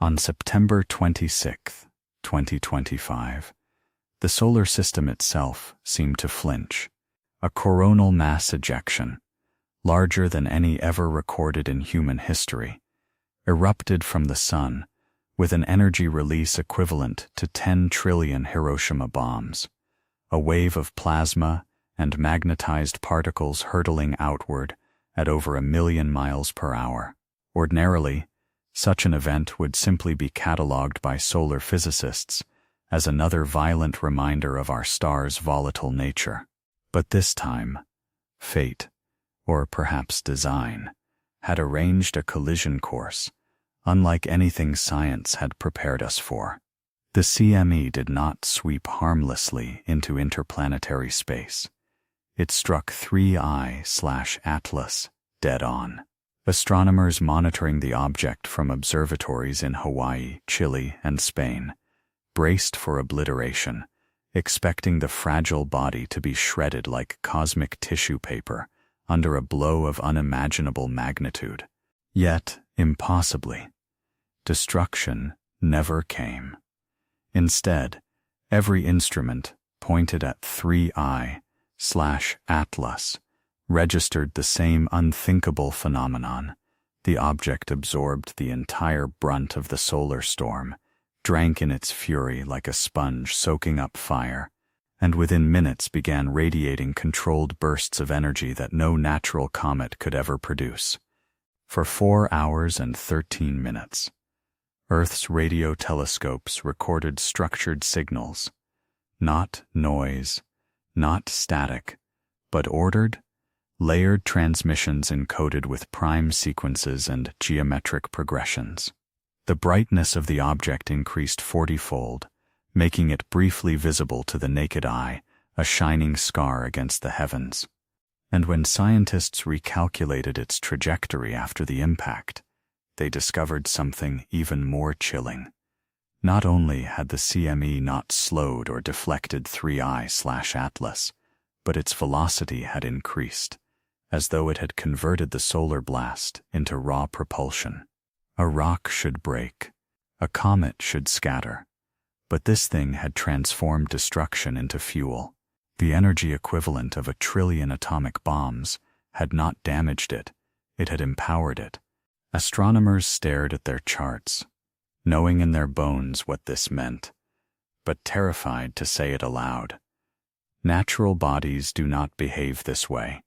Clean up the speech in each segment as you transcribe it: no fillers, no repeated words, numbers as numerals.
On September 26, 2025, the solar system itself seemed to flinch. A coronal mass ejection, larger than any ever recorded in human history, erupted from the sun with an energy release equivalent to 10 trillion Hiroshima bombs, a wave of plasma and magnetized particles hurtling outward at over 1 million miles per hour. Ordinarily, such an event would simply be catalogued by solar physicists as another violent reminder of our star's volatile nature. But this time, fate, or perhaps design, had arranged a collision course unlike anything science had prepared us for. The CME did not sweep harmlessly into interplanetary space. It struck 3I/Atlas dead on. Astronomers monitoring the object from observatories in Hawaii, Chile, and Spain braced for obliteration, expecting the fragile body to be shredded like cosmic tissue paper under a blow of unimaginable magnitude. Yet, impossibly, destruction never came. Instead, every instrument pointed at 3I/Atlas registered the same unthinkable phenomenon. The object absorbed the entire brunt of the solar storm, drank in its fury like a sponge soaking up fire, and within minutes began radiating controlled bursts of energy that no natural comet could ever produce. For 4 hours and 13 minutes, Earth's radio telescopes recorded structured signals, not noise, not static, but ordered, layered transmissions encoded with prime sequences and geometric progressions. The brightness of the object increased 40-fold, making it briefly visible to the naked eye, a shining scar against the heavens. And when scientists recalculated its trajectory after the impact, they discovered something even more chilling. Not only had the CME not slowed or deflected 3I/Atlas, but its velocity had increased, as though it had converted the solar blast into raw propulsion. A rock should break, a comet should scatter, but this thing had transformed destruction into fuel. The energy equivalent of 1 trillion atomic bombs had not damaged it, it had empowered it. Astronomers stared at their charts, knowing in their bones what this meant, but terrified to say it aloud. Natural bodies do not behave this way.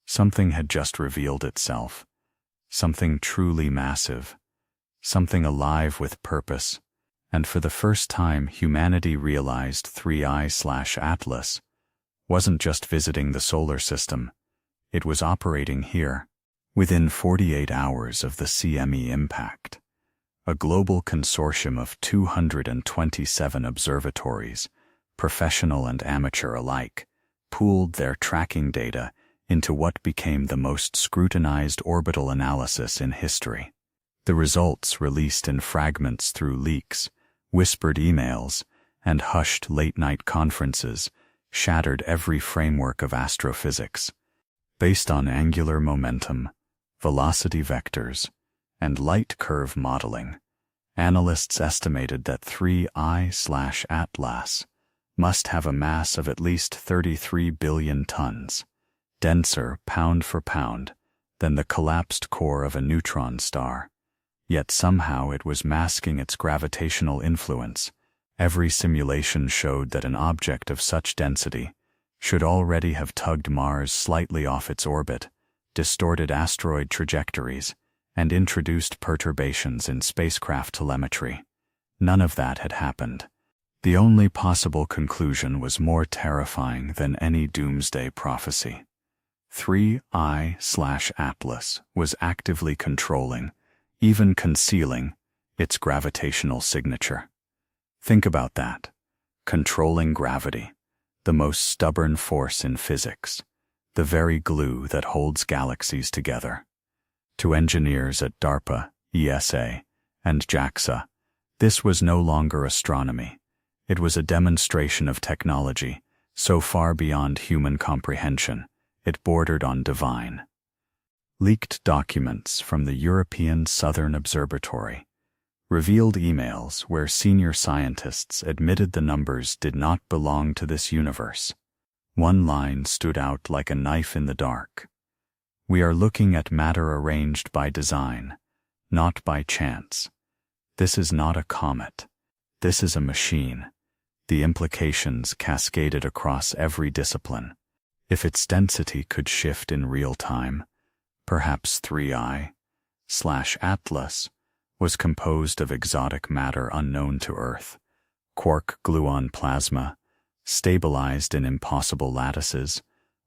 Something had just revealed itself, something truly massive, something alive with purpose, and for the first time humanity realized 3I/Atlas wasn't just visiting the solar system, it was operating here. Within 48 hours of the CME impact, a global consortium of 227 observatories, professional and amateur alike, pooled their tracking data into what became the most scrutinized orbital analysis in history. The results, released in fragments through leaks, whispered emails, and hushed late-night conferences, shattered every framework of astrophysics. Based on angular momentum, velocity vectors, and light curve modeling, analysts estimated that 3I/Atlas must have a mass of at least 33 billion tons, denser pound for pound than the collapsed core of a neutron star. Yet somehow it was masking its gravitational influence. Every simulation showed that an object of such density should already have tugged Mars slightly off its orbit, distorted asteroid trajectories, and introduced perturbations in spacecraft telemetry. None of that had happened. The only possible conclusion was more terrifying than any doomsday prophecy. 3I/Atlas was actively controlling, even concealing, its gravitational signature. Think about that. Controlling gravity, the most stubborn force in physics, the very glue that holds galaxies together. To engineers at DARPA, ESA, and JAXA, this was no longer astronomy. It was a demonstration of technology so far beyond human comprehension, it bordered on divine. Leaked documents from the European Southern Observatory revealed emails where senior scientists admitted the numbers did not belong to this universe. One line stood out like a knife in the dark. "We are looking at matter arranged by design, not by chance. This is not a comet. This is a machine." The implications cascaded across every discipline. If its density could shift in real time, perhaps 3I/Atlas was composed of exotic matter unknown to Earth, quark-gluon plasma, stabilized in impossible lattices,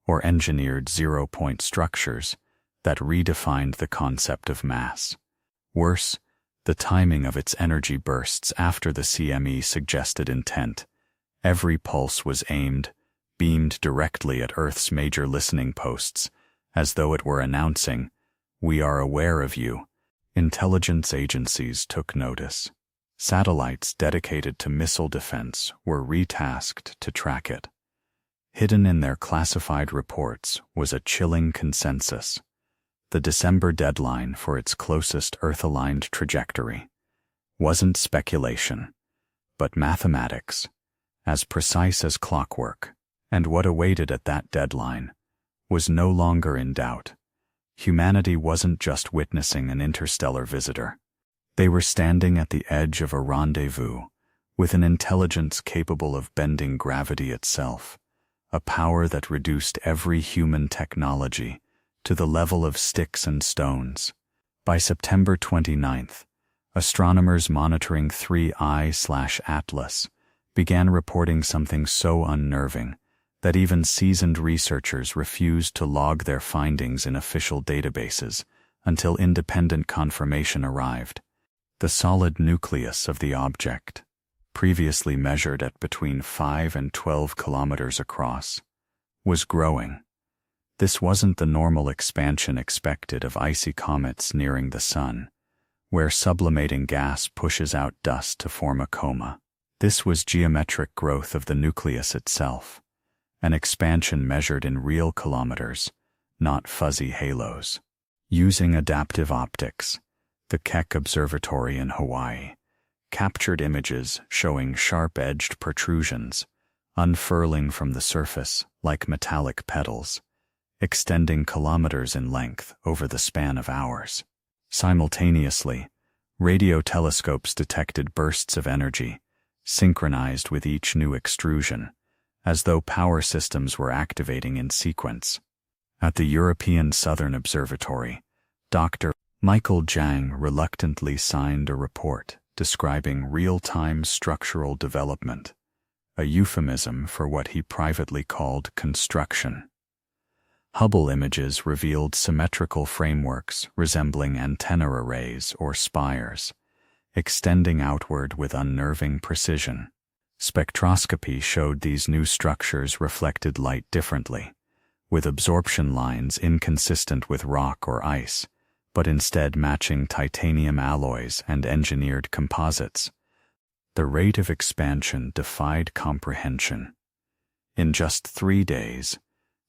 or engineered zero-point structures that redefined the concept of mass. Worse, the timing of its energy bursts after the CME suggested intent. Every pulse was beamed directly at Earth's major listening posts, as though it were announcing, "We are aware of you." Intelligence agencies took notice. Satellites dedicated to missile defense were retasked to track it. Hidden in their classified reports was a chilling consensus: the December deadline for its closest Earth-aligned trajectory wasn't speculation, but mathematics, as precise as clockwork, and what awaited at that deadline was no longer in doubt. Humanity wasn't just witnessing an interstellar visitor. They were standing at the edge of a rendezvous with an intelligence capable of bending gravity itself, a power that reduced every human technology to the level of sticks and stones. By September 29th, astronomers monitoring 3I/Atlas began reporting something so unnerving that even seasoned researchers refused to log their findings in official databases until independent confirmation arrived. The solid nucleus of the object, previously measured at between 5 and 12 kilometers across, was growing. This wasn't the normal expansion expected of icy comets nearing the sun, where sublimating gas pushes out dust to form a coma. This was geometric growth of the nucleus itself, an expansion measured in real kilometers, not fuzzy halos. Using adaptive optics, the Keck Observatory in Hawaii captured images showing sharp-edged protrusions, unfurling from the surface like metallic petals, extending kilometers in length over the span of hours. Simultaneously, radio telescopes detected bursts of energy, synchronized with each new extrusion, as though power systems were activating in sequence. At the European Southern Observatory, Dr. Michael Jang reluctantly signed a report describing real-time structural development, a euphemism for what he privately called construction. Hubble images revealed symmetrical frameworks resembling antenna arrays or spires, extending outward with unnerving precision. Spectroscopy showed these new structures reflected light differently, with absorption lines inconsistent with rock or ice, but instead matching titanium alloys and engineered composites. The rate of expansion defied comprehension. In just 3 days,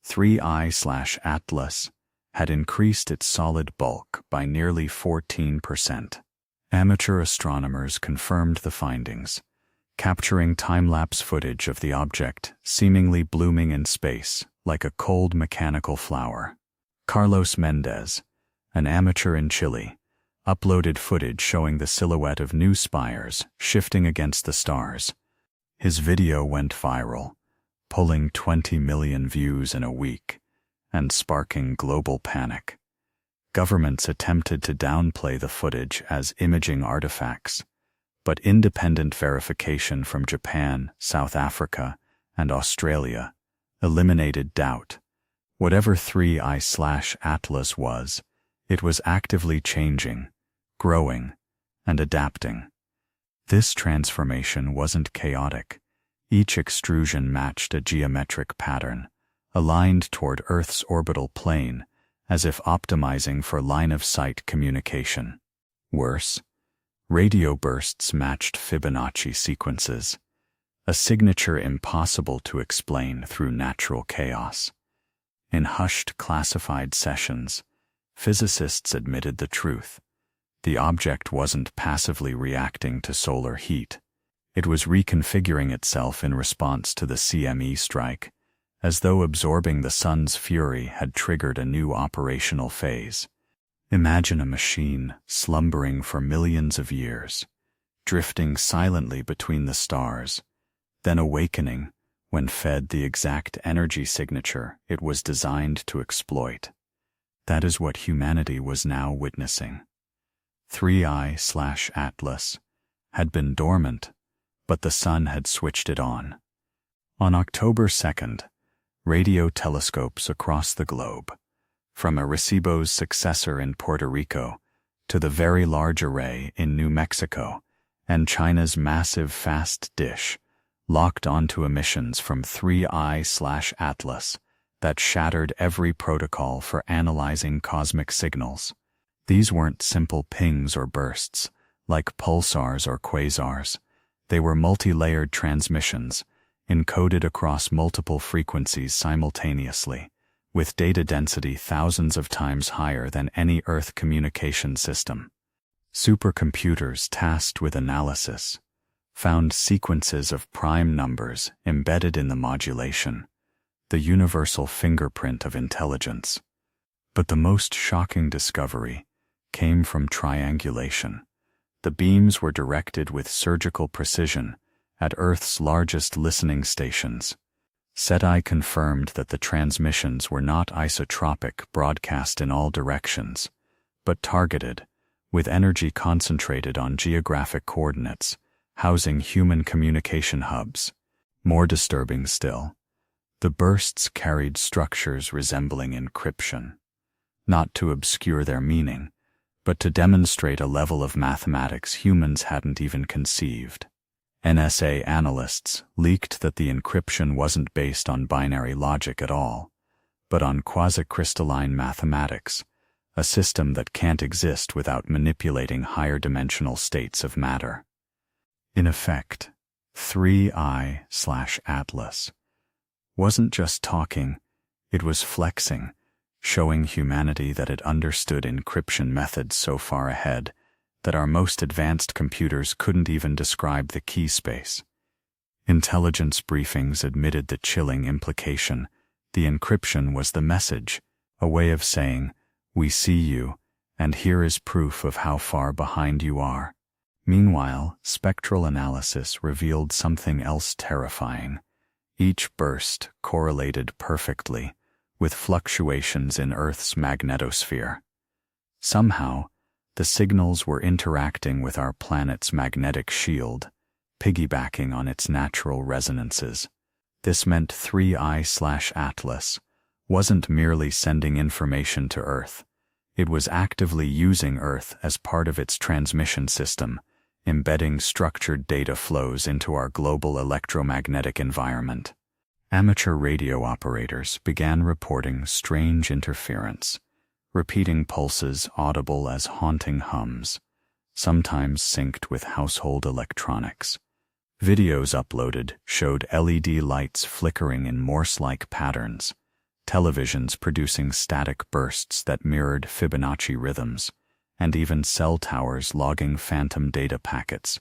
3I/Atlas had increased its solid bulk by nearly 14%. Amateur astronomers confirmed the findings, capturing time-lapse footage of the object seemingly blooming in space like a cold mechanical flower. Carlos Mendez, an amateur in Chile, uploaded footage showing the silhouette of new spires shifting against the stars. His video went viral, pulling 20 million views in a week and sparking global panic. Governments attempted to downplay the footage as imaging artifacts, but independent verification from Japan, South Africa, and Australia eliminated doubt. Whatever 3I/Atlas was, it was actively changing, growing, and adapting. This transformation wasn't chaotic. Each extrusion matched a geometric pattern, aligned toward Earth's orbital plane, as if optimizing for line-of-sight communication. Worse, radio bursts matched Fibonacci sequences, a signature impossible to explain through natural chaos. In hushed classified sessions, physicists admitted the truth. The object wasn't passively reacting to solar heat. It was reconfiguring itself in response to the CME strike, as though absorbing the sun's fury had triggered a new operational phase. Imagine a machine slumbering for millions of years, drifting silently between the stars, then awakening when fed the exact energy signature it was designed to exploit. That is what humanity was now witnessing. 3I/Atlas had been dormant, but the sun had switched it on. On October 2nd, radio telescopes across the globe, from Arecibo's successor in Puerto Rico to the Very Large Array in New Mexico and China's massive fast dish, locked onto emissions from 3I/Atlas that shattered every protocol for analyzing cosmic signals. These weren't simple pings or bursts, like pulsars or quasars. They were multi-layered transmissions, encoded across multiple frequencies simultaneously, with data density thousands of times higher than any Earth communication system. Supercomputers tasked with analysis found sequences of prime numbers embedded in the modulation, the universal fingerprint of intelligence. But the most shocking discovery came from triangulation. The beams were directed with surgical precision at Earth's largest listening stations. SETI confirmed that the transmissions were not isotropic, broadcast in all directions, but targeted, with energy concentrated on geographic coordinates, housing human communication hubs. More disturbing still, the bursts carried structures resembling encryption, not to obscure their meaning, but to demonstrate a level of mathematics humans hadn't even conceived. NSA analysts leaked that the encryption wasn't based on binary logic at all, but on quasi-crystalline mathematics, a system that can't exist without manipulating higher-dimensional states of matter. In effect, 3I/Atlas wasn't just talking, it was flexing, showing humanity that it understood encryption methods so far ahead that our most advanced computers couldn't even describe the key space. Intelligence briefings admitted the chilling implication: the encryption was the message, a way of saying, "We see you, and here is proof of how far behind you are." Meanwhile, spectral analysis revealed something else terrifying. Each burst correlated perfectly with fluctuations in Earth's magnetosphere. Somehow, the signals were interacting with our planet's magnetic shield, piggybacking on its natural resonances. This meant 3I/Atlas wasn't merely sending information to Earth. It was actively using Earth as part of its transmission system, embedding structured data flows into our global electromagnetic environment. Amateur radio operators began reporting strange interference, repeating pulses audible as haunting hums, sometimes synced with household electronics. Videos uploaded showed LED lights flickering in Morse-like patterns, televisions producing static bursts that mirrored Fibonacci rhythms, and even cell towers logging phantom data packets.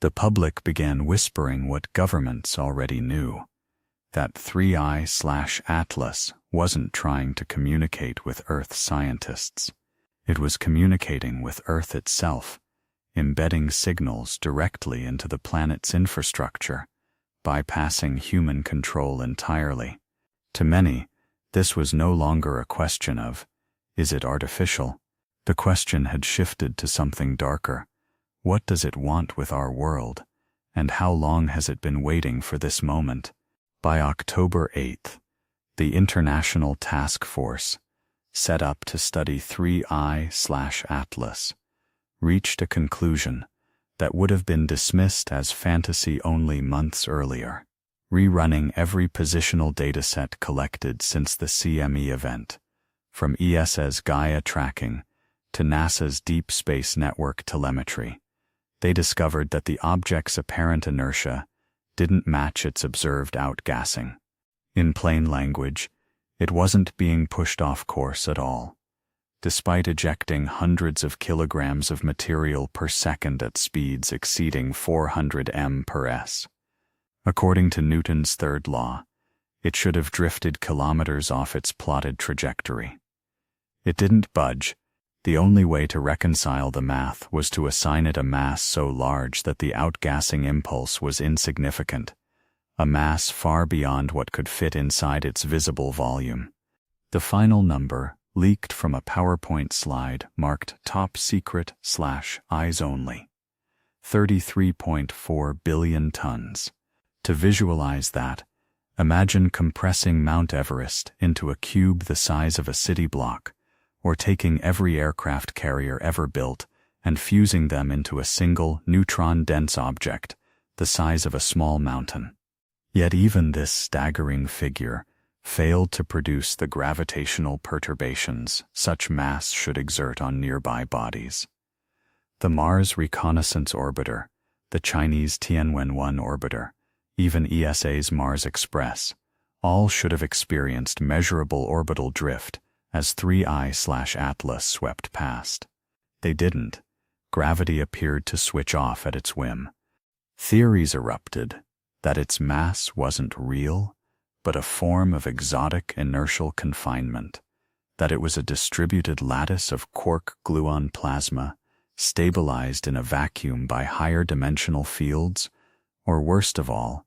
The public began whispering what governments already knew: that 3I/Atlas wasn't trying to communicate with Earth scientists. It was communicating with Earth itself, embedding signals directly into the planet's infrastructure, bypassing human control entirely. To many, this was no longer a question of, is it artificial? The question had shifted to something darker. What does it want with our world? And how long has it been waiting for this moment? By October 8th, the International Task Force, set up to study 3I/Atlas, reached a conclusion that would have been dismissed as fantasy only months earlier. Rerunning every positional dataset collected since the CME event, from ESA's Gaia tracking to NASA's Deep Space Network telemetry, they discovered that the object's apparent inertia didn't match its observed outgassing. In plain language, it wasn't being pushed off course at all. despite ejecting hundreds of kilograms of material per second at speeds exceeding 400 m/s. According to Newton's third law, it should have drifted kilometers off its plotted trajectory. It didn't budge. The only way to reconcile the math was to assign it a mass so large that the outgassing impulse was insignificant, a mass far beyond what could fit inside its visible volume. The final number, leaked from a PowerPoint slide marked Top Secret / Eyes Only. 33.4 billion tons. To visualize that, imagine compressing Mount Everest into a cube the size of a city block, or taking every aircraft carrier ever built and fusing them into a single neutron-dense object the size of a small mountain. Yet even this staggering figure failed to produce the gravitational perturbations such mass should exert on nearby bodies. The Mars Reconnaissance Orbiter, the Chinese Tianwen-1 orbiter, even ESA's Mars Express, all should have experienced measurable orbital drift as 3I/Atlas swept past. They didn't. Gravity appeared to switch off at its whim. Theories erupted that its mass wasn't real, but a form of exotic inertial confinement, that it was a distributed lattice of quark-gluon plasma, stabilized in a vacuum by higher dimensional fields, or worst of all,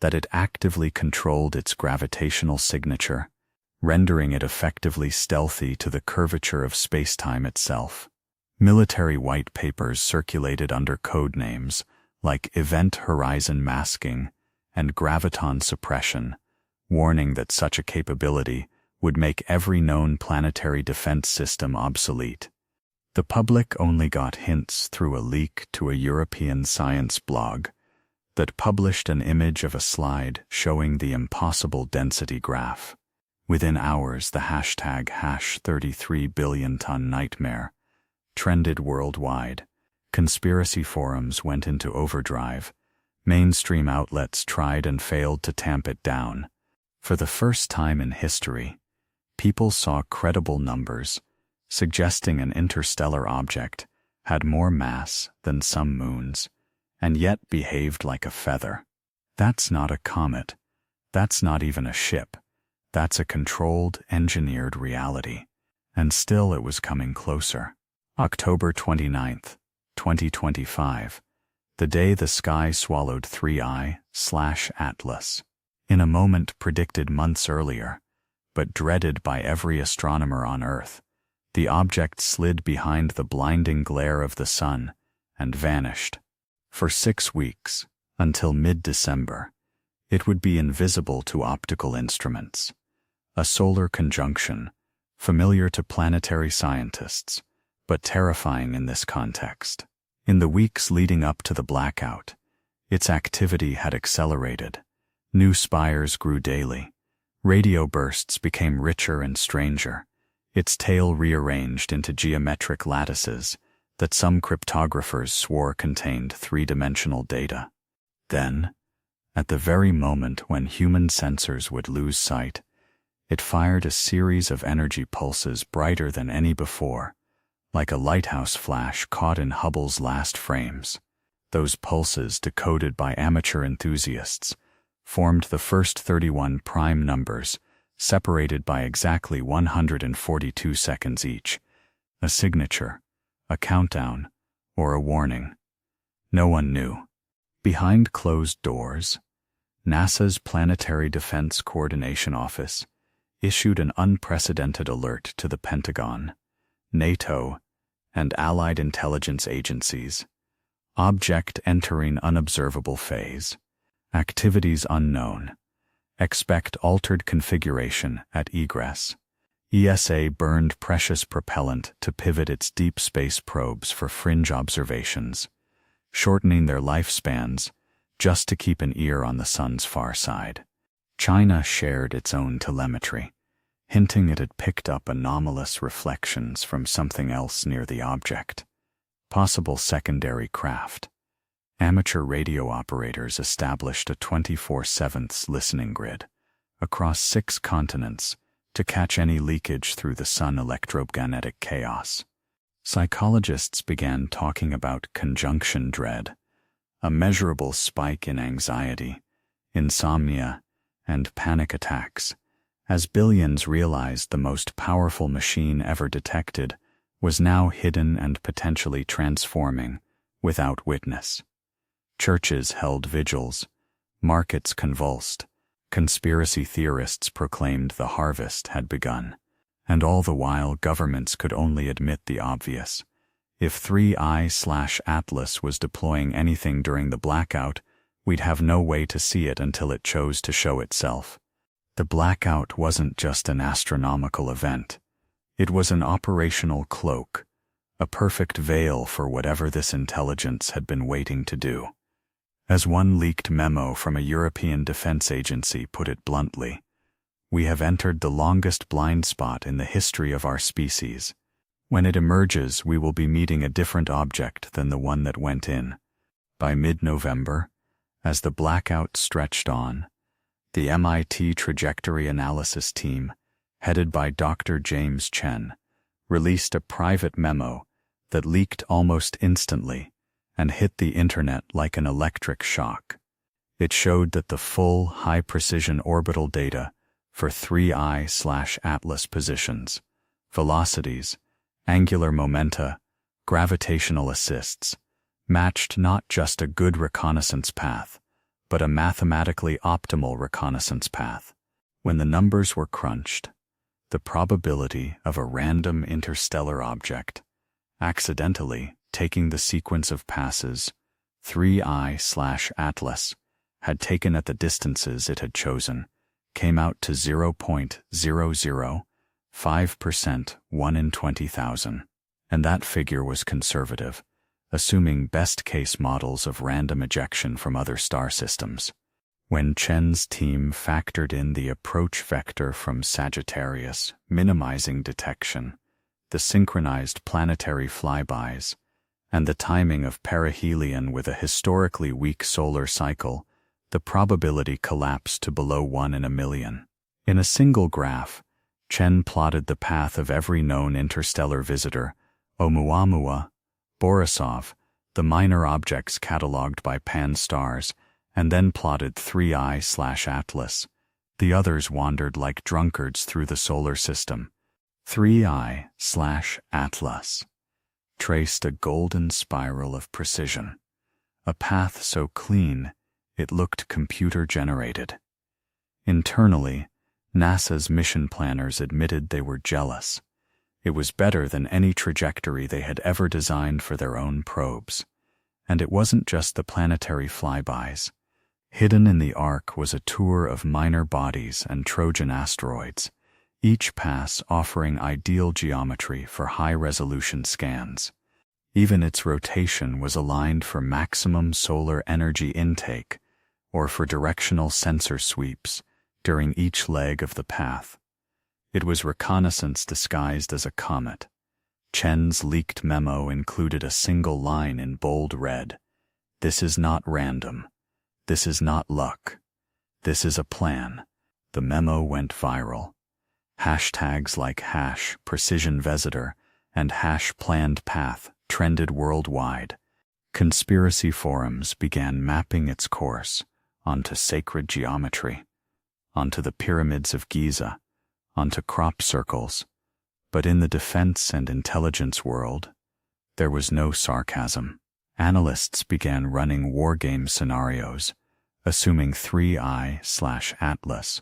that it actively controlled its gravitational signature, rendering it effectively stealthy to the curvature of spacetime itself. Military white papers circulated under code names like Event Horizon Masking and Graviton Suppression, warning that such a capability would make every known planetary defense system obsolete. The public only got hints through a leak to a European science blog that published an image of a slide showing the impossible density graph. Within hours, the hashtag #33BillionTonNightmare trended worldwide. Conspiracy forums went into overdrive. Mainstream outlets tried and failed to tamp it down. For the first time in history, people saw credible numbers suggesting an interstellar object had more mass than some moons, and yet behaved like a feather. That's not a comet. That's not even a ship. That's a controlled, engineered reality. And still it was coming closer. October 29th, 2025, the day the sky swallowed 3I/Atlas. In a moment predicted months earlier, but dreaded by every astronomer on Earth, the object slid behind the blinding glare of the sun and vanished. For 6 weeks, until mid-December, it would be invisible to optical instruments. A solar conjunction, familiar to planetary scientists, but terrifying in this context. In the weeks leading up to the blackout, its activity had accelerated. New spires grew daily. Radio bursts became richer and stranger, its tail rearranged into geometric lattices that some cryptographers swore contained three-dimensional data. Then, at the very moment when human sensors would lose sight, it fired a series of energy pulses brighter than any before, like a lighthouse flash caught in Hubble's last frames. Those pulses, decoded by amateur enthusiasts, formed the first 31 prime numbers, separated by exactly 142 seconds each, a signature, a countdown, or a warning. No one knew. Behind closed doors, NASA's Planetary Defense Coordination Office issued an unprecedented alert to the Pentagon, NATO, and allied intelligence agencies. Object entering unobservable phase. Activities unknown. Expect altered configuration at egress. ESA burned precious propellant to pivot its deep space probes for fringe observations, shortening their lifespans just to keep an ear on the sun's far side. China shared its own telemetry, hinting it had picked up anomalous reflections from something else near the object. Possible secondary craft. Amateur radio operators established a 24/7 listening grid across 6 continents to catch any leakage through the sun electromagnetic chaos. Psychologists began talking about conjunction dread, a measurable spike in anxiety, insomnia, and panic attacks, as billions realized the most powerful machine ever detected was now hidden and potentially transforming without witness. Churches held vigils, markets convulsed, conspiracy theorists proclaimed the harvest had begun, and all the while governments could only admit the obvious. If 3I/Atlas was deploying anything during the blackout, we'd have no way to see it until it chose to show itself. The blackout wasn't just an astronomical event. It was an operational cloak, a perfect veil for whatever this intelligence had been waiting to do. As one leaked memo from a European defense agency put it bluntly, "We have entered the longest blind spot in the history of our species. When it emerges, we will be meeting a different object than the one that went in." By mid-November, as the blackout stretched on, the MIT Trajectory Analysis Team, headed by Dr. James Chen, released a private memo that leaked almost instantly and hit the internet like an electric shock. It showed that the full, high-precision orbital data for 3I/Atlas positions, velocities, angular momenta, gravitational assists, matched not just a good reconnaissance path, but a mathematically optimal reconnaissance path. When the numbers were crunched, the probability of a random interstellar object accidentally taking the sequence of passes 3I/Atlas had taken at the distances it had chosen came out to 0.005%, 1 in 20,000, and that figure was conservative, assuming best-case models of random ejection from other star systems. When Chen's team factored in the approach vector from Sagittarius, minimizing detection, the synchronized planetary flybys, and the timing of perihelion with a historically weak solar cycle, the probability collapsed to below 1 in a million. In a single graph, Chen plotted the path of every known interstellar visitor, Oumuamua, Borisov, the minor objects catalogued by Pan-STARRS, and then plotted 3I/Atlas. The others wandered like drunkards through the solar system. 3I/Atlas traced a golden spiral of precision, a path so clean it looked computer-generated. Internally, NASA's mission planners admitted they were jealous. It was better than any trajectory they had ever designed for their own probes. And it wasn't just the planetary flybys. Hidden in the arc was a tour of minor bodies and Trojan asteroids, each pass offering ideal geometry for high-resolution scans. Even its rotation was aligned for maximum solar energy intake, or for directional sensor sweeps during each leg of the path. It was reconnaissance disguised as a comet. Chen's leaked memo included a single line in bold red. "This is not random. This is not luck. This is a plan." The memo went viral. Hashtags like #PrecisionVisitor and #PlannedPath trended worldwide. Conspiracy forums began mapping its course onto sacred geometry, onto the pyramids of Giza, onto crop circles. But in the defense and intelligence world, there was no sarcasm. Analysts began running wargame scenarios, assuming 3I/Atlas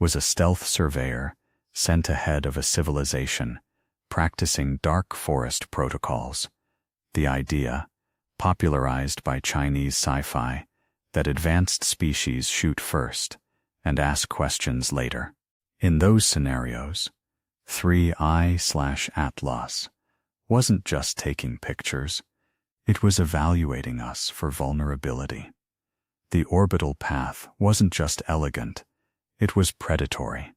was a stealth surveyor sent ahead of a civilization, practicing dark forest protocols. The idea, popularized by Chinese sci-fi, that advanced species shoot first and ask questions later. In those scenarios, 3I/Atlas wasn't just taking pictures, it was evaluating us for vulnerability. The orbital path wasn't just elegant, it was predatory.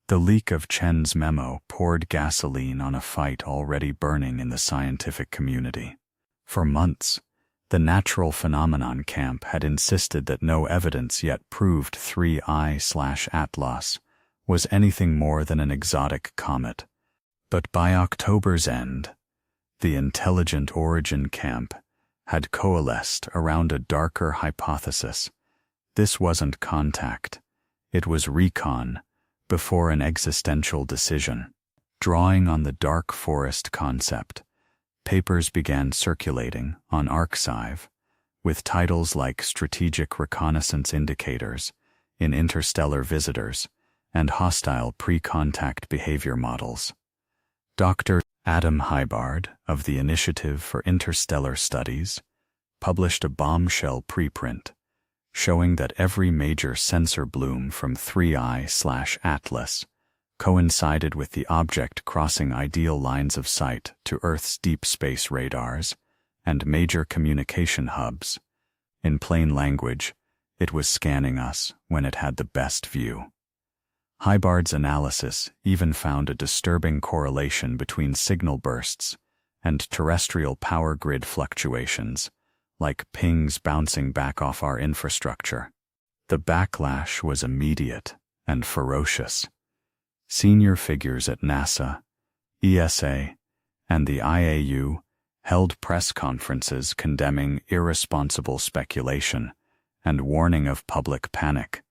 The leak of Chen's memo poured gasoline on a fight already burning in the scientific community. For months, the natural phenomenon camp had insisted that no evidence yet proved 3I/Atlas was anything more than an exotic comet. But by October's end, the intelligent origin camp had coalesced around a darker hypothesis. This wasn't contact, it was recon before an existential decision. Drawing on the dark forest concept, papers began circulating on arXiv with titles like Strategic Reconnaissance Indicators in Interstellar Visitors and Hostile Pre-Contact Behavior Models. Dr. Adam Hybard of the Initiative for Interstellar Studies published a bombshell preprint showing that every major sensor bloom from 3I/Atlas coincided with the object crossing ideal lines of sight to Earth's deep space radars and major communication hubs. In plain language, it was scanning us when it had the best view. Hybard's analysis even found a disturbing correlation between signal bursts and terrestrial power grid fluctuations, like pings bouncing back off our infrastructure. The backlash was immediate and ferocious. Senior figures at NASA, ESA, and the IAU held press conferences condemning irresponsible speculation and warning of public panic.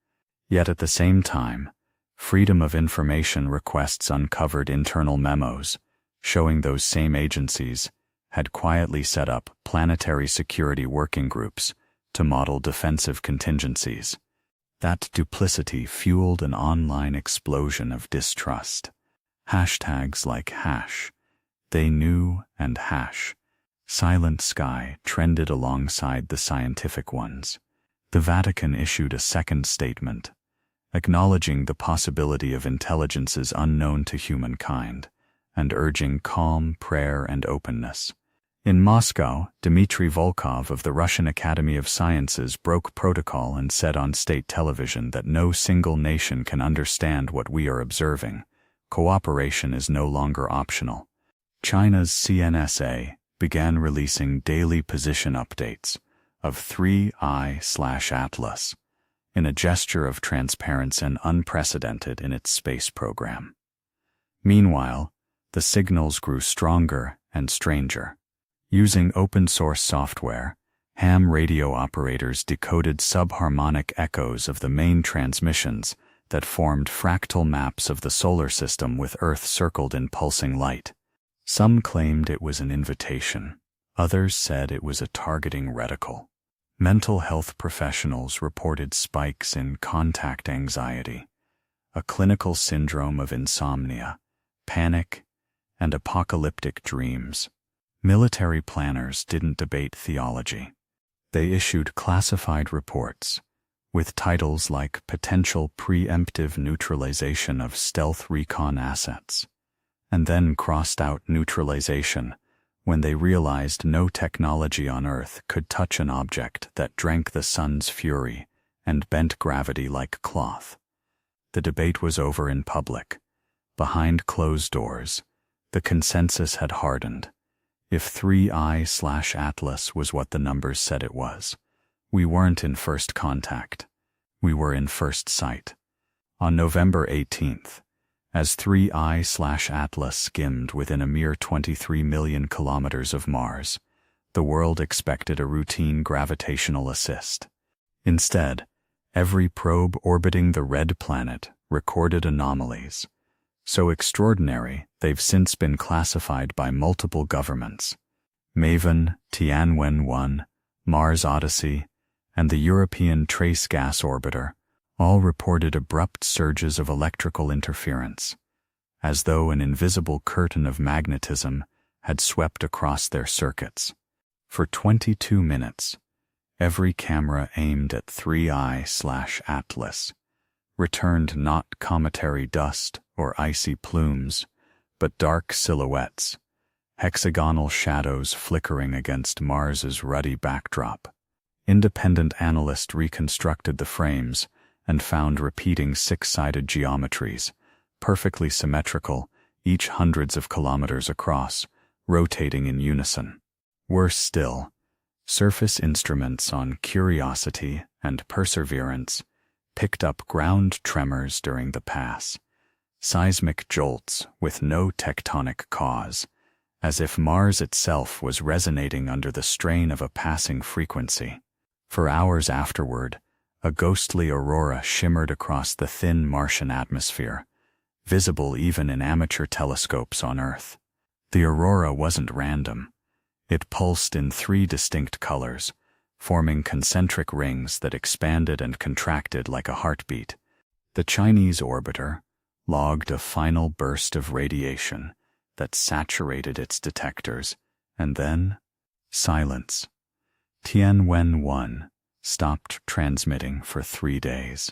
Yet at the same time, Freedom of Information requests uncovered internal memos showing those same agencies had quietly set up planetary security working groups to model defensive contingencies. That duplicity fueled an online explosion of distrust. Hashtags like #they knew and #silent sky trended alongside the scientific ones. The Vatican issued a second statement, acknowledging the possibility of intelligences unknown to humankind and urging calm, prayer, and openness. In Moscow, Dmitry Volkov of the Russian Academy of Sciences broke protocol and said on state television that no single nation can understand what we are observing. Cooperation is no longer optional. China's CNSA began releasing daily position updates of 3I/Atlas in a gesture of transparency and unprecedented in its space program. Meanwhile, the signals grew stronger and stranger. Using open-source software, ham radio operators decoded subharmonic echoes of the main transmissions that formed fractal maps of the solar system with Earth circled in pulsing light. Some claimed it was an invitation. Others said it was a targeting reticle. Mental health professionals reported spikes in contact anxiety, a clinical syndrome of insomnia, panic, and apocalyptic dreams. Military planners didn't debate theology. They issued classified reports with titles like Potential Preemptive Neutralization of Stealth Recon Assets, and then crossed out neutralization when they realized no technology on Earth could touch an object that drank the sun's fury and bent gravity like cloth. The debate was over in public. Behind closed doors, the consensus had hardened. If 3I/Atlas was what the numbers said it was, we weren't in first contact. We were in first sight. On November 18th, as 3I/Atlas skimmed within a mere 23 million kilometers of Mars, the world expected a routine gravitational assist. Instead, every probe orbiting the red planet recorded anomalies, so extraordinary they've since been classified by multiple governments. MAVEN, Tianwen-1, Mars Odyssey, and the European Trace Gas Orbiter all reported abrupt surges of electrical interference, as though an invisible curtain of magnetism had swept across their circuits. For 22 minutes, every camera aimed at 3I/Atlas returned not cometary dust or icy plumes, but dark silhouettes, hexagonal shadows flickering against Mars's ruddy backdrop. Independent analysts reconstructed the frames and found repeating six-sided geometries, perfectly symmetrical, each hundreds of kilometers across, rotating in unison. Worse still, surface instruments on Curiosity and Perseverance picked up ground tremors during the pass, seismic jolts with no tectonic cause, as if Mars itself was resonating under the strain of a passing frequency. For hours afterward, a ghostly aurora shimmered across the thin Martian atmosphere, visible even in amateur telescopes on Earth. The aurora wasn't random. It pulsed in 3 distinct colors, forming concentric rings that expanded and contracted like a heartbeat. The Chinese orbiter logged a final burst of radiation that saturated its detectors, and then silence. Tianwen-1 stopped transmitting for 3 days.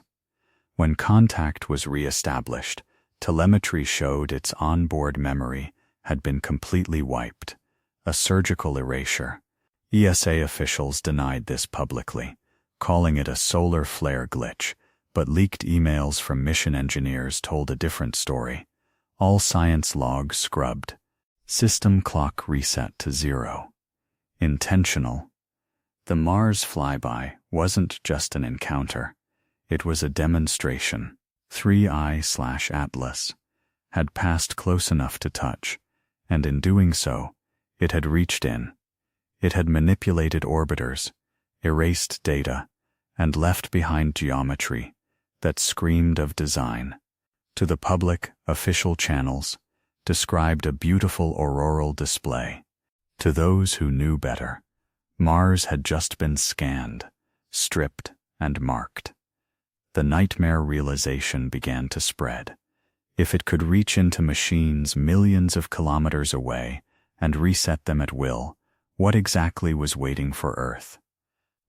When contact was re-established, telemetry showed its onboard memory had been completely wiped, a surgical erasure. ESA officials denied this publicly, calling it a solar flare glitch, but leaked emails from mission engineers told a different story. All science logs scrubbed. System clock reset to 0. Intentional. The Mars flyby wasn't just an encounter. It was a demonstration. 3I/Atlas had passed close enough to touch, and in doing so, it had reached in. It had manipulated orbiters, erased data, and left behind geometry that screamed of design. To the public, official channels described a beautiful auroral display. To those who knew better, Mars had just been scanned, stripped, and marked. The nightmare realization began to spread. If it could reach into machines millions of kilometers away and reset them at will, what exactly was waiting for Earth?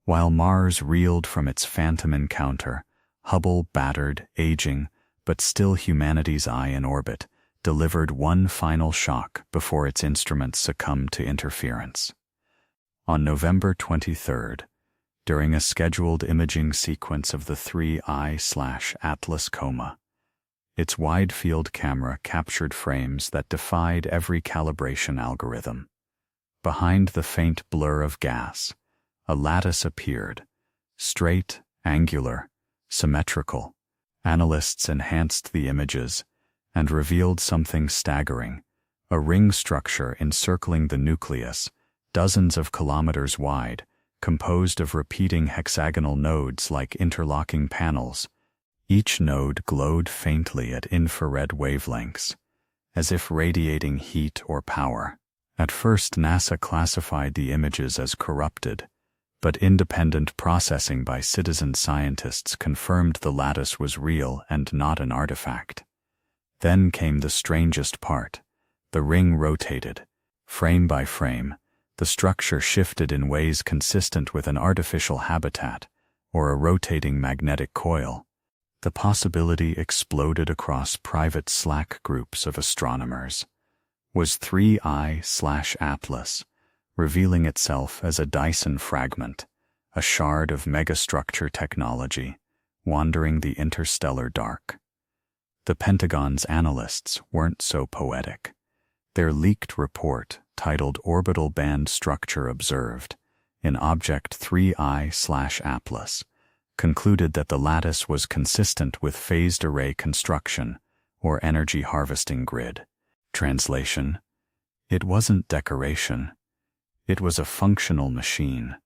While Mars reeled from its phantom encounter, Hubble, battered, aging, but still humanity's eye in orbit, delivered one final shock before its instruments succumbed to interference. On November 23rd, during a scheduled imaging sequence of the 3I/Atlas coma, its wide-field camera captured frames that defied every calibration algorithm. Behind the faint blur of gas, a lattice appeared, straight, angular, symmetrical. Analysts enhanced the images and revealed something staggering, a ring structure encircling the nucleus, dozens of kilometers wide, composed of repeating hexagonal nodes like interlocking panels. Each node glowed faintly at infrared wavelengths, as if radiating heat or power. At first, NASA classified the images as corrupted, but independent processing by citizen scientists confirmed the lattice was real and not an artifact. Then came the strangest part. The ring rotated. Frame by frame, the structure shifted in ways consistent with an artificial habitat or a rotating magnetic coil. The possibility exploded across private Slack groups of astronomers. Was 3I/Atlas revealing itself as a Dyson fragment, a shard of megastructure technology, wandering the interstellar dark? The Pentagon's analysts weren't so poetic. Their leaked report, titled Orbital Band Structure Observed in Object 3I/Atlas, concluded that the lattice was consistent with phased array construction or energy harvesting grid. Translation: it wasn't decoration. It was a functional machine.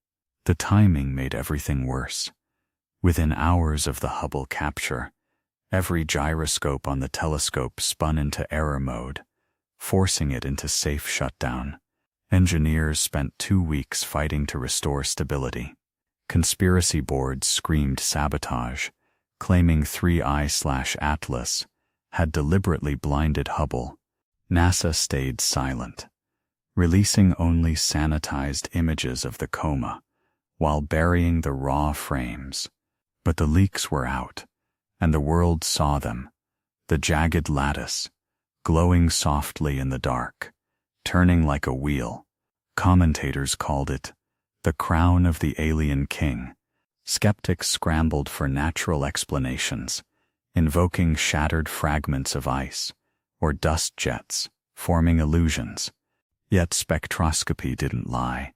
The timing made everything worse. Within hours of the Hubble capture, every gyroscope on the telescope spun into error mode, forcing it into safe shutdown. Engineers spent 2 weeks fighting to restore stability. Conspiracy boards screamed sabotage, claiming 3I/Atlas had deliberately blinded Hubble. NASA stayed silent, releasing only sanitized images of the coma while burying the raw frames. But the leaks were out, and the world saw them. The jagged lattice, glowing softly in the dark, turning like a wheel. Commentators called it the crown of the alien king. Skeptics scrambled for natural explanations, invoking shattered fragments of ice or dust jets, forming illusions. Yet spectroscopy didn't lie.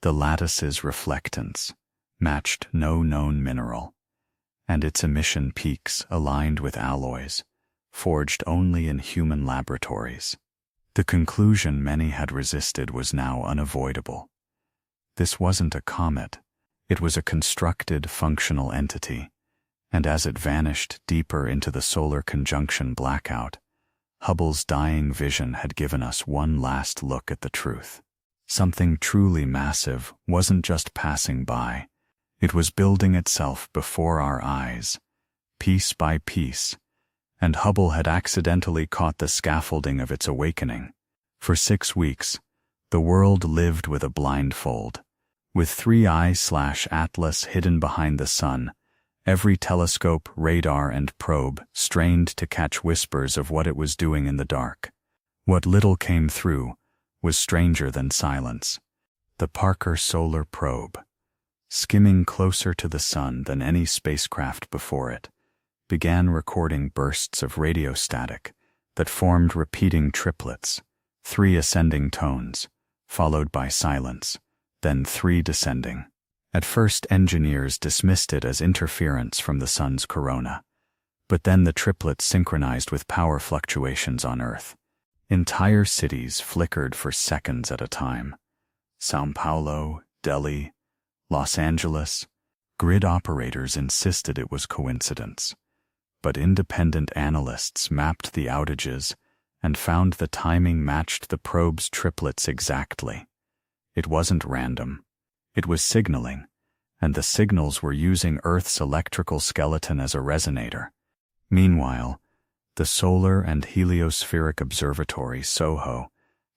The lattice's reflectance matched no known mineral, and its emission peaks aligned with alloys, forged only in human laboratories. The conclusion many had resisted was now unavoidable. This wasn't a comet. It was a constructed, functional entity, and as it vanished deeper into the solar conjunction blackout, Hubble's dying vision had given us one last look at the truth. Something truly massive wasn't just passing by. It was building itself before our eyes, piece by piece, and Hubble had accidentally caught the scaffolding of its awakening. For 6 weeks, the world lived with a blindfold. With 3I/Atlas hidden behind the sun, every telescope, radar, and probe strained to catch whispers of what it was doing in the dark. What little came through was stranger than silence. The Parker Solar Probe, skimming closer to the sun than any spacecraft before it, began recording bursts of radio static that formed repeating triplets, 3 ascending tones, followed by silence, then 3 descending. At first, engineers dismissed it as interference from the sun's corona, but then the triplets synchronized with power fluctuations on Earth. Entire cities flickered for seconds at a time. São Paulo, Delhi, Los Angeles. Grid operators insisted it was coincidence, but independent analysts mapped the outages and found the timing matched the probe's triplets exactly. It wasn't random. It was signaling, and the signals were using Earth's electrical skeleton as a resonator. Meanwhile, the Solar and Heliospheric Observatory, SOHO,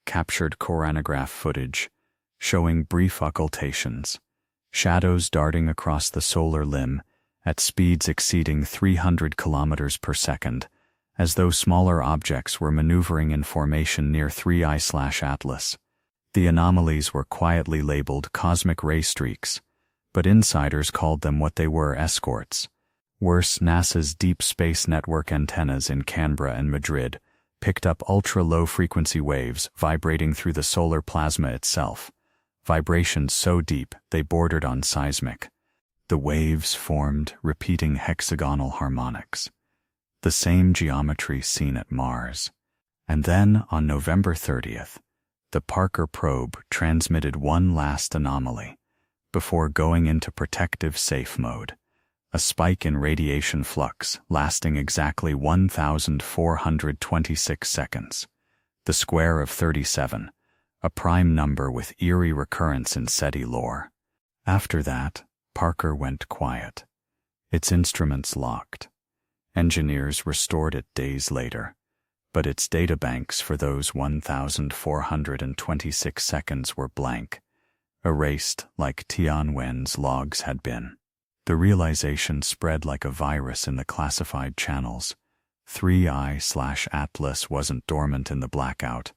captured coronagraph footage, showing brief occultations, shadows darting across the solar limb at speeds exceeding 300 kilometers per second, as though smaller objects were maneuvering in formation near 3I/Atlas. The anomalies were quietly labeled cosmic ray streaks, but insiders called them what they were: escorts. Worse, NASA's Deep Space Network antennas in Canberra and Madrid picked up ultra-low-frequency waves vibrating through the solar plasma itself, vibrations so deep they bordered on seismic. The waves formed repeating hexagonal harmonics, the same geometry seen at Mars. And then, on November 30th, the Parker probe transmitted one last anomaly before going into protective safe mode, a spike in radiation flux lasting exactly 1,426 seconds, the square of 37, a prime number with eerie recurrence in SETI lore. After that, Parker went quiet, its instruments locked. Engineers restored it days later, but its databanks for those 1,426 seconds were blank, erased like Tianwen's logs had been. The realization spread like a virus in the classified channels. 3I/Atlas wasn't dormant in the blackout.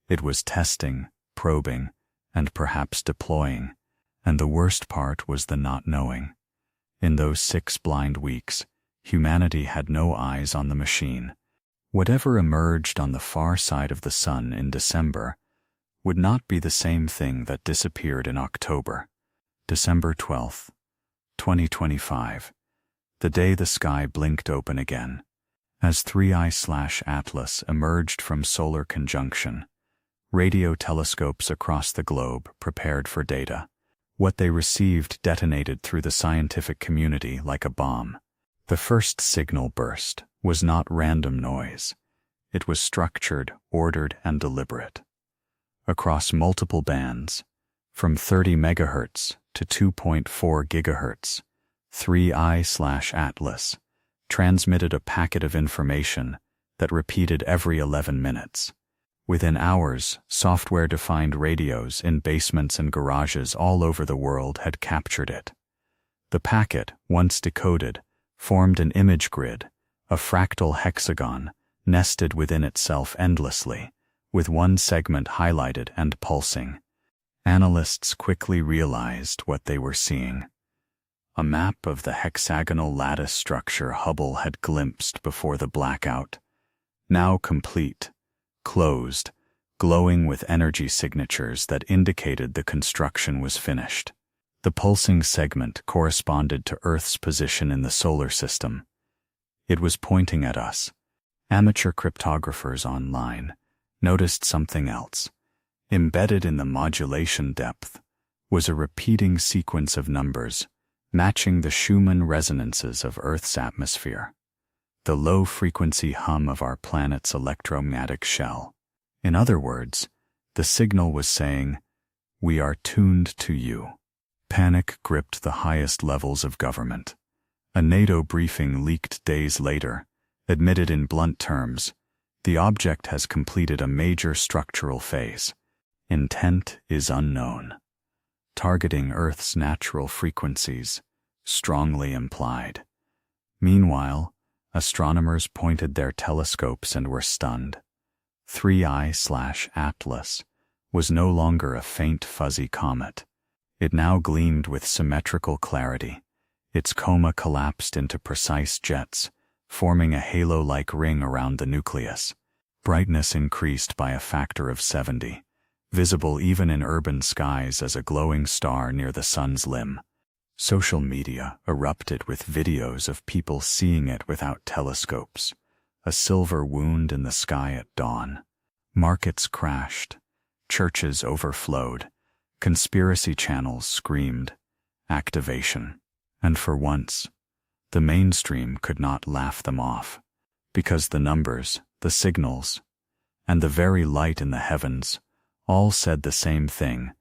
It was testing, probing, and perhaps deploying, and the worst part was the not knowing. In those 6 blind weeks, humanity had no eyes on the machine. Whatever emerged on the far side of the sun in December would not be the same thing that disappeared in October. December 12th, 2025, the day the sky blinked open again. As 3I/Atlas emerged from solar conjunction, radio telescopes across the globe prepared for data. What they received detonated through the scientific community like a bomb. The first signal burst was not random noise. It was structured, ordered, and deliberate. Across multiple bands, from 30 megahertz to 2.4 gigahertz, 3I/Atlas transmitted a packet of information that repeated every 11 minutes. Within hours, software-defined radios in basements and garages all over the world had captured it. The packet, once decoded, formed an image grid, a fractal hexagon, nested within itself endlessly, with one segment highlighted and pulsing. Analysts quickly realized what they were seeing. A map of the hexagonal lattice structure Hubble had glimpsed before the blackout, now complete, closed, glowing with energy signatures that indicated the construction was finished. The pulsing segment corresponded to Earth's position in the solar system. It was pointing at us, Amateur cryptographers online noticed something else. Embedded in the modulation depth was a repeating sequence of numbers matching the Schumann resonances of Earth's atmosphere, the low-frequency hum of our planet's electromagnetic shell. In other words, the signal was saying, "We are tuned to you." Panic gripped the highest levels of government. A NATO briefing leaked days later admitted in blunt terms, the object has completed a major structural phase. Intent is unknown. Targeting Earth's natural frequencies, strongly implied. Meanwhile, astronomers pointed their telescopes and were stunned. 3I/Atlas was no longer a faint fuzzy comet. It now gleamed with symmetrical clarity. Its coma collapsed into precise jets, forming a halo-like ring around the nucleus. Brightness increased by a factor of 70. Visible even in urban skies as a glowing star near the sun's limb. Social media erupted with videos of people seeing it without telescopes, a silver wound in the sky at dawn. Markets crashed, churches overflowed, conspiracy channels screamed, activation. And for once, the mainstream could not laugh them off, because the numbers, the signals, and the very light in the heavens all said the same thing.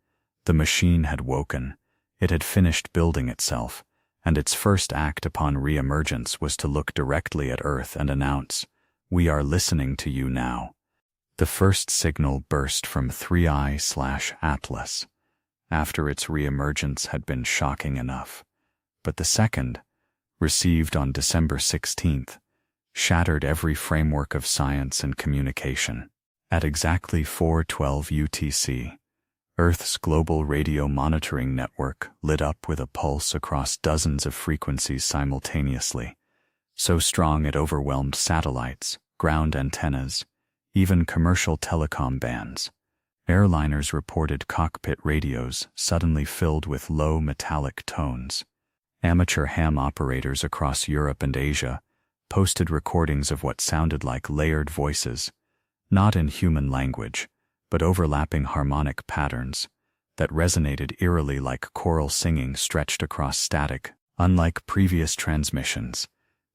The machine had woken, it had finished building itself, and its first act upon re-emergence was to look directly at Earth and announce, "We are listening to you now." The first signal burst from 3I/Atlas, after its re-emergence had been shocking enough. But the second, received on December 16th, shattered every framework of science and communication. At exactly 4:12 UTC, Earth's global radio monitoring network lit up with a pulse across dozens of frequencies simultaneously, so strong it overwhelmed satellites, ground antennas, even commercial telecom bands. Airliners reported cockpit radios suddenly filled with low metallic tones. Amateur ham operators across Europe and Asia posted recordings of what sounded like layered voices, not in human language, but overlapping harmonic patterns that resonated eerily like choral singing stretched across static. Unlike previous transmissions,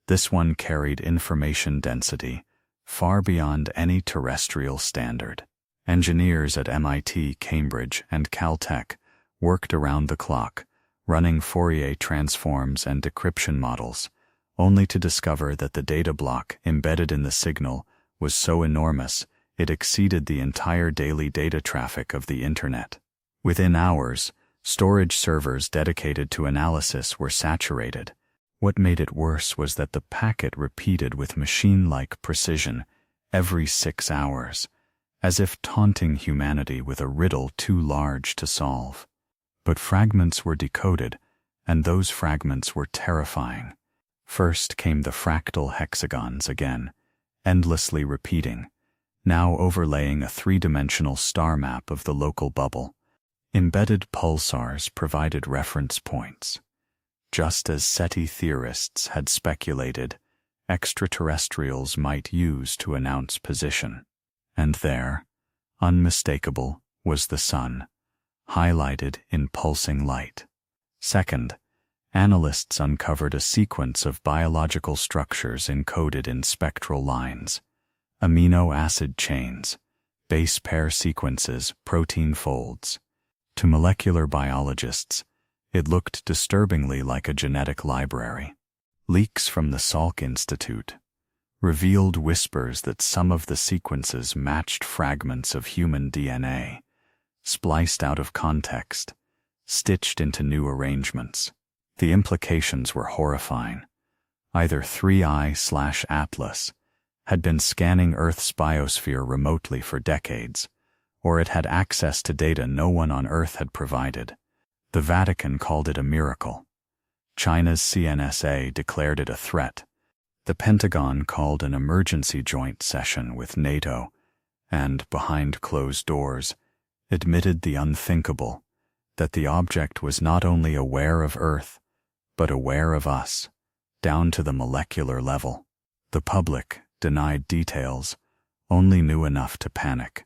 this one carried information density far beyond any terrestrial standard. Engineers at MIT, Cambridge, and Caltech worked around the clock, running Fourier transforms and decryption models, only to discover that the data block embedded in the signal was so enormous it exceeded the entire daily data traffic of the Internet. Within hours, storage servers dedicated to analysis were saturated. What made it worse was that the packet repeated with machine-like precision every 6 hours, as if taunting humanity with a riddle too large to solve. But fragments were decoded, and those fragments were terrifying. First came the fractal hexagons again, endlessly repeating, now overlaying a three-dimensional star map of the local bubble. Embedded pulsars provided reference points. Just as SETI theorists had speculated, extraterrestrials might use to announce position. And there, unmistakable, was the sun, highlighted in pulsing light. Second, analysts uncovered a sequence of biological structures encoded in spectral lines, amino acid chains, base pair sequences, protein folds. To molecular biologists, it looked disturbingly like a genetic library. Leaks from the Salk Institute revealed whispers that some of the sequences matched fragments of human DNA, spliced out of context, stitched into new arrangements. The implications were horrifying. Either 3I/Atlas had been scanning Earth's biosphere remotely for decades, or it had access to data no one on Earth had provided. The Vatican called it a miracle. China's CNSA declared it a threat. The Pentagon called an emergency joint session with NATO and, behind closed doors, admitted the unthinkable, that the object was not only aware of Earth, but aware of us, down to the molecular level. The public, denied details, only knew enough to panic.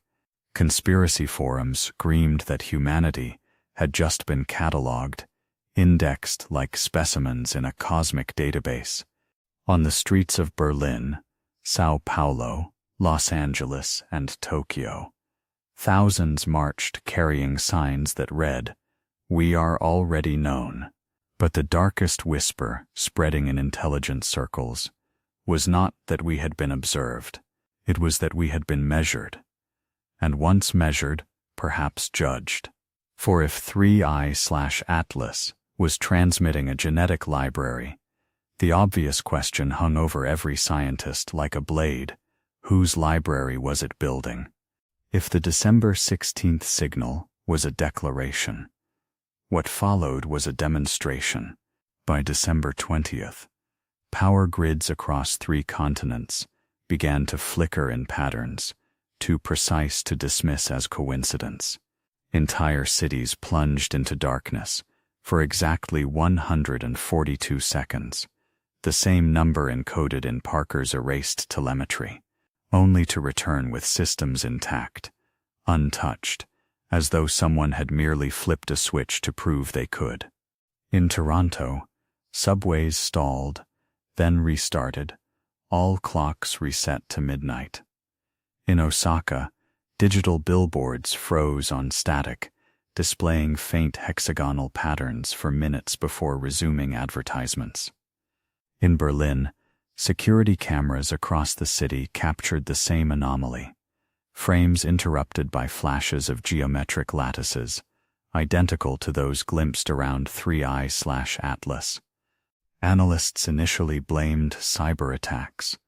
Conspiracy forums screamed that humanity had just been catalogued, indexed like specimens in a cosmic database. On the streets of Berlin, Sao Paulo, Los Angeles, and Tokyo, thousands marched carrying signs that read, "We are already known." But the darkest whisper spreading in intelligence circles was not that we had been observed, it was that we had been measured. And once measured, perhaps judged. For if 3i/Atlas was transmitting a genetic library, the obvious question hung over every scientist like a blade: whose library was it building? If the December 16th signal was a declaration, what followed was a demonstration. By December 20th, power grids across 3 continents began to flicker in patterns, too precise to dismiss as coincidence. Entire cities plunged into darkness for exactly 142 seconds, the same number encoded in Parker's erased telemetry, only to return with systems intact, untouched, as though someone had merely flipped a switch to prove they could. In Toronto, subways stalled, then restarted, all clocks reset to midnight. In Osaka, digital billboards froze on static, displaying faint hexagonal patterns for minutes before resuming advertisements. In Berlin, security cameras across the city captured the same anomaly, frames interrupted by flashes of geometric lattices, identical to those glimpsed around 3i/Atlas. Analysts initially blamed cyber attacks,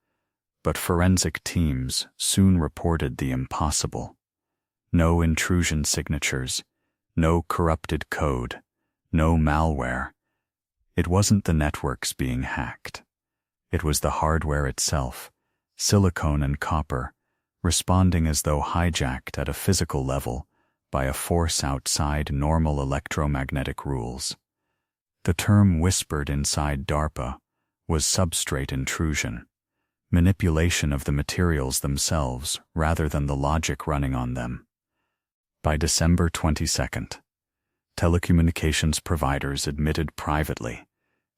but forensic teams soon reported the impossible. No intrusion signatures, no corrupted code, no malware. It wasn't the networks being hacked. It was the hardware itself, silicon and copper, responding as though hijacked at a physical level by a force outside normal electromagnetic rules. The term whispered inside DARPA was substrate intrusion, manipulation of the materials themselves rather than the logic running on them. By December 22nd, telecommunications providers admitted privately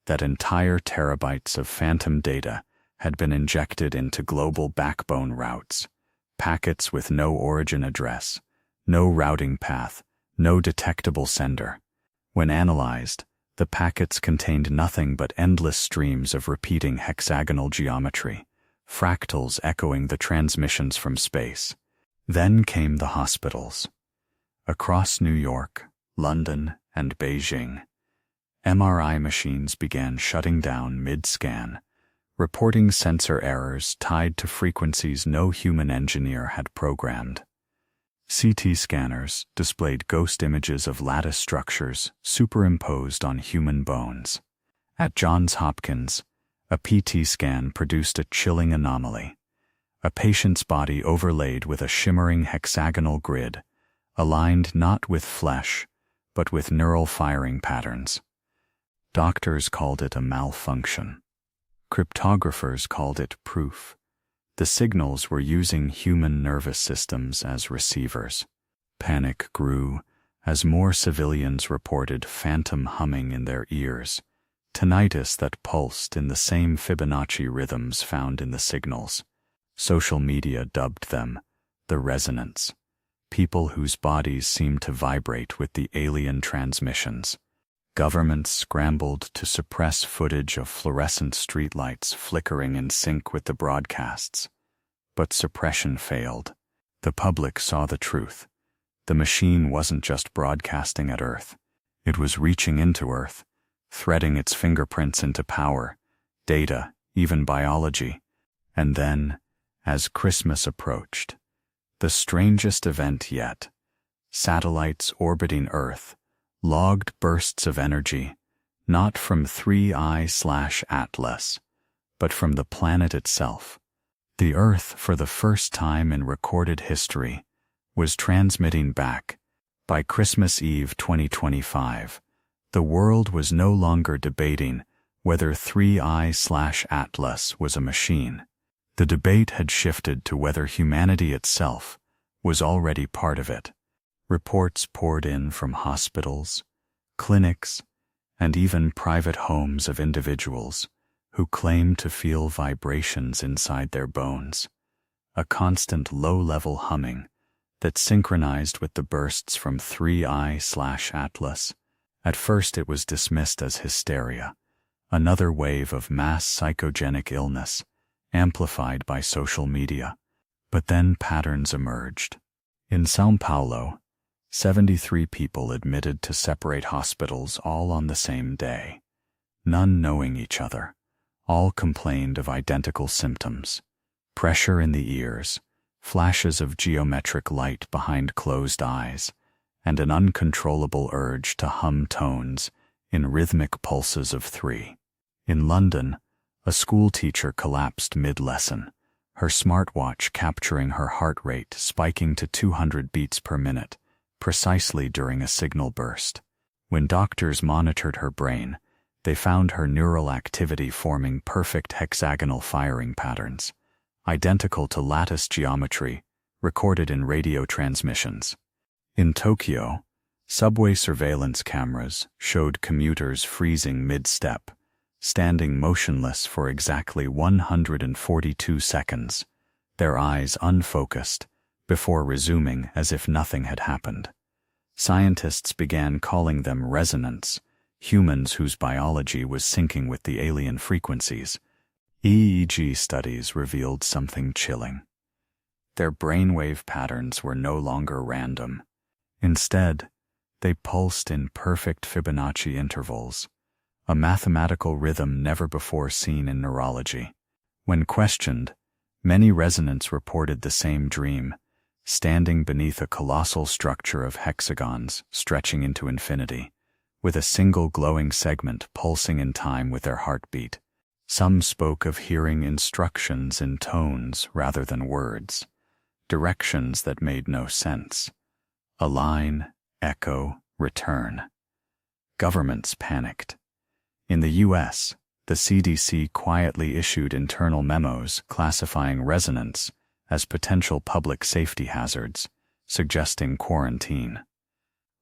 that entire terabytes of phantom data had been injected into global backbone routes, packets with no origin address, no routing path, no detectable sender. When analyzed, the packets contained nothing but endless streams of repeating hexagonal geometry, fractals echoing the transmissions from space. Then came the hospitals. Across New York, London, and Beijing, MRI machines began shutting down mid-scan, reporting sensor errors tied to frequencies no human engineer had programmed. CT scanners displayed ghost images of lattice structures superimposed on human bones. At Johns Hopkins, a PT scan produced a chilling anomaly: a patient's body overlaid with a shimmering hexagonal grid, aligned not with flesh, but with neural firing patterns. Doctors called it a malfunction. Cryptographers called it proof. The signals were using human nervous systems as receivers. Panic grew as more civilians reported phantom humming in their ears, tinnitus that pulsed in the same Fibonacci rhythms found in the signals. Social media dubbed them the resonance, people whose bodies seemed to vibrate with the alien transmissions. Governments scrambled to suppress footage of fluorescent streetlights flickering in sync with the broadcasts. But suppression failed. The public saw the truth. The machine wasn't just broadcasting at Earth. It was reaching into Earth, threading its fingerprints into power, data, even biology. And then, as Christmas approached, the strangest event yet: satellites orbiting Earth logged bursts of energy, not from 3i/Atlas, but from the planet itself. The Earth, for the first time in recorded history, was transmitting back. By Christmas Eve 2025, the world was no longer debating whether 3i/Atlas was a machine. The debate had shifted to whether humanity itself was already part of it. Reports poured in from hospitals, clinics, and even private homes of individuals who claimed to feel vibrations inside their bones, a constant low-level humming that synchronized with the bursts from 3i/Atlas. At first it was dismissed as hysteria, another wave of mass psychogenic illness, amplified by social media. But then patterns emerged. In São Paulo, 73 people admitted to separate hospitals all on the same day, none knowing each other. All complained of identical symptoms: pressure in the ears, flashes of geometric light behind closed eyes, and an uncontrollable urge to hum tones in rhythmic pulses of 3. In London, a school teacher collapsed mid-lesson, her smartwatch capturing her heart rate spiking to 200 beats per minute, precisely during a signal burst. When doctors monitored her brain, they found her neural activity forming perfect hexagonal firing patterns, identical to lattice geometry recorded in radio transmissions. In Tokyo, subway surveillance cameras showed commuters freezing mid-step, standing motionless for exactly 142 seconds, their eyes unfocused, before resuming as if nothing had happened. Scientists began calling them resonants, humans whose biology was syncing with the alien frequencies. EEG studies revealed something chilling. Their brainwave patterns were no longer random. Instead, they pulsed in perfect Fibonacci intervals, a mathematical rhythm never before seen in neurology. When questioned, many resonants reported the same dream, standing beneath a colossal structure of hexagons stretching into infinity, with a single glowing segment pulsing in time with their heartbeat. Some spoke of hearing instructions in tones rather than words, directions that made no sense. Align, echo, return. Governments panicked. In the U.S., the CDC quietly issued internal memos classifying resonance as potential public safety hazards, suggesting quarantine.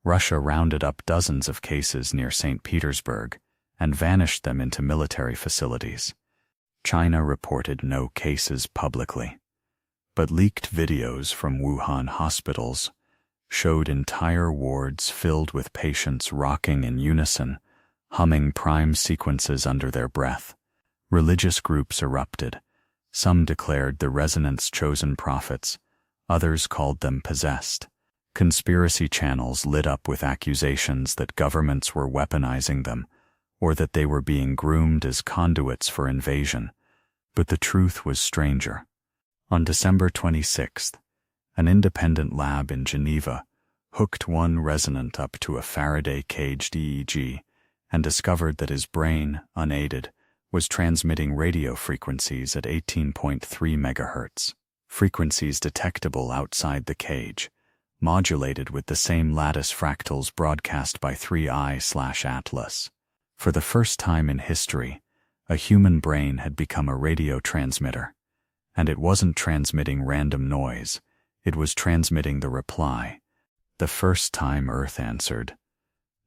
Russia rounded up dozens of cases near St. Petersburg and vanished them into military facilities. China reported no cases publicly, but leaked videos from Wuhan hospitals showed entire wards filled with patients rocking in unison, humming prime sequences under their breath. Religious groups erupted. Some declared the resonance chosen prophets, others called them possessed. Conspiracy channels lit up with accusations that governments were weaponizing them, or that they were being groomed as conduits for invasion. But the truth was stranger. On December 26th, an independent lab in Geneva hooked one resonant up to a Faraday-caged EEG and discovered that his brain, unaided, was transmitting radio frequencies at 18.3 megahertz, frequencies detectable outside the cage, modulated with the same lattice fractals broadcast by 3i/Atlas. For the first time in history, a human brain had become a radio transmitter, and it wasn't transmitting random noise, it was transmitting the reply. The first time Earth answered.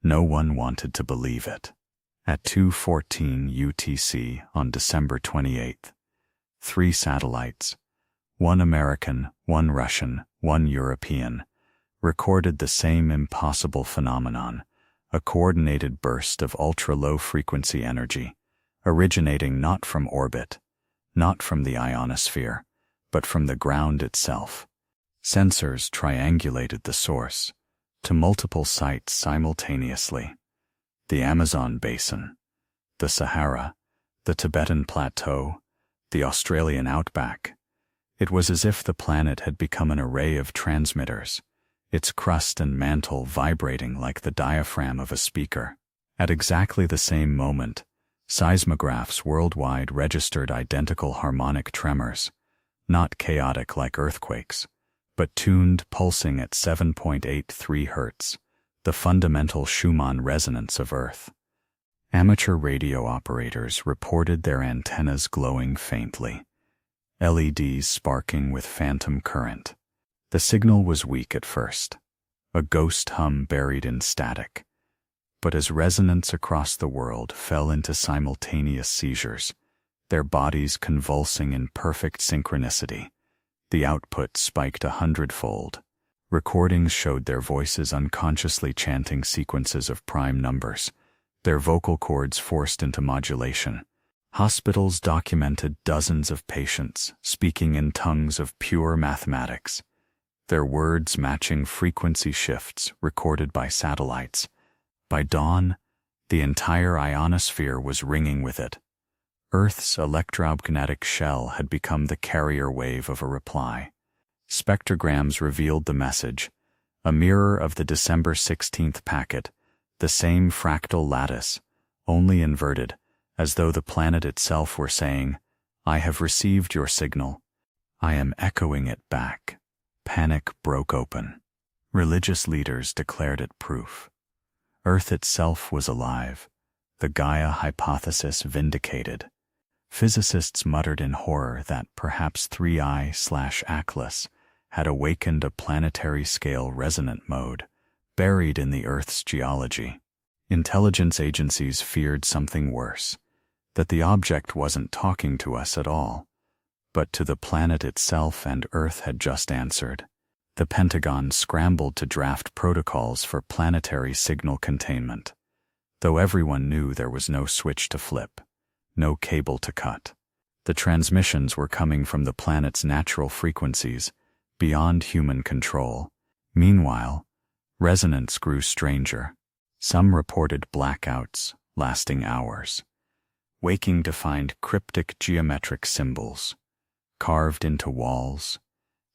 No one wanted to believe it. At 2:14 UTC on December 28th, 3 satellites, one American, one Russian, one European, recorded the same impossible phenomenon, a coordinated burst of ultra-low frequency energy, originating not from orbit, not from the ionosphere, but from the ground itself. Sensors triangulated the source to multiple sites simultaneously: the Amazon basin, the Sahara, the Tibetan plateau, the Australian outback. It was as if the planet had become an array of transmitters, its crust and mantle vibrating like the diaphragm of a speaker. At exactly the same moment, seismographs worldwide registered identical harmonic tremors, not chaotic like earthquakes, but tuned, pulsing at 7.83 Hz, the fundamental Schumann resonance of Earth. Amateur radio operators reported their antennas glowing faintly, LEDs sparking with phantom current. The signal was weak at first, a ghost hum buried in static. But as resonance across the world fell into simultaneous seizures, their bodies convulsing in perfect synchronicity, the output spiked 100-fold. Recordings showed their voices unconsciously chanting sequences of prime numbers, their vocal cords forced into modulation. Hospitals documented dozens of patients speaking in tongues of pure mathematics, their words matching frequency shifts recorded by satellites. By dawn, the entire ionosphere was ringing with it. Earth's electromagnetic shell had become the carrier wave of a reply. Spectrograms revealed the message, a mirror of the December 16th packet, the same fractal lattice, only inverted, as though the planet itself were saying, "I have received your signal. I am echoing it back." Panic broke open. Religious leaders declared it proof. Earth itself was alive, the Gaia hypothesis vindicated. Physicists muttered in horror that perhaps 3I/Atlas had awakened a planetary-scale resonant mode, buried in the Earth's geology. Intelligence agencies feared something worse, that the object wasn't talking to us at all, but to the planet itself, and Earth had just answered. The Pentagon scrambled to draft protocols for planetary signal containment, though everyone knew there was no switch to flip, no cable to cut. The transmissions were coming from the planet's natural frequencies, beyond human control. Meanwhile, resonance grew stranger. Some reported blackouts lasting hours, waking to find cryptic geometric symbols carved into walls,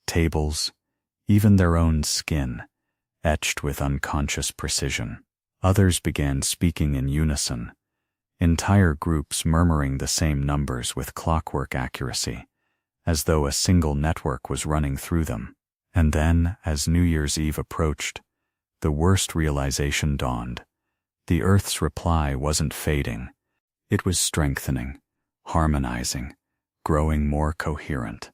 tables, even their own skin, etched with unconscious precision. Others began speaking in unison, entire groups murmuring the same numbers with clockwork accuracy, as though a single network was running through them. And then, as New Year's Eve approached, the worst realization dawned. The Earth's reply wasn't fading. It was strengthening, harmonizing, growing more coherent.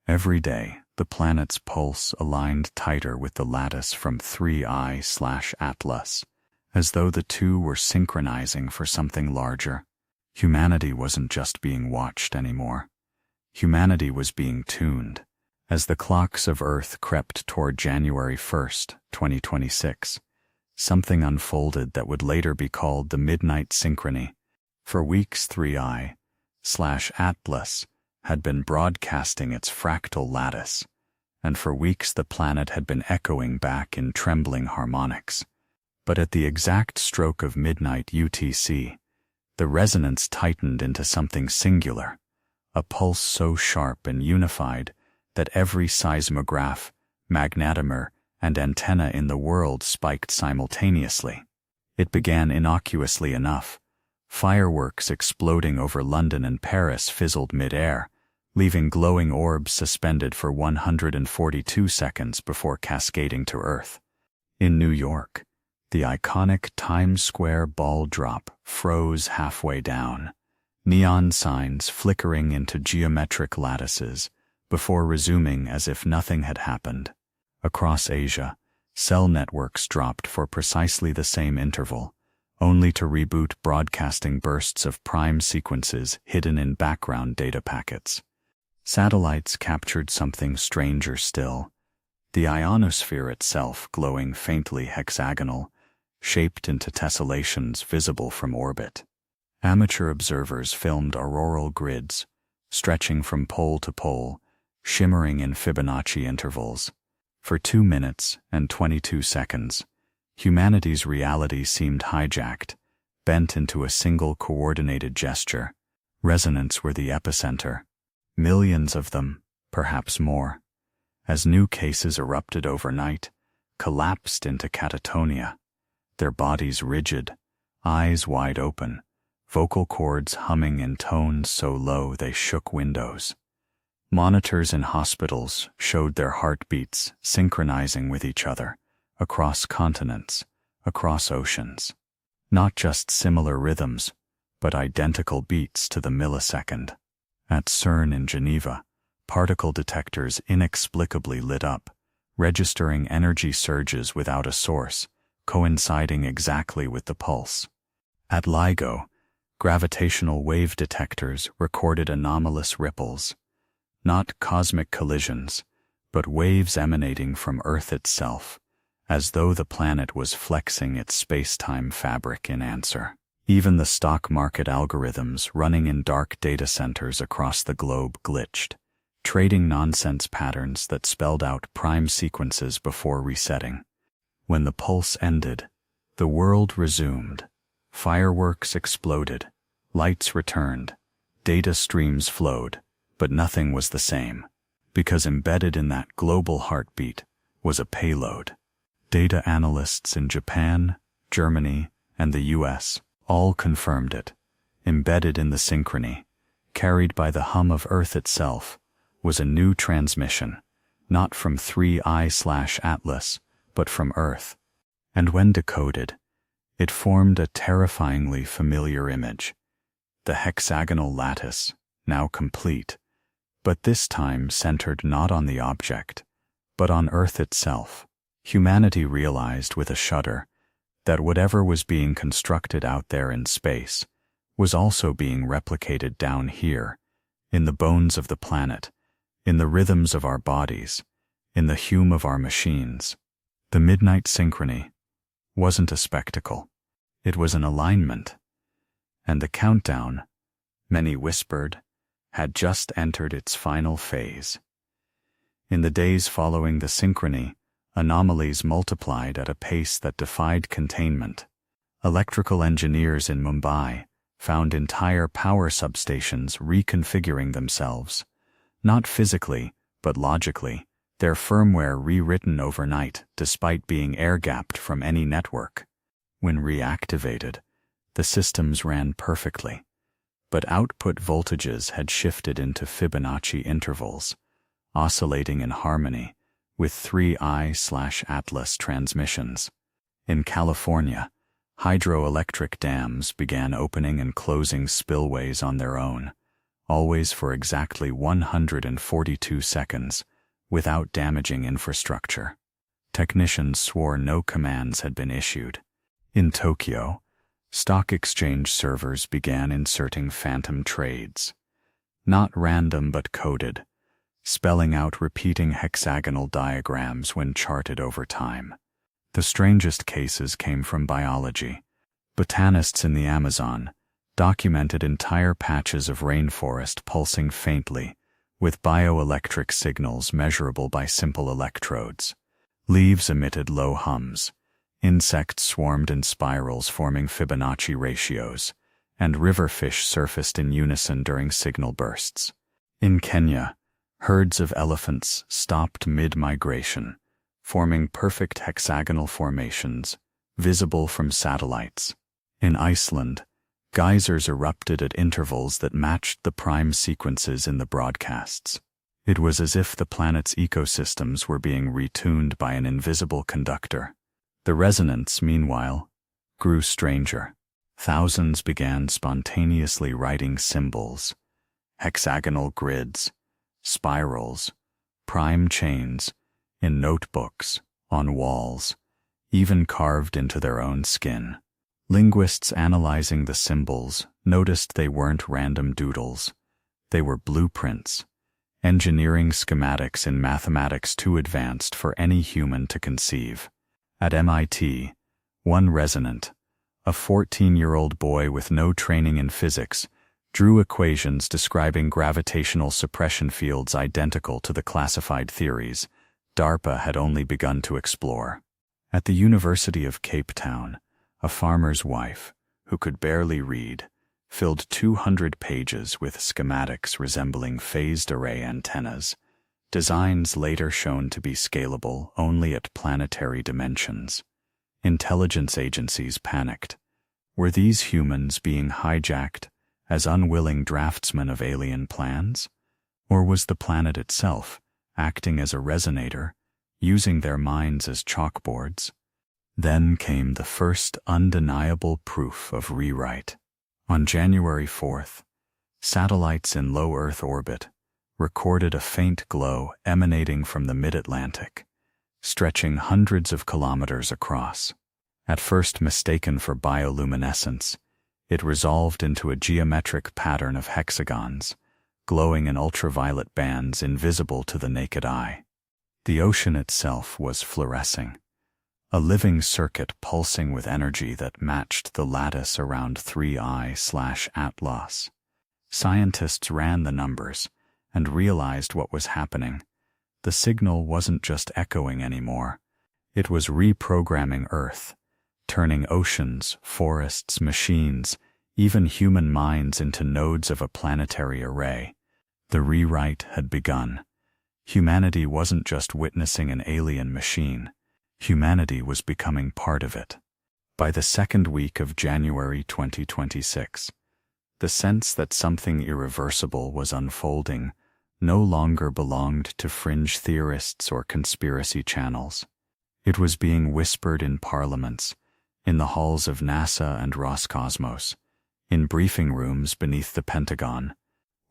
Every day, the planet's pulse aligned tighter with the lattice from 3I/Atlas, as though the two were synchronizing for something larger. Humanity wasn't just being watched anymore. Humanity was being tuned. As the clocks of Earth crept toward January 1st, 2026, something unfolded that would later be called the Midnight Synchrony. For weeks, 3I/Atlas had been broadcasting its fractal lattice, and for weeks the planet had been echoing back in trembling harmonics. But at the exact stroke of midnight UTC, the resonance tightened into something singular, a pulse so sharp and unified that every seismograph, magnetometer, and antenna in the world spiked simultaneously. It began innocuously enough. Fireworks exploding over London and Paris fizzled mid-air, leaving glowing orbs suspended for 142 seconds before cascading to Earth. In New York, the iconic Times Square ball drop froze halfway down, neon signs flickering into geometric lattices before resuming as if nothing had happened. Across Asia, cell networks dropped for precisely the same interval, only to reboot broadcasting bursts of prime sequences hidden in background data packets. Satellites captured something stranger still, the ionosphere itself glowing faintly hexagonal, shaped into tessellations visible from orbit. Amateur observers filmed auroral grids, stretching from pole to pole, shimmering in Fibonacci intervals. For 2 minutes and 22 seconds, humanity's reality seemed hijacked, bent into a single coordinated gesture. Resonance were the epicenter. Millions of them, perhaps more. As new cases erupted overnight, collapsed into catatonia, their bodies rigid, eyes wide open, vocal cords humming in tones so low they shook windows. Monitors in hospitals showed their heartbeats synchronizing with each other, across continents, across oceans. Not just similar rhythms, but identical beats to the millisecond. At CERN in Geneva, Particle detectors inexplicably lit up, registering energy surges without a source, coinciding exactly with the pulse. At LIGO, gravitational wave detectors recorded anomalous ripples, not cosmic collisions, but waves emanating from Earth itself, as though the planet was flexing its space-time fabric in answer. Even the stock market algorithms running in dark data centers across the globe glitched, trading nonsense patterns that spelled out prime sequences before resetting. When the pulse ended, the world resumed. Fireworks exploded, lights returned, data streams flowed, but nothing was the same, because embedded in that global heartbeat was a payload. Data analysts in Japan, Germany, and the US all confirmed it. Embedded in the synchrony, carried by the hum of Earth itself, was a new transmission, not from 3I/Atlas, but from Earth. And when decoded, it formed a terrifyingly familiar image. The hexagonal lattice, now complete, but this time centered not on the object, but on Earth itself. Humanity realized with a shudder that whatever was being constructed out there in space was also being replicated down here, in the bones of the planet, in the rhythms of our bodies, in the hum of our machines. The midnight synchrony wasn't a spectacle. It was an alignment. And the countdown, many whispered, had just entered its final phase. In the days following the synchrony, anomalies multiplied at a pace that defied containment. Electrical engineers in Mumbai found entire power substations reconfiguring themselves, not physically, but logically, their firmware rewritten overnight despite being air-gapped from any network. When reactivated, the systems ran perfectly, but output voltages had shifted into Fibonacci intervals, oscillating in harmony with 3I/Atlas transmissions. In California, hydroelectric dams began opening and closing spillways on their own, always for exactly 142 seconds, without damaging infrastructure. Technicians swore no commands had been issued. In Tokyo, stock exchange servers began inserting phantom trades, not random but coded, spelling out repeating hexagonal diagrams when charted over time. The strangest cases came from biology. Botanists in the Amazon documented entire patches of rainforest pulsing faintly, with bioelectric signals measurable by simple electrodes. Leaves emitted low hums, insects swarmed in spirals forming Fibonacci ratios, and river fish surfaced in unison during signal bursts. In Kenya, herds of elephants stopped mid-migration, forming perfect hexagonal formations, visible from satellites. In Iceland, geysers erupted at intervals that matched the prime sequences in the broadcasts. It was as if the planet's ecosystems were being retuned by an invisible conductor. The resonance, meanwhile, grew stranger. Thousands began spontaneously writing symbols, hexagonal grids, spirals, prime chains, in notebooks, on walls, even carved into their own skin. Linguists analyzing the symbols noticed they weren't random doodles. They were blueprints, engineering schematics in mathematics too advanced for any human to conceive. At MIT, one resonant, a 14-year-old boy with no training in physics, drew equations describing gravitational suppression fields identical to the classified theories DARPA had only begun to explore. At the University of Cape Town, a farmer's wife, who could barely read, filled 200 pages with schematics resembling phased array antennas, designs later shown to be scalable only at planetary dimensions. Intelligence agencies panicked. Were these humans being hijacked as unwilling draftsmen of alien plans? Or was the planet itself acting as a resonator, using their minds as chalkboards? Then came the first undeniable proof of rewrite. On January 4th, satellites in low Earth orbit recorded a faint glow emanating from the mid-Atlantic, stretching hundreds of kilometers across. At first mistaken for bioluminescence, it resolved into a geometric pattern of hexagons, glowing in ultraviolet bands invisible to the naked eye. The ocean itself was fluorescing, a living circuit pulsing with energy that matched the lattice around 3I/Atlas. Scientists ran the numbers and realized what was happening. The signal wasn't just echoing anymore. It was reprogramming Earth, turning oceans, forests, machines, even human minds into nodes of a planetary array. The rewrite had begun. Humanity wasn't just witnessing an alien machine. Humanity was becoming part of it. By the second week of January 2026, the sense that something irreversible was unfolding no longer belonged to fringe theorists or conspiracy channels. It was being whispered in parliaments, in the halls of NASA and Roscosmos, in briefing rooms beneath the Pentagon.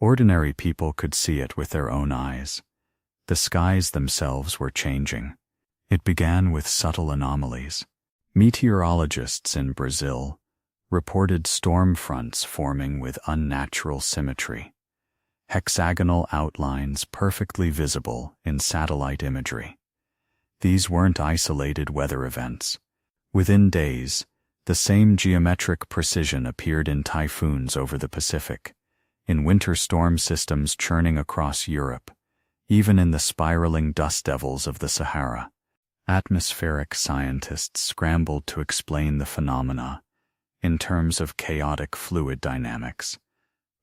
Ordinary people could see it with their own eyes. The skies themselves were changing. It began with subtle anomalies. Meteorologists in Brazil reported storm fronts forming with unnatural symmetry, hexagonal outlines perfectly visible in satellite imagery. These weren't isolated weather events. Within days, the same geometric precision appeared in typhoons over the Pacific, in winter storm systems churning across Europe, even in the spiraling dust devils of the Sahara. Atmospheric scientists scrambled to explain the phenomena in terms of chaotic fluid dynamics,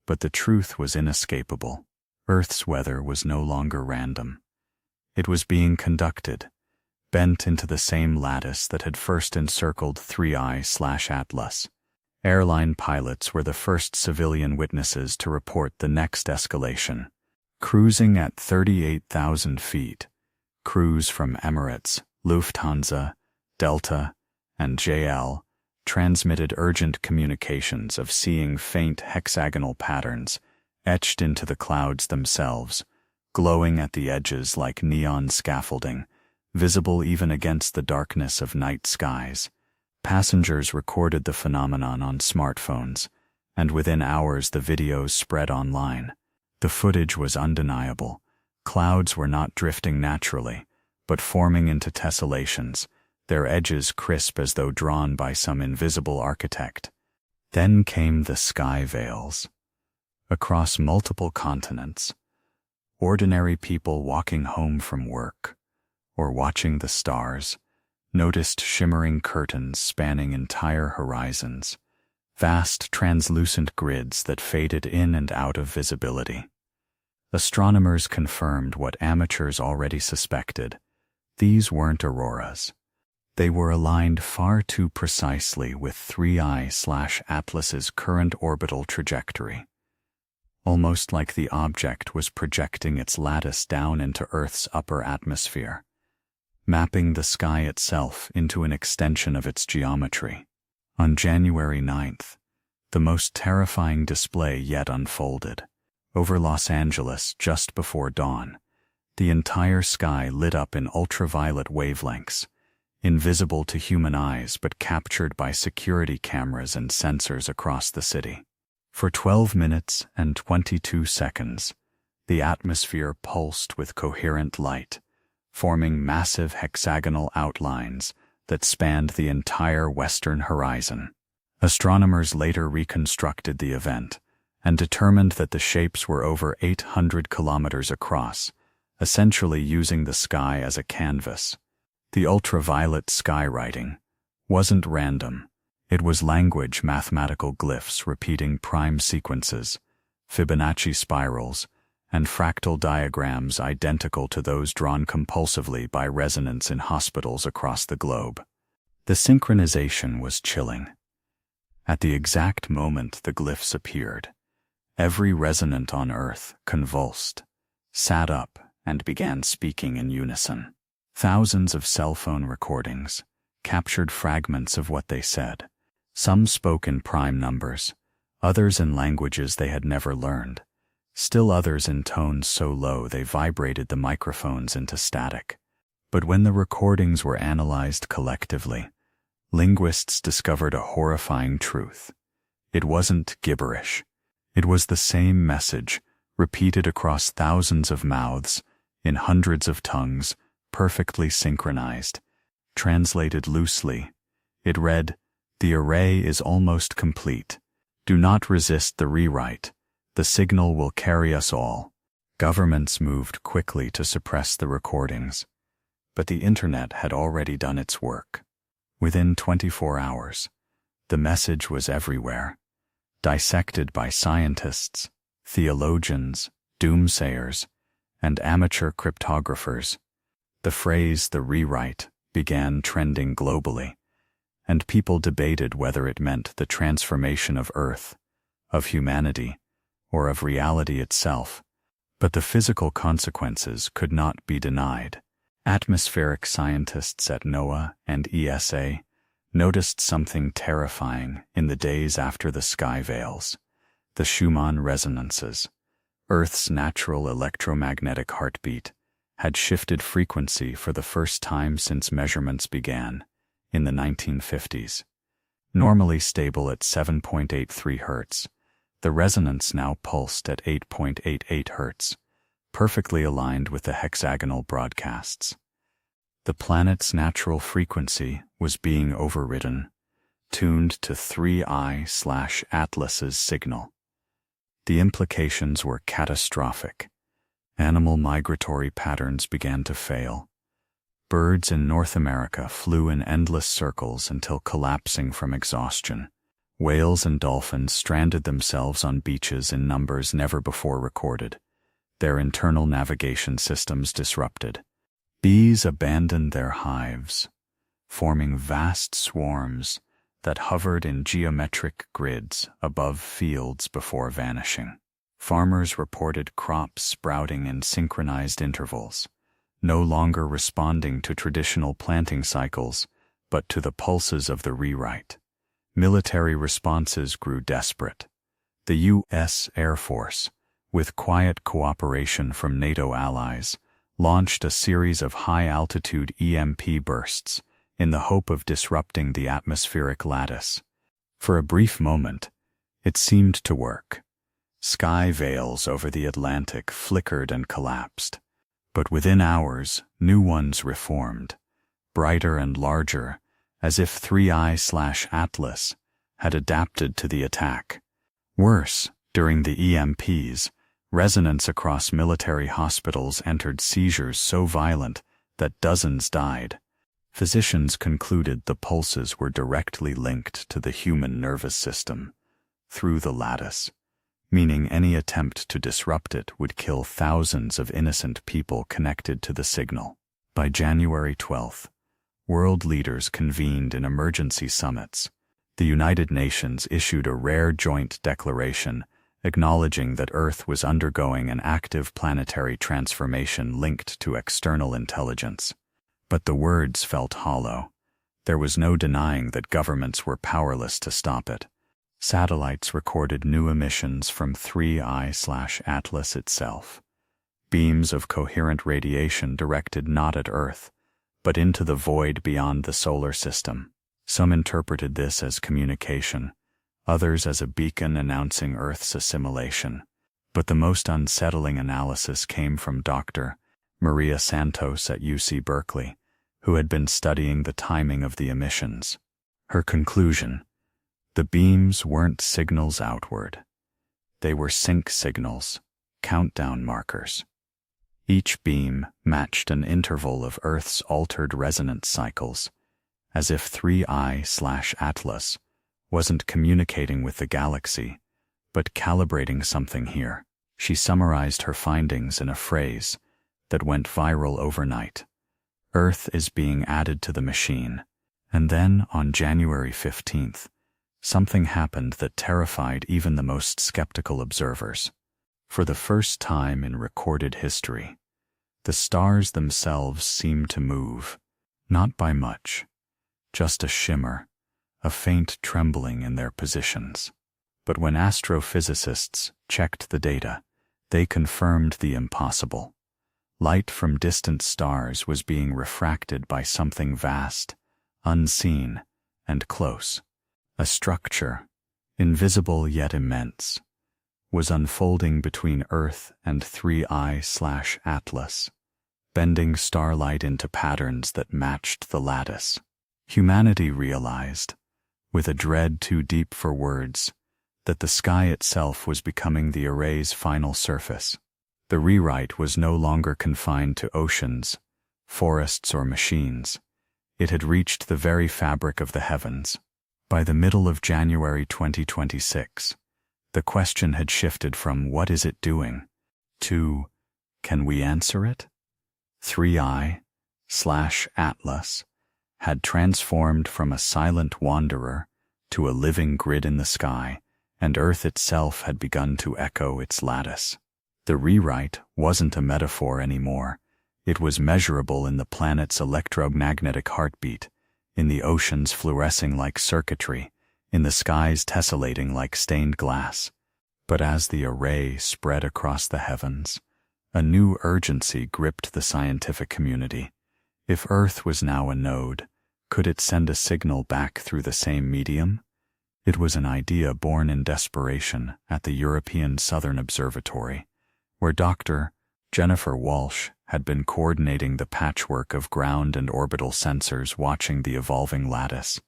but the truth was inescapable. Earth's weather was no longer random. It was being conducted, bent into the same lattice that had first encircled 3I/Atlas. Airline pilots were the first civilian witnesses to report the next escalation. Cruising at 38,000 feet, crews from Emirates, Lufthansa, Delta, and JL transmitted urgent communications of seeing faint hexagonal patterns etched into the clouds themselves, glowing at the edges like neon scaffolding, visible even against the darkness of night skies. Passengers recorded the phenomenon on smartphones, and within hours the videos spread online. The footage was undeniable. Clouds were not drifting naturally, but forming into tessellations, their edges crisp as though drawn by some invisible architect. Then came the sky veils. Across multiple continents, ordinary people walking home from work or watching the stars noticed shimmering curtains spanning entire horizons, vast translucent grids that faded in and out of visibility. Astronomers confirmed what amateurs already suspected. These weren't auroras. They were aligned far too precisely with 3I/Atlas's current orbital trajectory, almost like the object was projecting its lattice down into Earth's upper atmosphere, mapping the sky itself into an extension of its geometry. On January 9th, the most terrifying display yet unfolded. Over Los Angeles just before dawn, the entire sky lit up in ultraviolet wavelengths, invisible to human eyes but captured by security cameras and sensors across the city. For 12 minutes and 22 seconds, the atmosphere pulsed with coherent light, forming massive hexagonal outlines that spanned the entire western horizon. Astronomers later reconstructed the event and determined that the shapes were over 800 kilometers across, essentially using the sky as a canvas. The ultraviolet skywriting wasn't random. It was language mathematical glyphs repeating prime sequences, Fibonacci spirals, and fractal diagrams identical to those drawn compulsively by resonance in hospitals across the globe. The synchronization was chilling. At the exact moment the glyphs appeared, every resonant on Earth convulsed, sat up, and began speaking in unison. Thousands of cell phone recordings captured fragments of what they said. Some spoke in prime numbers, others in languages they had never learned. still others in tones so low they vibrated the microphones into static. But when the recordings were analyzed collectively, linguists discovered a horrifying truth. It wasn't gibberish. It was the same message, repeated across thousands of mouths, in hundreds of tongues, perfectly synchronized. Translated loosely, it read, "The array is almost complete. Do not resist the rewrite. The signal will carry us all." Governments moved quickly to suppress the recordings, but the internet had already done its work. Within 24 hours, the message was everywhere, dissected by scientists, theologians, doomsayers, and amateur cryptographers. The phrase "the rewrite" began trending globally, and people debated whether it meant the transformation of Earth, of humanity, or of reality itself. But the physical consequences could not be denied. Atmospheric scientists at NOAA and ESA noticed something terrifying in the days after the sky veils: the Schumann resonances. Earth's natural electromagnetic heartbeat had shifted frequency for the first time since measurements began, in the 1950s. Normally stable at 7.83 Hz, the resonance now pulsed at 8.88 Hz, perfectly aligned with the hexagonal broadcasts. The planet's natural frequency was being overridden, tuned to 3I/Atlas's signal. The implications were catastrophic. Animal migratory patterns began to fail. Birds in North America flew in endless circles until collapsing from exhaustion. Whales and dolphins stranded themselves on beaches in numbers never before recorded, their internal navigation systems disrupted. Bees abandoned their hives, forming vast swarms that hovered in geometric grids above fields before vanishing. Farmers reported crops sprouting in synchronized intervals, no longer responding to traditional planting cycles, but to the pulses of the rewrite. Military responses grew desperate. The U.S. Air Force, with quiet cooperation from NATO allies, launched a series of high-altitude EMP bursts in the hope of disrupting the atmospheric lattice. For a brief moment, it seemed to work. Sky veils over the Atlantic flickered and collapsed, but within hours, new ones reformed, brighter and larger, as if 3I/Atlas had adapted to the attack. Worse, during the EMPs, resonance across military hospitals entered seizures so violent that dozens died. Physicians concluded the pulses were directly linked to the human nervous system, through the lattice, meaning any attempt to disrupt it would kill thousands of innocent people connected to the signal. By January 12th, world leaders convened in emergency summits. The United Nations issued a rare joint declaration acknowledging that Earth was undergoing an active planetary transformation linked to external intelligence. But the words felt hollow. There was no denying that governments were powerless to stop it. Satellites recorded new emissions from 3I/Atlas itself, beams of coherent radiation directed not at Earth, but into the void beyond the solar system. Some interpreted this as communication, others as a beacon announcing Earth's assimilation. But the most unsettling analysis came from Dr. Maria Santos at UC Berkeley, who had been studying the timing of the emissions. Her conclusion: the beams weren't signals outward. They were sync signals, countdown markers. Each beam matched an interval of Earth's altered resonance cycles, as if 3I/Atlas wasn't communicating with the galaxy, but calibrating something here. She summarized her findings in a phrase that went viral overnight: Earth is being added to the machine. And then, on January 15th, something happened that terrified even the most skeptical observers. For the first time in recorded history, the stars themselves seemed to move, not by much, just a shimmer, a faint trembling in their positions. But when astrophysicists checked the data, They confirmed the impossible. Light from distant stars was being refracted by something vast, unseen, and close. A structure, invisible yet immense, was unfolding between Earth and 3i/Atlas, bending starlight into patterns that matched the lattice. Humanity realized, with a dread too deep for words, that the sky itself was becoming the array's final surface. The rewrite was no longer confined to oceans, forests, or machines. It had reached the very fabric of the heavens. By the middle of January 2026, the question had shifted from "what is it doing?" to "can we answer it?" 3i/Atlas had transformed from a silent wanderer to a living grid in the sky, and Earth itself had begun to echo its lattice. The rewrite wasn't a metaphor anymore. It was measurable in the planet's electromagnetic heartbeat, in the oceans fluorescing like circuitry, in the skies tessellating like stained glass. But as the array spread across the heavens, a new urgency gripped the scientific community. If Earth was now a node, could it send a signal back through the same medium? It was an idea born in desperation at the European Southern Observatory, where Dr. Jennifer Walsh had been coordinating the patchwork of ground and orbital sensors watching the evolving lattice.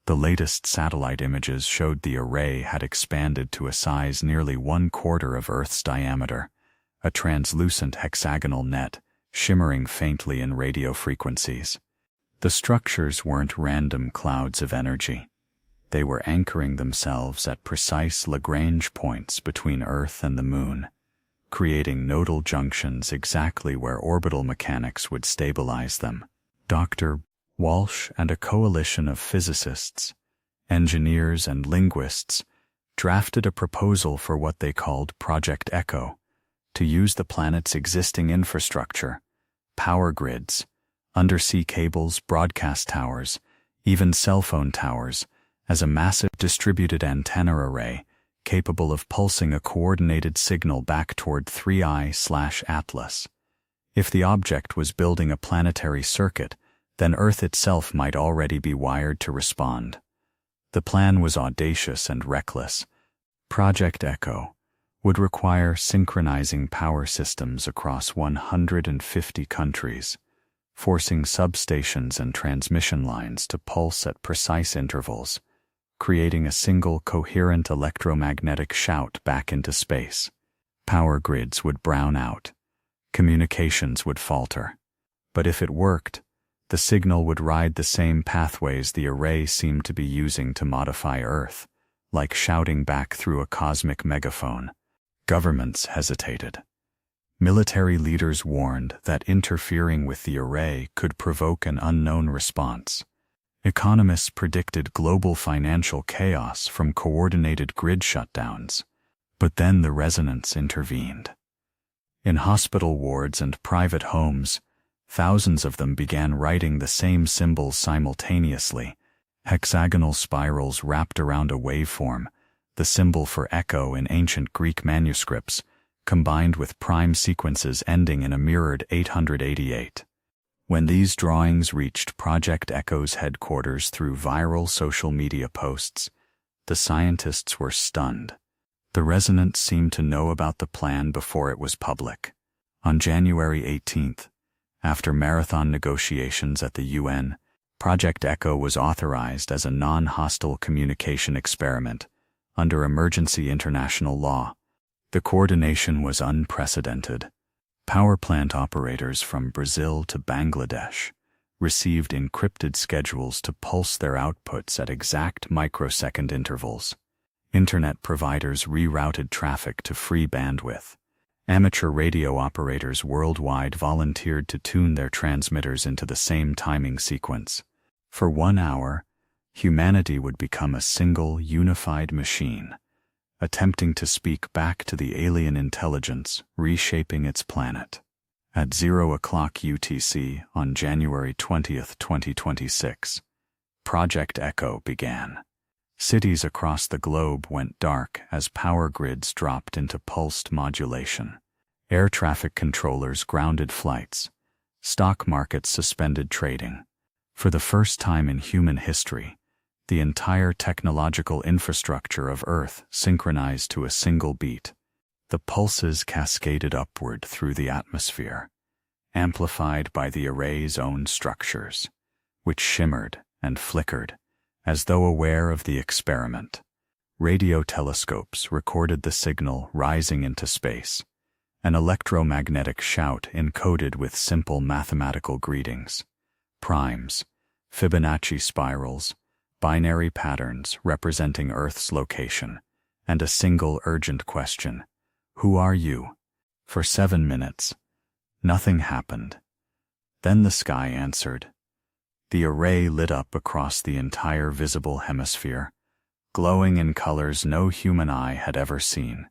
The latest satellite images showed the array had expanded to a size nearly 1/4 of Earth's diameter, a translucent hexagonal net shimmering faintly in radio frequencies. The structures weren't random clouds of energy. They were anchoring themselves at precise Lagrange points between Earth and the Moon, creating nodal junctions exactly where orbital mechanics would stabilize them. Dr. Walsh and a coalition of physicists, engineers, and linguists drafted a proposal for what they called Project Echo, to use the planet's existing infrastructure, power grids, undersea cables, broadcast towers, even cell phone towers, as a massive distributed antenna array capable of pulsing a coordinated signal back toward 3i/Atlas. If the object was building a planetary circuit, then Earth itself might already be wired to respond. The plan was audacious and reckless. Project Echo would require synchronizing power systems across 150 countries, forcing substations and transmission lines to pulse at precise intervals, creating a single coherent electromagnetic shout back into space. Power grids would brown out. Communications would falter. But if it worked, the signal would ride the same pathways the array seemed to be using to modify Earth, like shouting back through a cosmic megaphone. Governments hesitated. Military leaders warned that interfering with the array could provoke an unknown response. Economists predicted global financial chaos from coordinated grid shutdowns. But then the resonance intervened. In hospital wards and private homes, thousands of them began writing the same symbols simultaneously, hexagonal spirals wrapped around a waveform, the symbol for echo in ancient Greek manuscripts, combined with prime sequences ending in a mirrored 888. When these drawings reached Project Echo's headquarters through viral social media posts, the scientists were stunned. The resonance seemed to know about the plan before it was public. On January 18th, after marathon negotiations at the UN, Project Echo was authorized as a non-hostile communication experiment under emergency international law. The coordination was unprecedented. Power plant operators from Brazil to Bangladesh received encrypted schedules to pulse their outputs at exact microsecond intervals. Internet providers rerouted traffic to free bandwidth. Amateur radio operators worldwide volunteered to tune their transmitters into the same timing sequence. For 1 hour, humanity would become a single, unified machine, attempting to speak back to the alien intelligence reshaping its planet. At 0:00 UTC on January 20th, 2026, Project Echo began. Cities across the globe went dark as power grids dropped into pulsed modulation. Air traffic controllers grounded flights. Stock markets suspended trading. For the first time in human history, the entire technological infrastructure of Earth synchronized to a single beat. The pulses cascaded upward through the atmosphere, amplified by the array's own structures, which shimmered and flickered, as though aware of the experiment. Radio telescopes recorded the signal rising into space, an electromagnetic shout encoded with simple mathematical greetings, primes, Fibonacci spirals, binary patterns representing Earth's location, and a single urgent question: who are you? For 7 minutes, nothing happened. Then the sky answered. The array lit up across the entire visible hemisphere, glowing in colors no human eye had ever seen.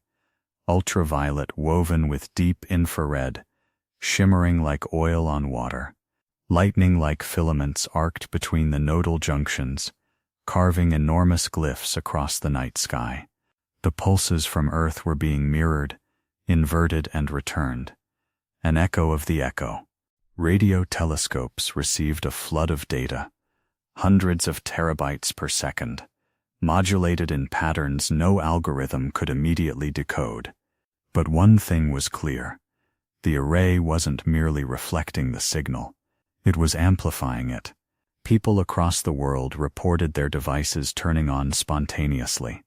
Ultraviolet woven with deep infrared, shimmering like oil on water. Lightning-like filaments arced between the nodal junctions, carving enormous glyphs across the night sky. The pulses from Earth were being mirrored, inverted, and returned. An echo of the echo. Radio telescopes received a flood of data, hundreds of terabytes per second, modulated in patterns no algorithm could immediately decode. But one thing was clear: the array wasn't merely reflecting the signal, it was amplifying it. People across the world reported their devices turning on spontaneously.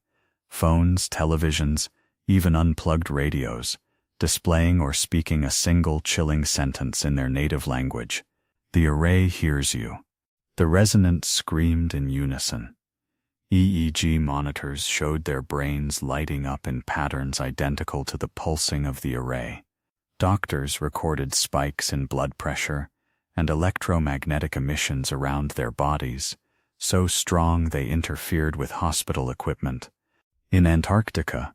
Phones, televisions, even unplugged radios, displaying or speaking a single chilling sentence in their native language. The array hears you. The resonance screamed in unison. EEG monitors showed their brains lighting up in patterns identical to the pulsing of the array. Doctors recorded spikes in blood pressure and electromagnetic emissions around their bodies, so strong they interfered with hospital equipment. In Antarctica,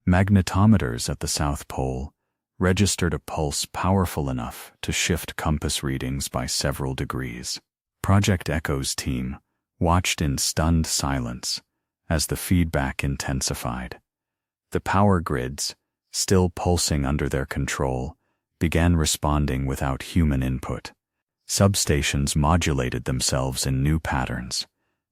magnetometers at the South Pole registered a pulse powerful enough to shift compass readings by several degrees. Project Echo's team watched in stunned silence as the feedback intensified. The power grids, still pulsing under their control, began responding without human input. Substations modulated themselves in new patterns,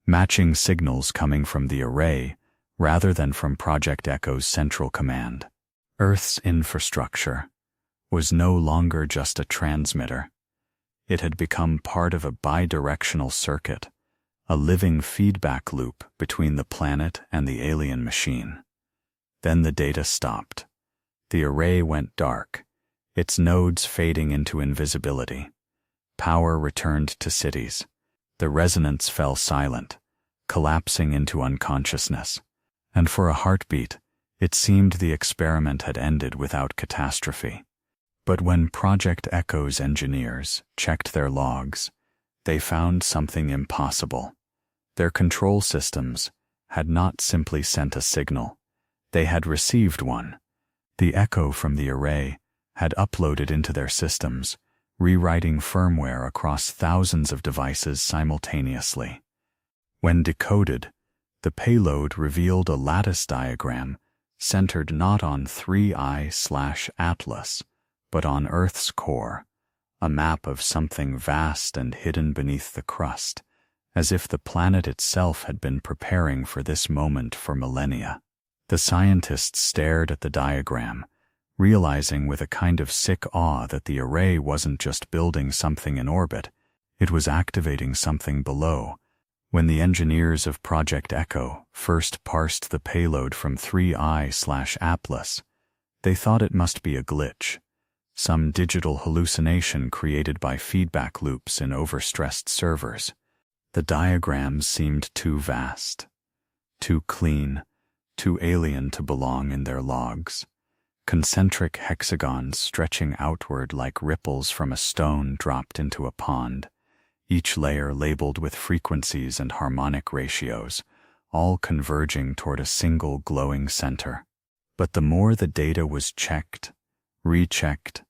matching signals coming from the array rather than from Project Echo's central command. Earth's infrastructure was no longer just a transmitter. It had become part of a bidirectional circuit, a living feedback loop between the planet and the alien machine. Then the data stopped. The array went dark, its nodes fading into invisibility. Power returned to cities. The resonance fell silent, collapsing into unconsciousness. And for a heartbeat, it seemed the experiment had ended without catastrophe. But when Project Echo's engineers checked their logs, they found something impossible. Their control systems had not simply sent a signal. They had received one. The echo from the array had uploaded into their systems, rewriting firmware across thousands of devices simultaneously. When decoded, the payload revealed a lattice diagram centered not on 3I/Atlas, but on Earth's core, a map of something vast and hidden beneath the crust, as if the planet itself had been preparing for this moment for millennia. The scientists stared at the diagram, realizing with a kind of sick awe that the array wasn't just building something in orbit, it was activating something below. When the engineers of Project Echo first parsed the payload from 3I/Atlas, they thought it must be a glitch, some digital hallucination created by feedback loops in overstressed servers. The diagrams seemed too vast, too clean, too alien to belong in their logs. Concentric hexagons stretching outward like ripples from a stone dropped into a pond, each layer labeled with frequencies and harmonic ratios, all converging toward a single glowing center. But the more the data was checked, rechecked,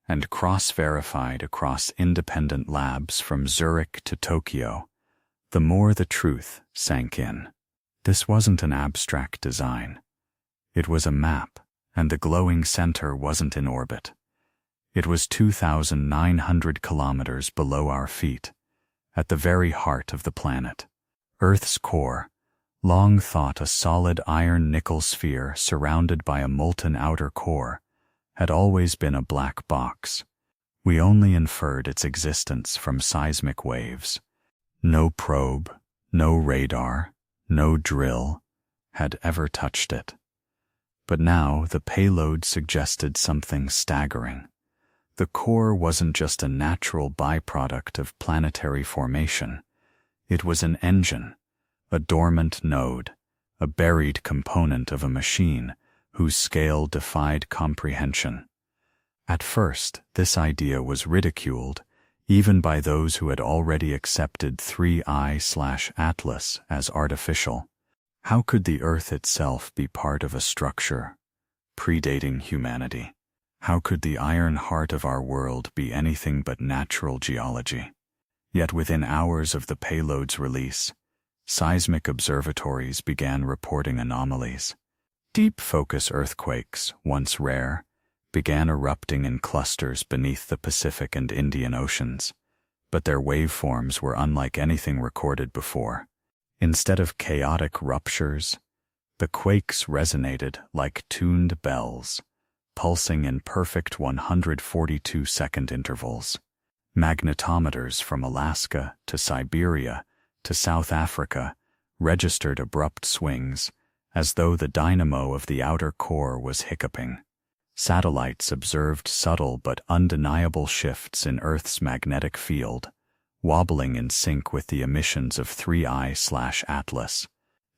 and cross-verified across independent labs from Zurich to Tokyo, the more the truth sank in. This wasn't an abstract design. It was a map, and the glowing center wasn't in orbit. It was 2,900 kilometers below our feet, at the very heart of the planet. Earth's core, long thought a solid iron-nickel sphere surrounded by a molten outer core, had always been a black box. We only inferred its existence from seismic waves. No probe, no radar, no drill had ever touched it. But now the payload suggested something staggering. The core wasn't just a natural byproduct of planetary formation. It was an engine, a dormant node, a buried component of a machine whose scale defied comprehension. At first, this idea was ridiculed, even by those who had already accepted 3I/Atlas as artificial. How could the Earth itself be part of a structure predating humanity? How could the iron heart of our world be anything but natural geology? Yet within hours of the payload's release, seismic observatories began reporting anomalies. Deep focus earthquakes, once rare, began erupting in clusters beneath the Pacific and Indian Oceans, but their waveforms were unlike anything recorded before. Instead of chaotic ruptures, the quakes resonated like tuned bells, pulsing in perfect 142-second intervals. Magnetometers from Alaska to Siberia to South Africa registered abrupt swings, as though the dynamo of the outer core was hiccuping. Satellites observed subtle but undeniable shifts in Earth's magnetic field, wobbling in sync with the emissions of 3I/Atlas.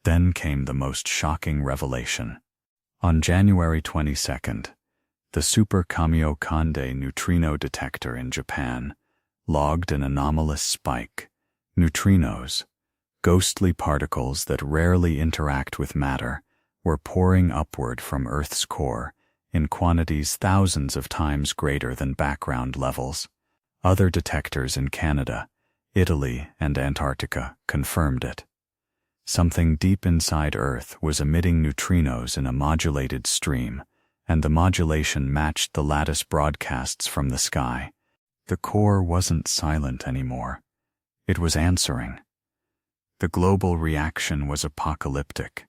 Then came the most shocking revelation. On January 22nd, the Super Kamiokande neutrino detector in Japan logged an anomalous spike. Neutrinos, ghostly particles that rarely interact with matter, were pouring upward from Earth's core in quantities thousands of times greater than background levels. Other detectors in Canada, Italy, and Antarctica confirmed it. Something deep inside Earth was emitting neutrinos in a modulated stream, and the modulation matched the lattice broadcasts from the sky. The core wasn't silent anymore. It was answering. The global reaction was apocalyptic.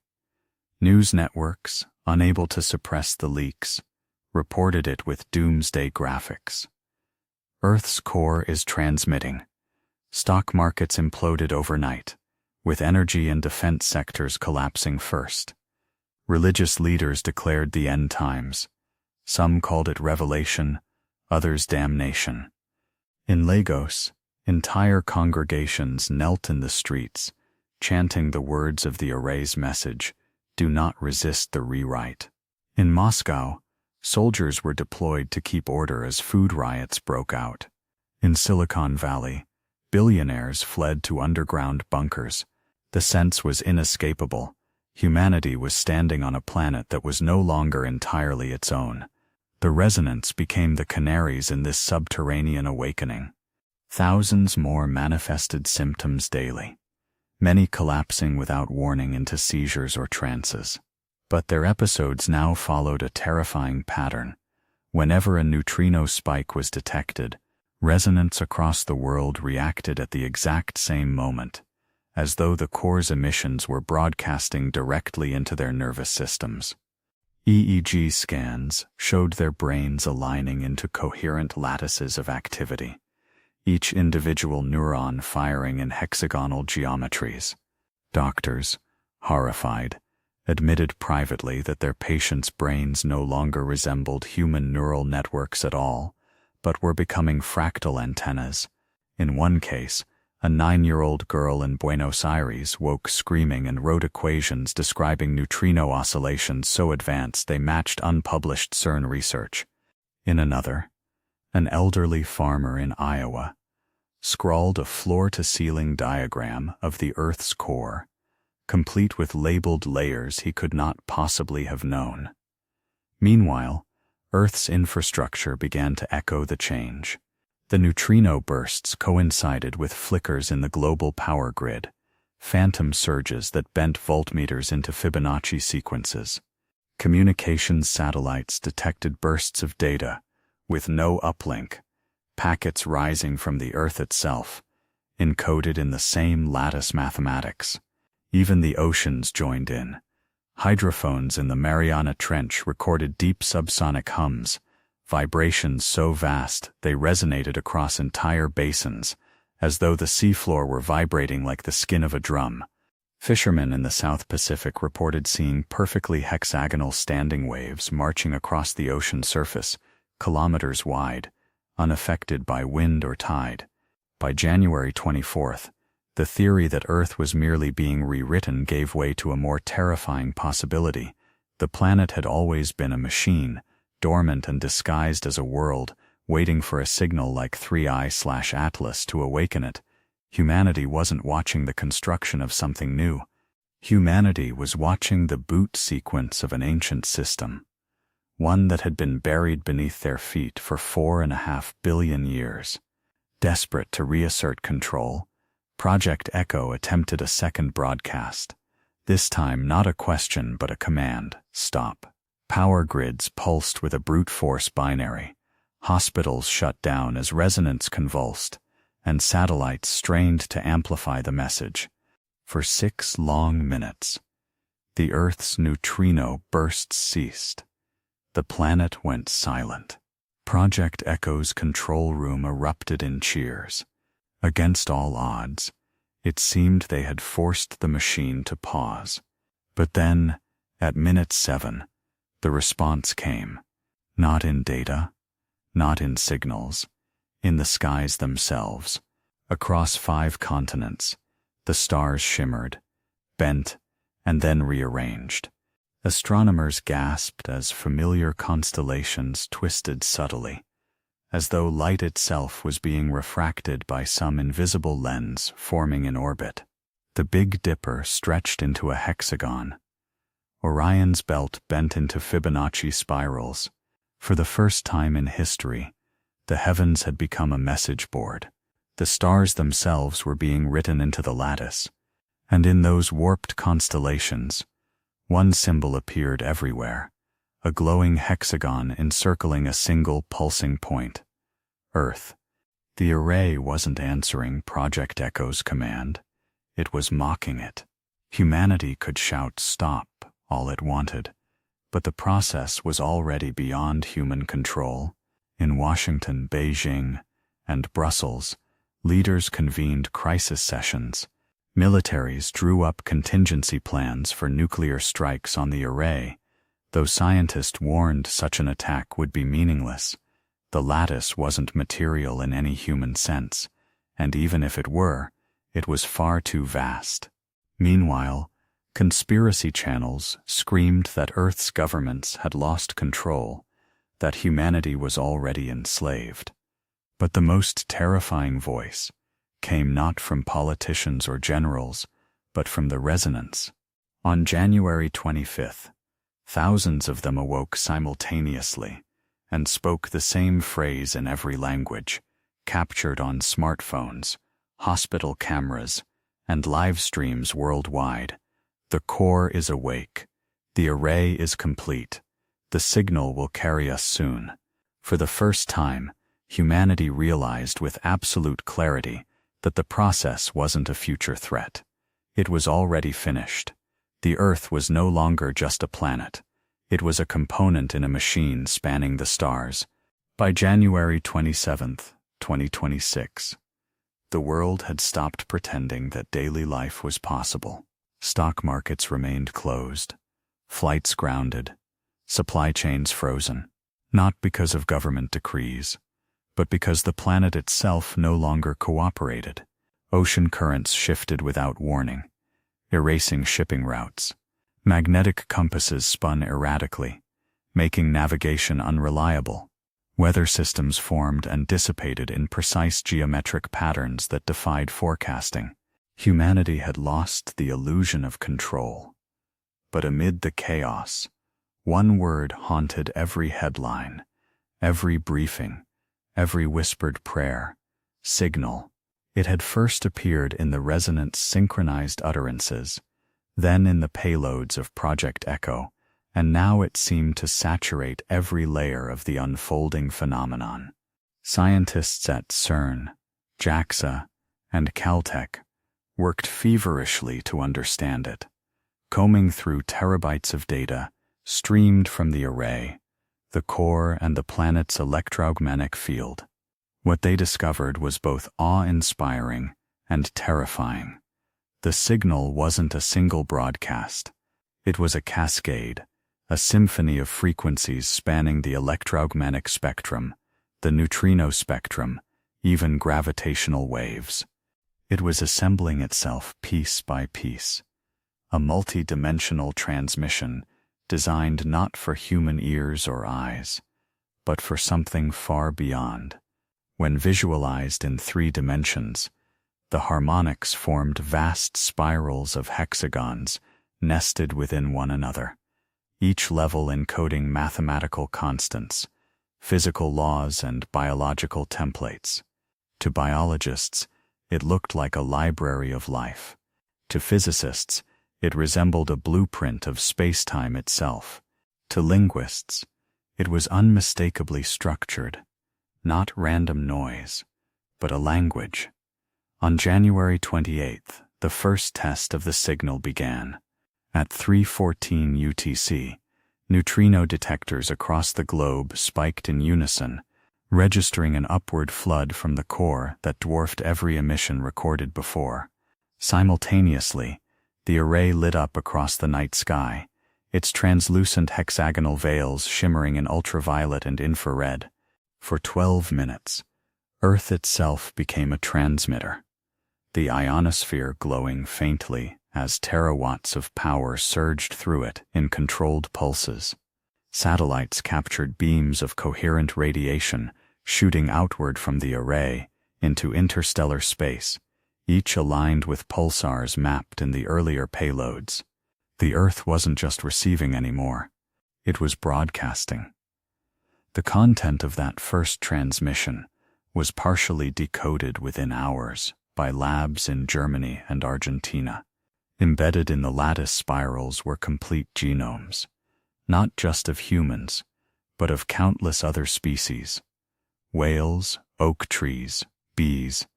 News networks, unable to suppress the leaks, reported it with doomsday graphics. Earth's core is transmitting. Stock markets imploded overnight, with energy and defense sectors collapsing first. Religious leaders declared the end times. Some called it revelation, others damnation. In Lagos, entire congregations knelt in the streets, chanting the words of the Array's message, "Do not resist the rewrite." In Moscow, soldiers were deployed to keep order as food riots broke out. In Silicon Valley, billionaires fled to underground bunkers. The sense was inescapable. Humanity was standing on a planet that was no longer entirely its own. The resonance became the canaries in this subterranean awakening. Thousands more manifested symptoms daily, many collapsing without warning into seizures or trances. But their episodes now followed a terrifying pattern. Whenever a neutrino spike was detected, resonance across the world reacted at the exact same moment, as though the core's emissions were broadcasting directly into their nervous systems. EEG scans showed their brains aligning into coherent lattices of activity, each individual neuron firing in hexagonal geometries. Doctors, horrified, admitted privately that their patients' brains no longer resembled human neural networks at all, but were becoming fractal antennas. In one case, a 9-year-old girl in Buenos Aires woke screaming and wrote equations describing neutrino oscillations so advanced they matched unpublished CERN research. In another, an elderly farmer in Iowa scrawled a floor-to-ceiling diagram of the Earth's core, complete with labeled layers he could not possibly have known. Meanwhile, Earth's infrastructure began to echo the change. The neutrino bursts coincided with flickers in the global power grid, phantom surges that bent voltmeters into Fibonacci sequences. Communications satellites detected bursts of data, with no uplink, packets rising from the Earth itself, encoded in the same lattice mathematics. Even the oceans joined in. Hydrophones in the Mariana Trench recorded deep subsonic hums, vibrations so vast they resonated across entire basins, as though the seafloor were vibrating like the skin of a drum. Fishermen in the South Pacific reported seeing perfectly hexagonal standing waves marching across the ocean surface, kilometers wide, unaffected by wind or tide. By January 24th, the theory that Earth was merely being rewritten gave way to a more terrifying possibility. The planet had always been a machine, dormant and disguised as a world, waiting for a signal like 3I/Atlas to awaken it. Humanity wasn't watching the construction of something new. Humanity was watching the boot sequence of an ancient system, one that had been buried beneath their feet for 4.5 billion years. Desperate to reassert control, Project Echo attempted a second broadcast. This time not a question but a command: stop. Power grids pulsed with a brute force binary. Hospitals shut down as resonance convulsed, and satellites strained to amplify the message. For 6 long minutes, the Earth's neutrino bursts ceased. The planet went silent. Project Echo's control room erupted in cheers. Against all odds, it seemed they had forced the machine to pause. But then, at minute 7, the response came. Not in data, not in signals, in the skies themselves. Across 5 continents, the stars shimmered, bent, and then rearranged. Astronomers gasped as familiar constellations twisted subtly, as though light itself was being refracted by some invisible lens forming in orbit. The Big Dipper stretched into a hexagon. Orion's belt bent into Fibonacci spirals. For the first time in history, the heavens had become a message board. The stars themselves were being written into the lattice, and in those warped constellations, one symbol appeared everywhere, a glowing hexagon encircling a single pulsing point: Earth. The array wasn't answering Project Echo's command, it was mocking it. Humanity could shout stop all it wanted, but the process was already beyond human control. In Washington, Beijing, and Brussels, leaders convened crisis sessions. Militaries drew up contingency plans for nuclear strikes on the array, though scientists warned such an attack would be meaningless. The lattice wasn't material in any human sense, and even if it were, it was far too vast. Meanwhile, conspiracy channels screamed that Earth's governments had lost control, that humanity was already enslaved. But the most terrifying voice came not from politicians or generals, but from the resonance. On January 25th, thousands of them awoke simultaneously and spoke the same phrase in every language, captured on smartphones, hospital cameras, and live streams worldwide. The core is awake. The array is complete. The signal will carry us soon. For the first time, humanity realized with absolute clarity that the process wasn't a future threat. It was already finished. The Earth was no longer just a planet. It was a component in a machine spanning the stars. By January 27, 2026, the world had stopped pretending that daily life was possible. Stock markets remained closed, flights grounded, supply chains frozen, not because of government decrees, but because the planet itself no longer cooperated. Ocean currents shifted without warning, erasing shipping routes. Magnetic compasses spun erratically, making navigation unreliable. Weather systems formed and dissipated in precise geometric patterns that defied forecasting. Humanity had lost the illusion of control. But amid the chaos, one word haunted every headline, every briefing, every whispered prayer: signal. It had first appeared in the resonant synchronized utterances, then in the payloads of Project Echo, and now it seemed to saturate every layer of the unfolding phenomenon. Scientists at CERN, JAXA, and Caltech worked feverishly to understand it, combing through terabytes of data streamed from the array, the core, and the planet's electromagnetic field. What they discovered was both awe-inspiring and terrifying. The signal wasn't a single broadcast. It was a cascade, a symphony of frequencies spanning the electromagnetic spectrum, the neutrino spectrum, even gravitational waves. It was assembling itself piece by piece, a multi-dimensional transmission designed not for human ears or eyes, but for something far beyond. When visualized in 3 dimensions, the harmonics formed vast spirals of hexagons nested within one another, each level encoding mathematical constants, physical laws, and biological templates. To biologists, it looked like a library of life. To physicists, it resembled a blueprint of space-time itself. To linguists, it was unmistakably structured, not random noise, but a language. On January 28th, the first test of the signal began. At 3:14 UTC, neutrino detectors across the globe spiked in unison, registering an upward flood from the core that dwarfed every emission recorded before. Simultaneously, the array lit up across the night sky, its translucent hexagonal veils shimmering in ultraviolet and infrared. For 12 minutes, Earth itself became a transmitter, the ionosphere glowing faintly as terawatts of power surged through it in controlled pulses. Satellites captured beams of coherent radiation shooting outward from the array into interstellar space, each aligned with pulsars mapped in the earlier payloads. The Earth wasn't just receiving anymore, it was broadcasting. The content of that first transmission was partially decoded within hours by labs in Germany and Argentina. Embedded in the lattice spirals were complete genomes, not just of humans, but of countless other species: whales, oak trees, bees,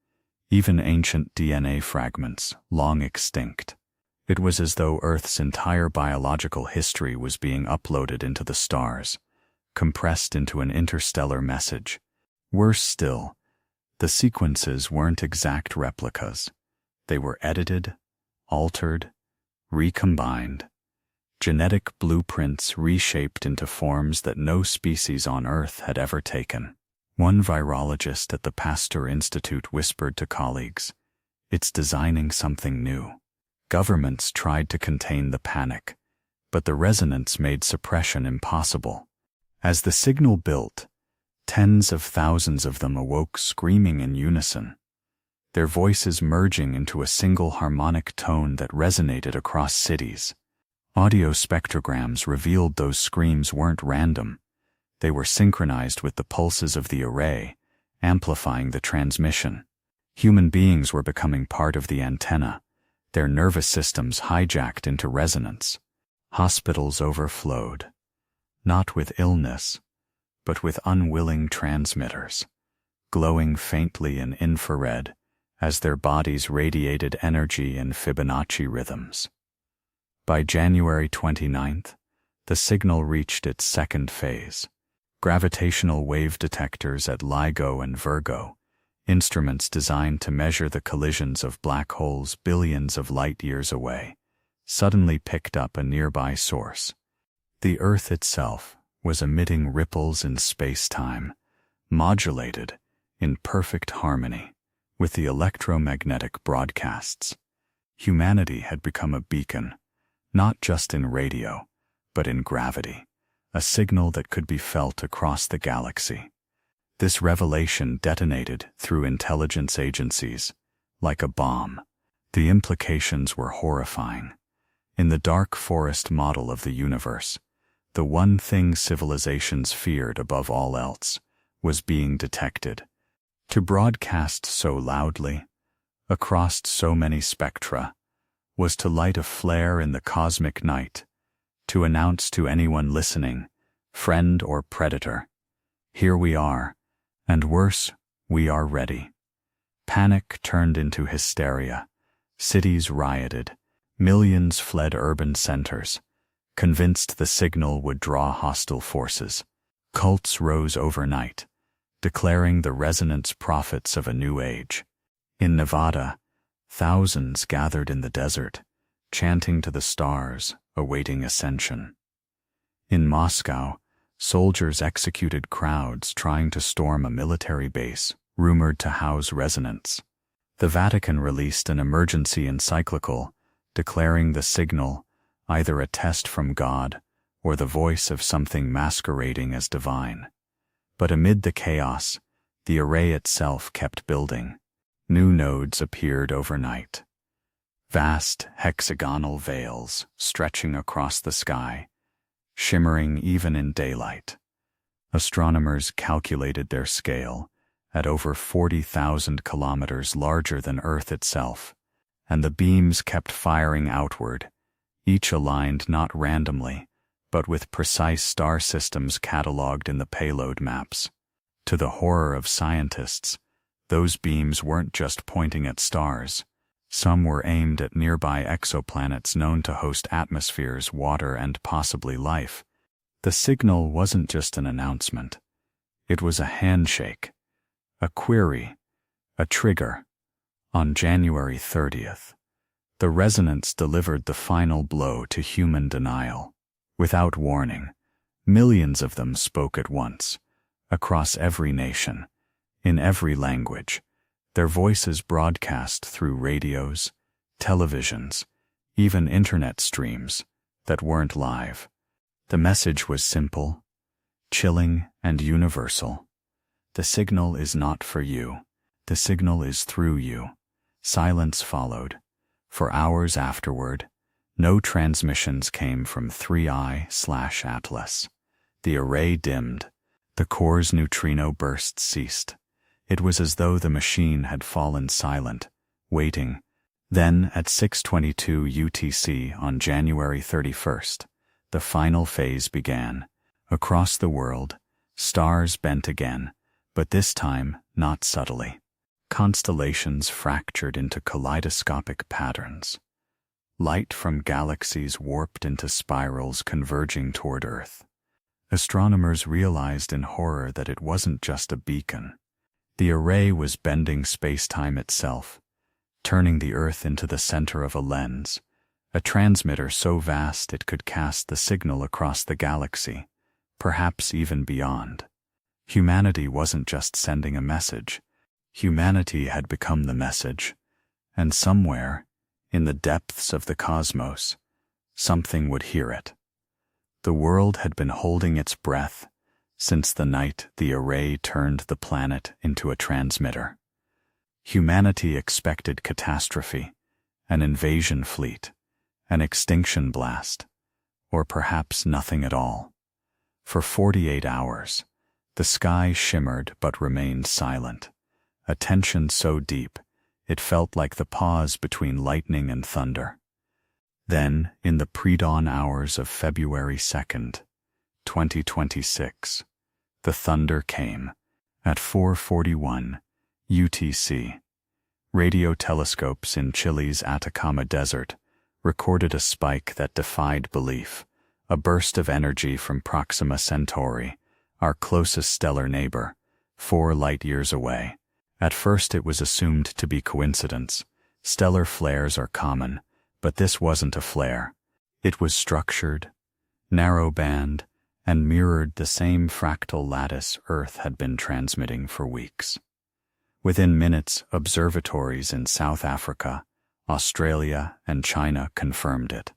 even ancient DNA fragments long extinct. It was as though Earth's entire biological history was being uploaded into the stars, compressed into an interstellar message. Worse still, the sequences weren't exact replicas. They were edited, altered, recombined, genetic blueprints reshaped into forms that no species on Earth had ever taken. One virologist at the Pasteur Institute whispered to colleagues, "It's designing something new." Governments tried to contain the panic, but the resonance made suppression impossible. As the signal built, tens of thousands of them awoke screaming in unison, their voices merging into a single harmonic tone that resonated across cities. Audio spectrograms revealed those screams weren't random. They were synchronized with the pulses of the array, amplifying the transmission. Human beings were becoming part of the antenna, their nervous systems hijacked into resonance. Hospitals overflowed, not with illness, but with unwilling transmitters, glowing faintly in infrared as their bodies radiated energy in Fibonacci rhythms. By January 29th, the signal reached its second phase. Gravitational wave detectors at LIGO and Virgo, instruments designed to measure the collisions of black holes billions of light-years away, suddenly picked up a nearby source. The Earth itself was emitting ripples in space-time, modulated in perfect harmony with the electromagnetic broadcasts. Humanity had become a beacon, not just in radio, but in gravity, a signal that could be felt across the galaxy. This revelation detonated through intelligence agencies like a bomb. The implications were horrifying. In the dark forest model of the universe, the one thing civilizations feared above all else was being detected. To broadcast so loudly, across so many spectra, was to light a flare in the cosmic night, to announce to anyone listening, friend or predator, here we are, and worse, we are ready. Panic turned into hysteria. Cities rioted. Millions fled urban centers, convinced the signal would draw hostile forces. Cults rose overnight, declaring the resonance prophets of a new age. In Nevada, thousands gathered in the desert, chanting to the stars, awaiting ascension. In Moscow, soldiers executed crowds trying to storm a military base rumored to house resonance. The Vatican released an emergency encyclical declaring the signal either a test from God or the voice of something masquerading as divine. But amid the chaos, the array itself kept building. New nodes appeared overnight. Vast hexagonal veils stretching across the sky, shimmering even in daylight. Astronomers calculated their scale at over 40,000 kilometers larger than Earth itself, and the beams kept firing outward, each aligned not randomly, but with precise star systems catalogued in the payload maps. To the horror of scientists, those beams weren't just pointing at stars. Some were aimed at nearby exoplanets known to host atmospheres, water, and possibly life. The signal wasn't just an announcement. It was a handshake, a query, a trigger. On January 30th, the resonance delivered the final blow to human denial. Without warning, millions of them spoke at once, across every nation, in every language, their voices broadcast through radios, televisions, even internet streams that weren't live. The message was simple, chilling, and universal. The signal is not for you. The signal is through you. Silence followed. For hours afterward, no transmissions came from 3I/Atlas. The array dimmed. The core's neutrino bursts ceased. It was as though the machine had fallen silent, waiting. Then, at 6:22 UTC on January 31st, the final phase began. Across the world, stars bent again, but this time not subtly. Constellations fractured into kaleidoscopic patterns. Light from galaxies warped into spirals converging toward Earth. Astronomers realized in horror that it wasn't just a beacon. The array was bending space-time itself, turning the Earth into the center of a lens, a transmitter so vast it could cast the signal across the galaxy, perhaps even beyond. Humanity wasn't just sending a message. Humanity had become the message, and somewhere, in the depths of the cosmos, something would hear it. The world had been holding its breath since the night the array turned the planet into a transmitter. Humanity expected catastrophe, an invasion fleet, an extinction blast, or perhaps nothing at all. For 48 hours, the sky shimmered but remained silent, a tension so deep it felt like the pause between lightning and thunder. Then, in the pre-dawn hours of February 2nd, 2026, the thunder came. At 4:41 UTC, radio telescopes in Chile's Atacama Desert recorded a spike that defied belief, a burst of energy from Proxima Centauri, our closest stellar neighbor, 4 light-years away. At first it was assumed to be coincidence. Stellar flares are common, but this wasn't a flare. It was structured, narrow-band, and mirrored the same fractal lattice Earth had been transmitting for weeks. Within minutes, observatories in South Africa, Australia, and China confirmed it.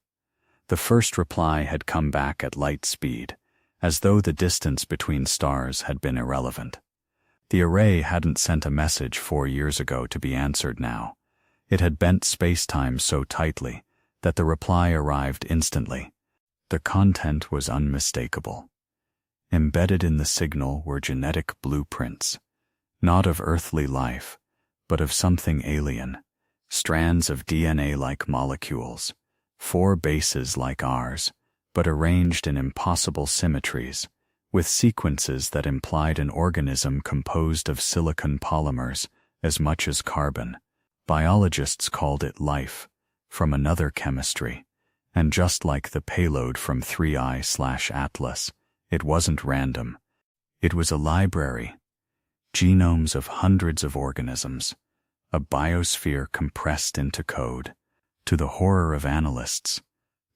The first reply had come back at light speed, as though the distance between stars had been irrelevant. The array hadn't sent a message 4 years ago to be answered now. It had bent space-time so tightly that the reply arrived instantly. The content was unmistakable. Embedded in the signal were genetic blueprints, not of earthly life, but of something alien, strands of DNA-like molecules, 4 bases like ours, but arranged in impossible symmetries, with sequences that implied an organism composed of silicon polymers as much as carbon. Biologists called it life, from another chemistry, and just like the payload from 3I/Atlas, it wasn't random. It was a library, genomes of hundreds of organisms, a biosphere compressed into code. To the horror of analysts,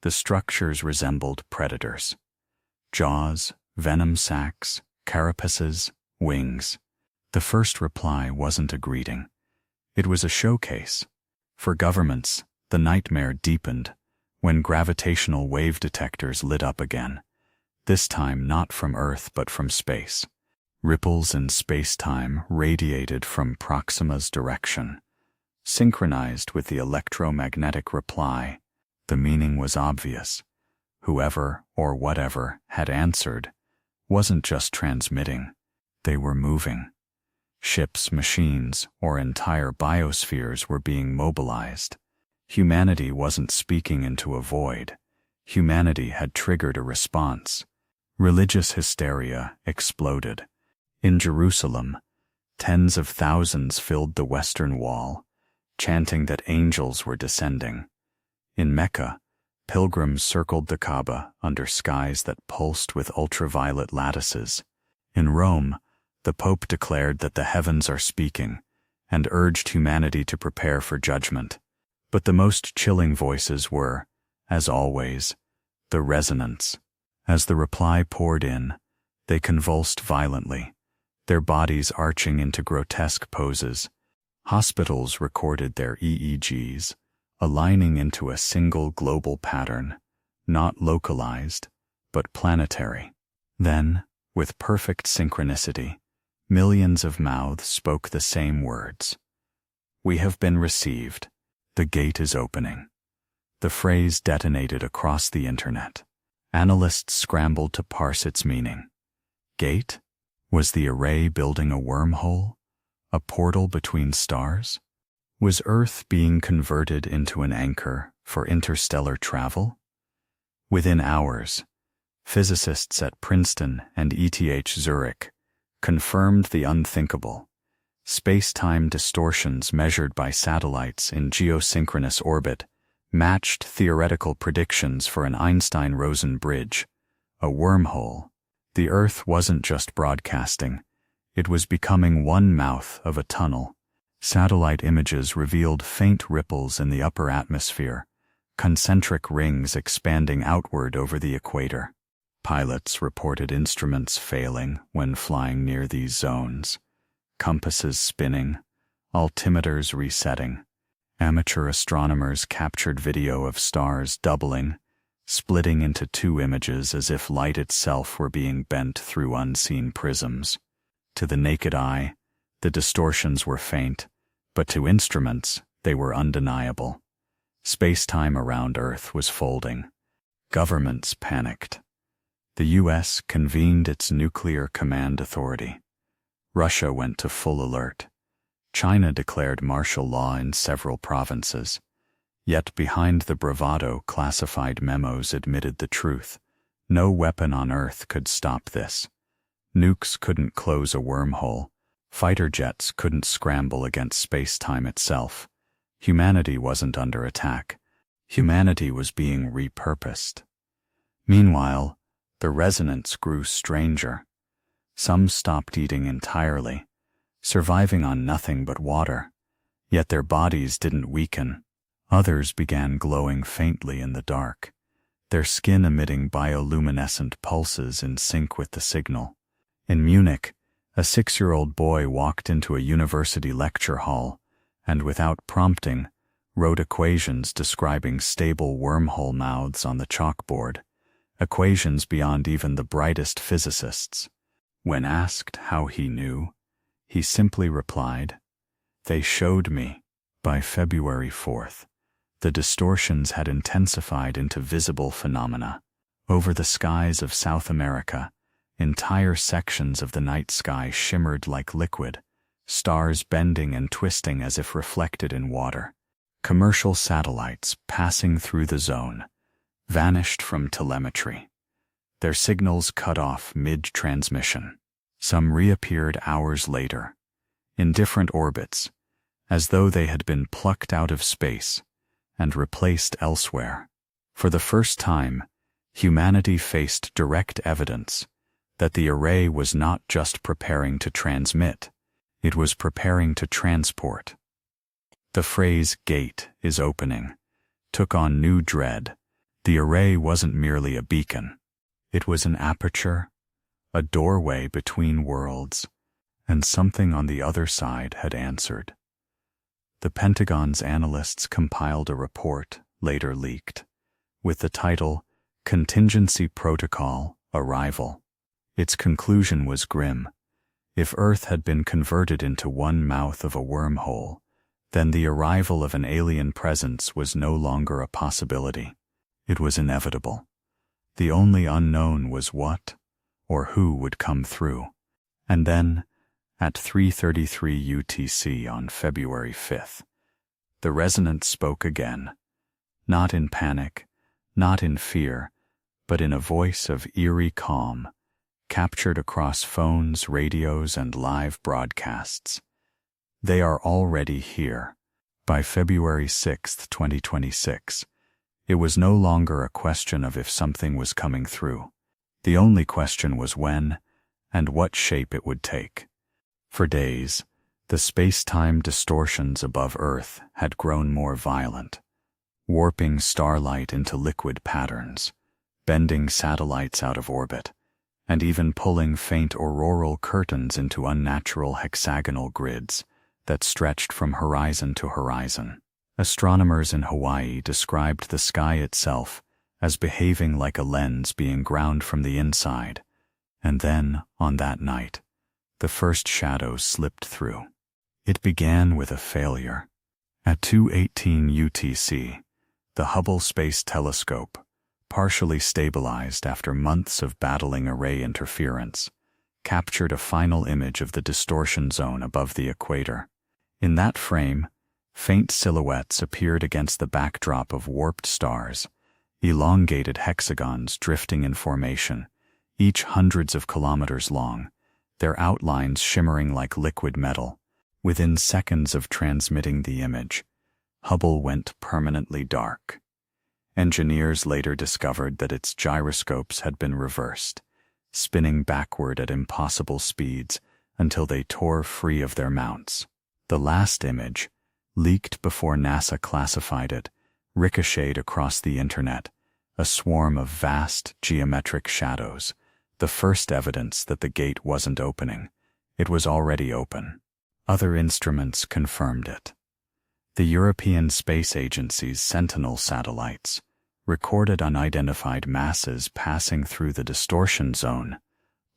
the structures resembled predators. Jaws, venom sacs, carapaces, wings. The first reply wasn't a greeting. It was a showcase. For governments, the nightmare deepened when gravitational wave detectors lit up again, this time not from Earth but from space. Ripples in space-time radiated from Proxima's direction, synchronized with the electromagnetic reply. The meaning was obvious. Whoever or whatever had answered wasn't just transmitting, they were moving. Ships, machines, or entire biospheres were being mobilized. Humanity wasn't speaking into a void. Humanity had triggered a response. Religious hysteria exploded. In Jerusalem, tens of thousands filled the Western Wall, chanting that angels were descending. In Mecca, pilgrims circled the Kaaba under skies that pulsed with ultraviolet lattices. In Rome, the Pope declared that the heavens are speaking and urged humanity to prepare for judgment. But the most chilling voices were, as always, the resonance. As the reply poured in, they convulsed violently, their bodies arching into grotesque poses. Hospitals recorded their EEGs, aligning into a single global pattern, not localized, but planetary. Then, with perfect synchronicity, millions of mouths spoke the same words. "We have been received. The gate is opening." The phrase detonated across the internet. Analysts scrambled to parse its meaning. Gate? Was the array building a wormhole? A portal between stars? Was Earth being converted into an anchor for interstellar travel? Within hours, physicists at Princeton and ETH Zurich confirmed the unthinkable. Space-time distortions measured by satellites in geosynchronous orbit matched theoretical predictions for an Einstein-Rosen bridge, a wormhole. The Earth wasn't just broadcasting, it was becoming one mouth of a tunnel. Satellite images revealed faint ripples in the upper atmosphere, concentric rings expanding outward over the equator. Pilots reported instruments failing when flying near these zones, compasses spinning, altimeters resetting. Amateur astronomers captured video of stars doubling, splitting into two images as if light itself were being bent through unseen prisms. To the naked eye, the distortions were faint, but to instruments, they were undeniable. Space-time around Earth was folding. Governments panicked. The U.S. convened its nuclear command authority. Russia went to full alert. China declared martial law in several provinces. Yet behind the bravado, classified memos admitted the truth. No weapon on Earth could stop this. Nukes couldn't close a wormhole. Fighter jets couldn't scramble against space-time itself. Humanity wasn't under attack. Humanity was being repurposed. Meanwhile, the resonance grew stranger. Some stopped eating entirely, surviving on nothing but water. Yet their bodies didn't weaken. Others began glowing faintly in the dark, their skin emitting bioluminescent pulses in sync with the signal. In Munich, a 6-year-old boy walked into a university lecture hall and, without prompting, wrote equations describing stable wormhole mouths on the chalkboard, equations beyond even the brightest physicists. When asked how he knew, he simply replied, "They showed me." By February 4th, the distortions had intensified into visible phenomena. Over the skies of South America, entire sections of the night sky shimmered like liquid, stars bending and twisting as if reflected in water. Commercial satellites passing through the zone, vanished from telemetry. Their signals cut off mid-transmission. Some reappeared hours later, in different orbits, as though they had been plucked out of space and replaced elsewhere. For the first time, humanity faced direct evidence that the array was not just preparing to transmit, it was preparing to transport. The phrase "gate is opening" took on new dread. The array wasn't merely a beacon. It was an aperture, a doorway between worlds, and something on the other side had answered. The Pentagon's analysts compiled a report, later leaked, with the title Contingency Protocol Arrival. Its conclusion was grim. If Earth had been converted into one mouth of a wormhole, then the arrival of an alien presence was no longer a possibility. It was inevitable. The only unknown was what or who would come through. And then, at 3:33 UTC on February 5th, the resonance spoke again, not in panic, not in fear, but in a voice of eerie calm, captured across phones, radios, and live broadcasts. They are already here. By February 6, 2026, it was no longer a question of if something was coming through. The only question was when and what shape it would take. For days, the space-time distortions above Earth had grown more violent, warping starlight into liquid patterns, bending satellites out of orbit, and even pulling faint auroral curtains into unnatural hexagonal grids that stretched from horizon to horizon. Astronomers in Hawaii described the sky itself as behaving like a lens being ground from the inside, and then, on that night, the first shadows slipped through. It began with a failure. At 2:18 UTC, the Hubble Space Telescope, partially stabilized after months of battling array interference, captured a final image of the distortion zone above the equator. In that frame, faint silhouettes appeared against the backdrop of warped stars, elongated hexagons drifting in formation, each hundreds of kilometers long, their outlines shimmering like liquid metal. Within seconds of transmitting the image, Hubble went permanently dark. Engineers later discovered that its gyroscopes had been reversed, spinning backward at impossible speeds until they tore free of their mounts. The last image, leaked before NASA classified it, ricocheted across the internet, a swarm of vast geometric shadows, the first evidence that the gate wasn't opening. It was already open. Other instruments confirmed it. The European Space Agency's Sentinel satellites recorded unidentified masses passing through the distortion zone,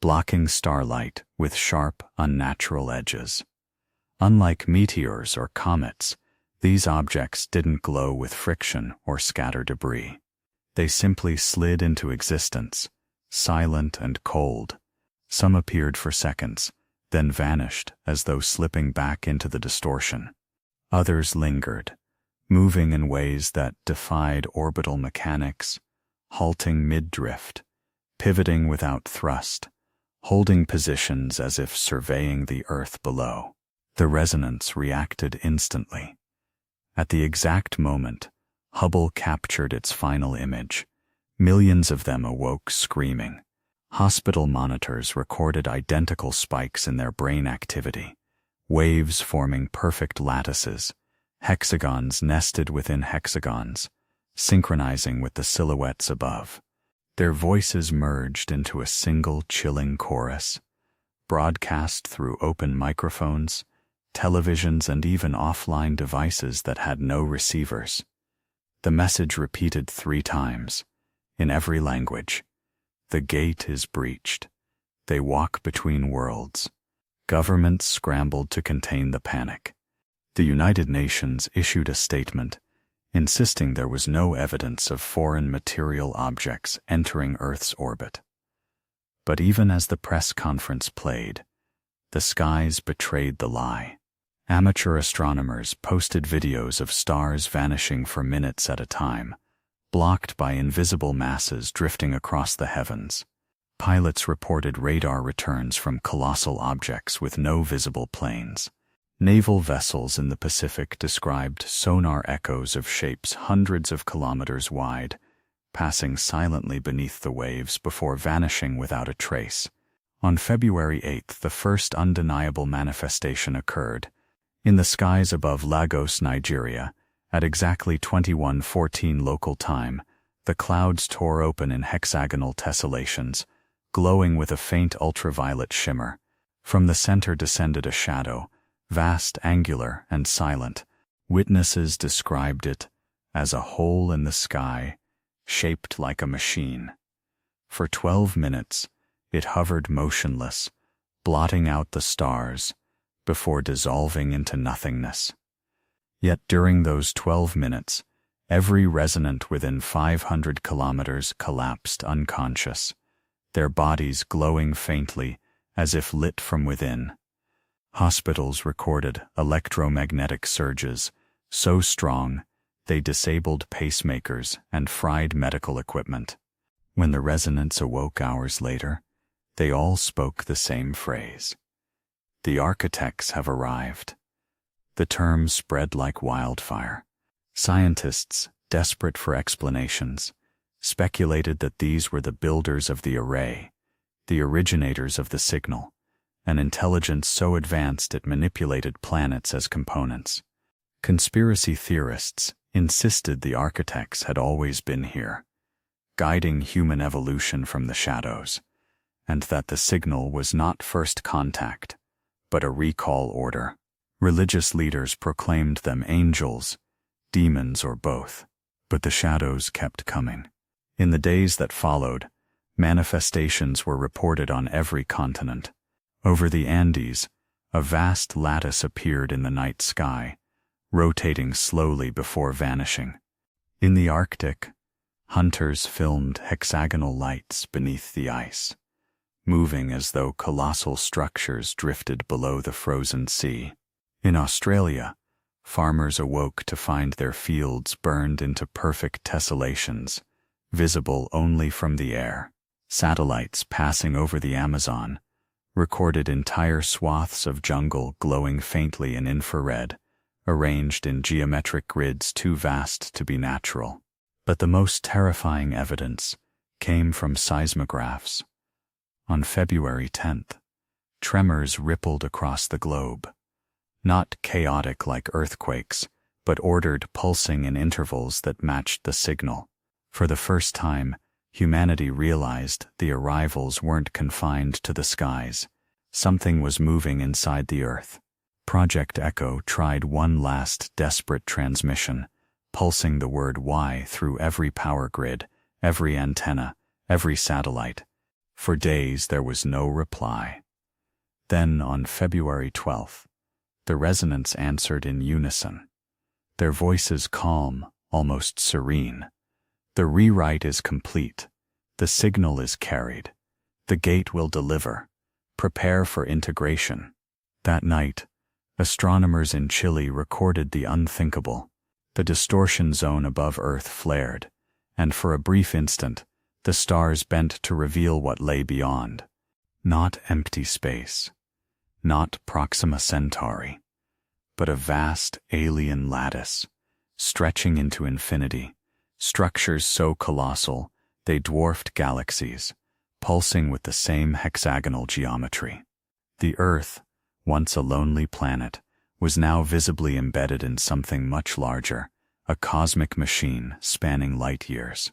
blocking starlight with sharp, unnatural edges. Unlike meteors or comets, these objects didn't glow with friction or scatter debris. They simply slid into existence, silent and cold. Some appeared for seconds, then vanished as though slipping back into the distortion. Others lingered, moving in ways that defied orbital mechanics, halting mid-drift, pivoting without thrust, holding positions as if surveying the Earth below. The resonance reacted instantly. At the exact moment, Hubble captured its final image. Millions of them awoke screaming. Hospital monitors recorded identical spikes in their brain activity, waves forming perfect lattices, hexagons nested within hexagons, synchronizing with the silhouettes above. Their voices merged into a single chilling chorus, broadcast through open microphones, televisions, and even offline devices that had no receivers. The message repeated 3 times, in every language. The gate is breached. They walk between worlds. Governments scrambled to contain the panic. The United Nations issued a statement insisting there was no evidence of foreign material objects entering Earth's orbit. But even as the press conference played, the skies betrayed the lie. Amateur astronomers posted videos of stars vanishing for minutes at a time, blocked by invisible masses drifting across the heavens. Pilots reported radar returns from colossal objects with no visible planes. Naval vessels in the Pacific described sonar echoes of shapes hundreds of kilometers wide, passing silently beneath the waves before vanishing without a trace. On February 8th, the first undeniable manifestation occurred. In the skies above Lagos, Nigeria, at exactly 21:14 local time, the clouds tore open in hexagonal tessellations, glowing with a faint ultraviolet shimmer. From the center descended a shadow, vast, angular, and silent. Witnesses described it as a hole in the sky, shaped like a machine. For 12 minutes, it hovered motionless, blotting out the stars, before dissolving into nothingness. Yet during those 12 minutes, every resident within 500 kilometers collapsed unconscious, their bodies glowing faintly as if lit from within. Hospitals recorded electromagnetic surges so strong they disabled pacemakers and fried medical equipment. When the residents awoke hours later, they all spoke the same phrase. "The architects have arrived." The term spread like wildfire. Scientists, desperate for explanations, speculated that these were the builders of the array, the originators of the signal, an intelligence so advanced it manipulated planets as components. Conspiracy theorists insisted the architects had always been here, guiding human evolution from the shadows, and that the signal was not first contact, but a recall order. Religious leaders proclaimed them angels, demons, or both, but the shadows kept coming. In the days that followed, manifestations were reported on every continent. Over the Andes, a vast lattice appeared in the night sky, rotating slowly before vanishing. In the Arctic, hunters filmed hexagonal lights beneath the ice, moving as though colossal structures drifted below the frozen sea. In Australia, farmers awoke to find their fields burned into perfect tessellations, visible only from the air. Satellites passing over the Amazon recorded entire swaths of jungle glowing faintly in infrared, arranged in geometric grids too vast to be natural. But the most terrifying evidence came from seismographs. On February 10th, tremors rippled across the globe, not chaotic like earthquakes, but ordered, pulsing in intervals that matched the signal. For the first time, humanity realized the arrivals weren't confined to the skies. Something was moving inside the earth. Project Echo tried one last desperate transmission, pulsing the word Y through every power grid, every antenna, every satellite. For days there was no reply. Then, on February 12th, the resonance answered in unison, their voices calm, almost serene. "The rewrite is complete. The signal is carried. The gate will deliver. Prepare for integration." That night, astronomers in Chile recorded the unthinkable. The distortion zone above Earth flared, and for a brief instant, the stars bent to reveal what lay beyond. Not empty space, not Proxima Centauri, but a vast alien lattice, stretching into infinity, structures so colossal they dwarfed galaxies, pulsing with the same hexagonal geometry. The Earth, once a lonely planet, was now visibly embedded in something much larger, a cosmic machine spanning light years.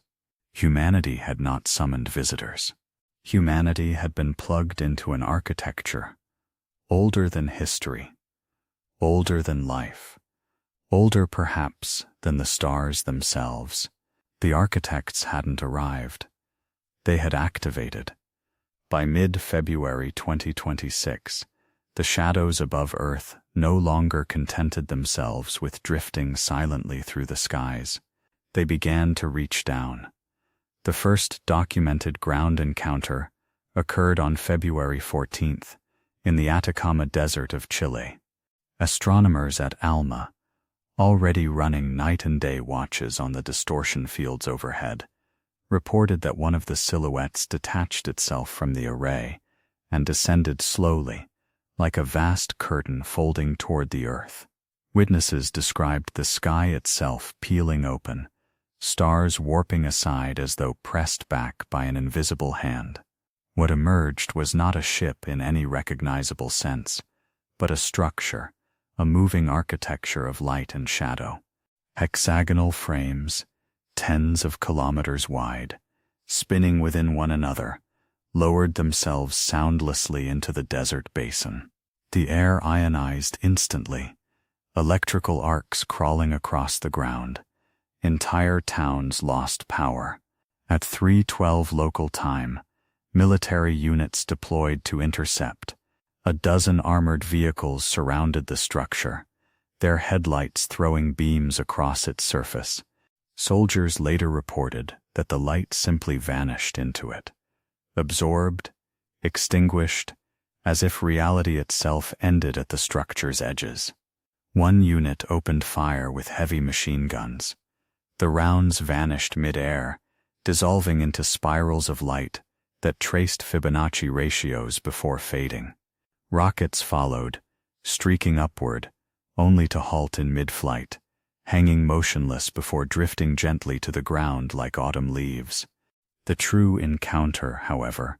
Humanity had not summoned visitors. Humanity had been plugged into an architecture older than history, older than life, older perhaps than the stars themselves. The architects hadn't arrived. They had activated. By mid-February 2026, the shadows above Earth no longer contented themselves with drifting silently through the skies. They began to reach down. The first documented ground encounter occurred on February 14th in the Atacama Desert of Chile. Astronomers at ALMA, already running night and day watches on the distortion fields overhead, reported that one of the silhouettes detached itself from the array and descended slowly, like a vast curtain folding toward the earth. Witnesses described the sky itself peeling open, stars warping aside as though pressed back by an invisible hand. What emerged was not a ship in any recognizable sense, but a structure, a moving architecture of light and shadow. Hexagonal frames, tens of kilometers wide, spinning within one another, lowered themselves soundlessly into the desert basin. The air ionized instantly, electrical arcs crawling across the ground. Entire towns lost power. At 3:12 local time, military units deployed to intercept. A dozen armored vehicles surrounded the structure, their headlights throwing beams across its surface. Soldiers later reported that the light simply vanished into it, absorbed, extinguished, as if reality itself ended at the structure's edges. One unit opened fire with heavy machine guns. The rounds vanished mid-air, dissolving into spirals of light that traced Fibonacci ratios before fading. Rockets followed, streaking upward, only to halt in mid-flight, hanging motionless before drifting gently to the ground like autumn leaves. The true encounter, however,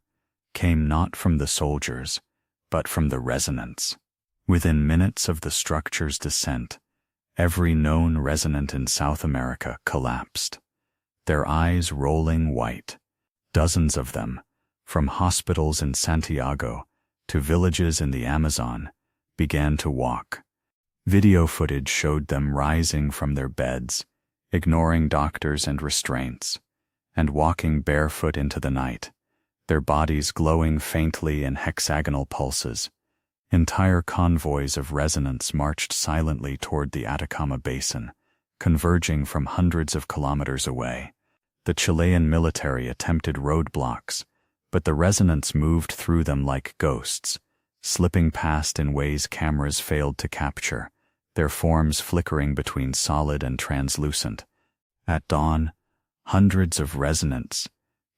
came not from the soldiers, but from the resonance. Within minutes of the structure's descent, every known resonant in South America collapsed, their eyes rolling white. Dozens of them, from hospitals in Santiago to villages in the Amazon, began to walk. Video footage showed them rising from their beds, ignoring doctors and restraints, and walking barefoot into the night, their bodies glowing faintly in hexagonal pulses. Entire convoys of resonance marched silently toward the Atacama Basin, converging from hundreds of kilometers away. The Chilean military attempted roadblocks, but the resonance moved through them like ghosts, slipping past in ways cameras failed to capture, their forms flickering between solid and translucent. At dawn, hundreds of resonants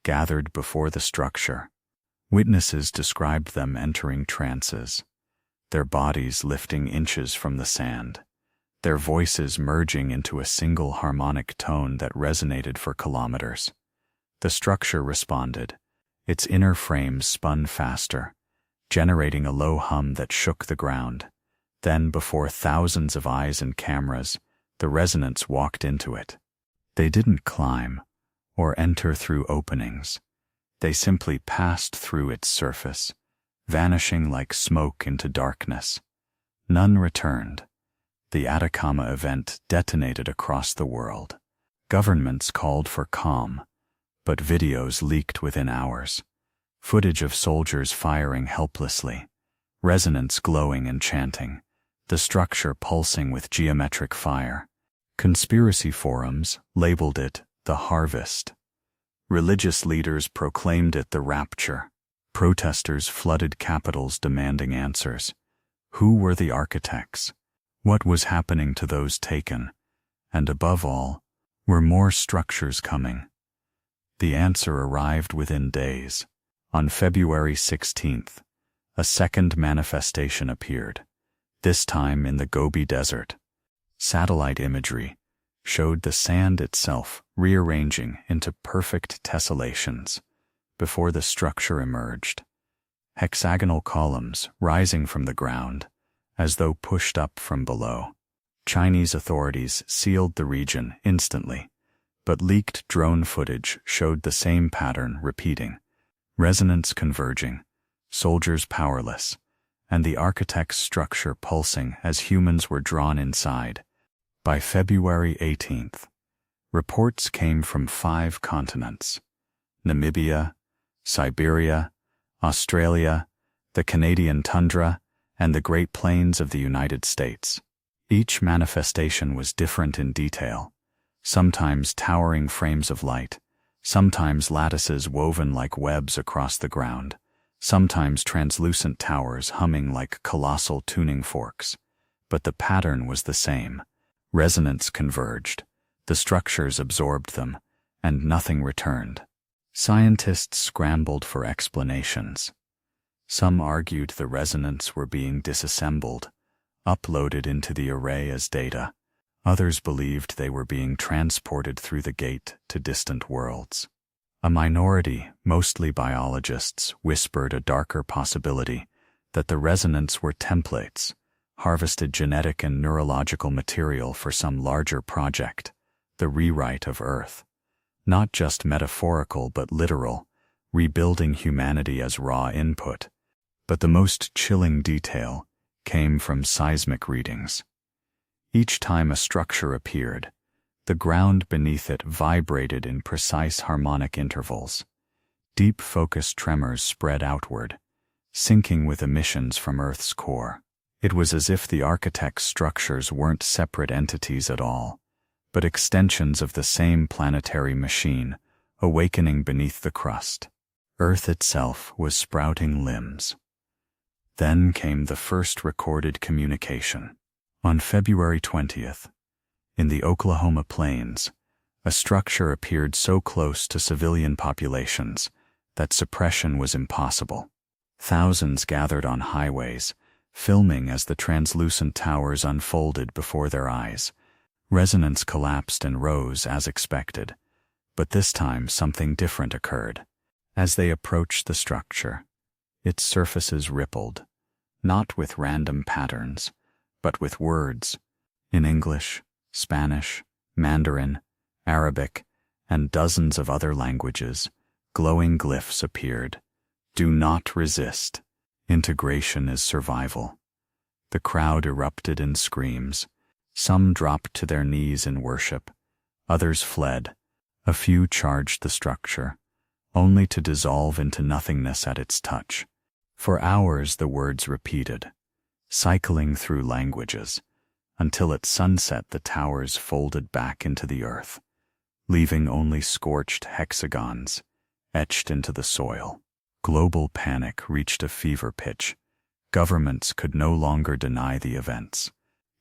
gathered before the structure. Witnesses described them entering trances, their bodies lifting inches from the sand, their voices merging into a single harmonic tone that resonated for kilometers. The structure responded. Its inner frames spun faster, generating a low hum that shook the ground. Then, before thousands of eyes and cameras, the resonance walked into it. They didn't climb or enter through openings. They simply passed through its surface, vanishing like smoke into darkness. None returned. The Atacama event detonated across the world. Governments called for calm, but videos leaked within hours. Footage of soldiers firing helplessly, resonance glowing and chanting, the structure pulsing with geometric fire. Conspiracy forums labeled it the harvest. Religious leaders proclaimed it the rapture. Protesters flooded capitals demanding answers. Who were the architects? What was happening to those taken? And above all, were more structures coming? The answer arrived within days. On February 16th, a second manifestation appeared, this time in the Gobi Desert. Satellite imagery showed the sand itself rearranging into perfect tessellations before the structure emerged. Hexagonal columns rising from the ground, as though pushed up from below. Chinese authorities sealed the region instantly, but leaked drone footage showed the same pattern repeating. Resonance converging, soldiers powerless, and the architect's structure pulsing as humans were drawn inside. By February 18th, reports came from 5 continents: Namibia, Siberia, Australia, the Canadian tundra, and the Great Plains of the United States. Each manifestation was different in detail, sometimes towering frames of light, sometimes lattices woven like webs across the ground, sometimes translucent towers humming like colossal tuning forks. But the pattern was the same: Resonance converged, the structures absorbed them, and nothing returned. Scientists scrambled for explanations. Some argued the resonance were being disassembled, uploaded into the array as data. Others believed they were being transported through the gate to distant worlds. A minority, mostly biologists, whispered a darker possibility that the resonance were templates, harvested genetic and neurological material for some larger project, the rewrite of Earth. Not just metaphorical but literal, rebuilding humanity as raw input. But the most chilling detail came from seismic readings. Each time a structure appeared, the ground beneath it vibrated in precise harmonic intervals. Deep focused tremors spread outward, syncing with emissions from Earth's core. It was as if the architect's structures weren't separate entities at all, but extensions of the same planetary machine, awakening beneath the crust. Earth itself was sprouting limbs. Then came the first recorded communication. On February 20th, in the Oklahoma plains, a structure appeared so close to civilian populations that suppression was impossible. Thousands gathered on highways, filming as the translucent towers unfolded before their eyes. Resonance collapsed and rose as expected, but this time something different occurred. As they approached the structure, its surfaces rippled, not with random patterns, but with words, in English, Spanish, Mandarin, Arabic, and dozens of other languages. Glowing glyphs appeared. Do not resist. Integration is survival. The crowd erupted in screams. Some dropped to their knees in worship. Others fled. A few charged the structure, only to dissolve into nothingness at its touch. For hours the words repeated, cycling through languages, until at sunset the towers folded back into the earth, leaving only scorched hexagons etched into the soil. Global panic reached a fever pitch. Governments could no longer deny the events.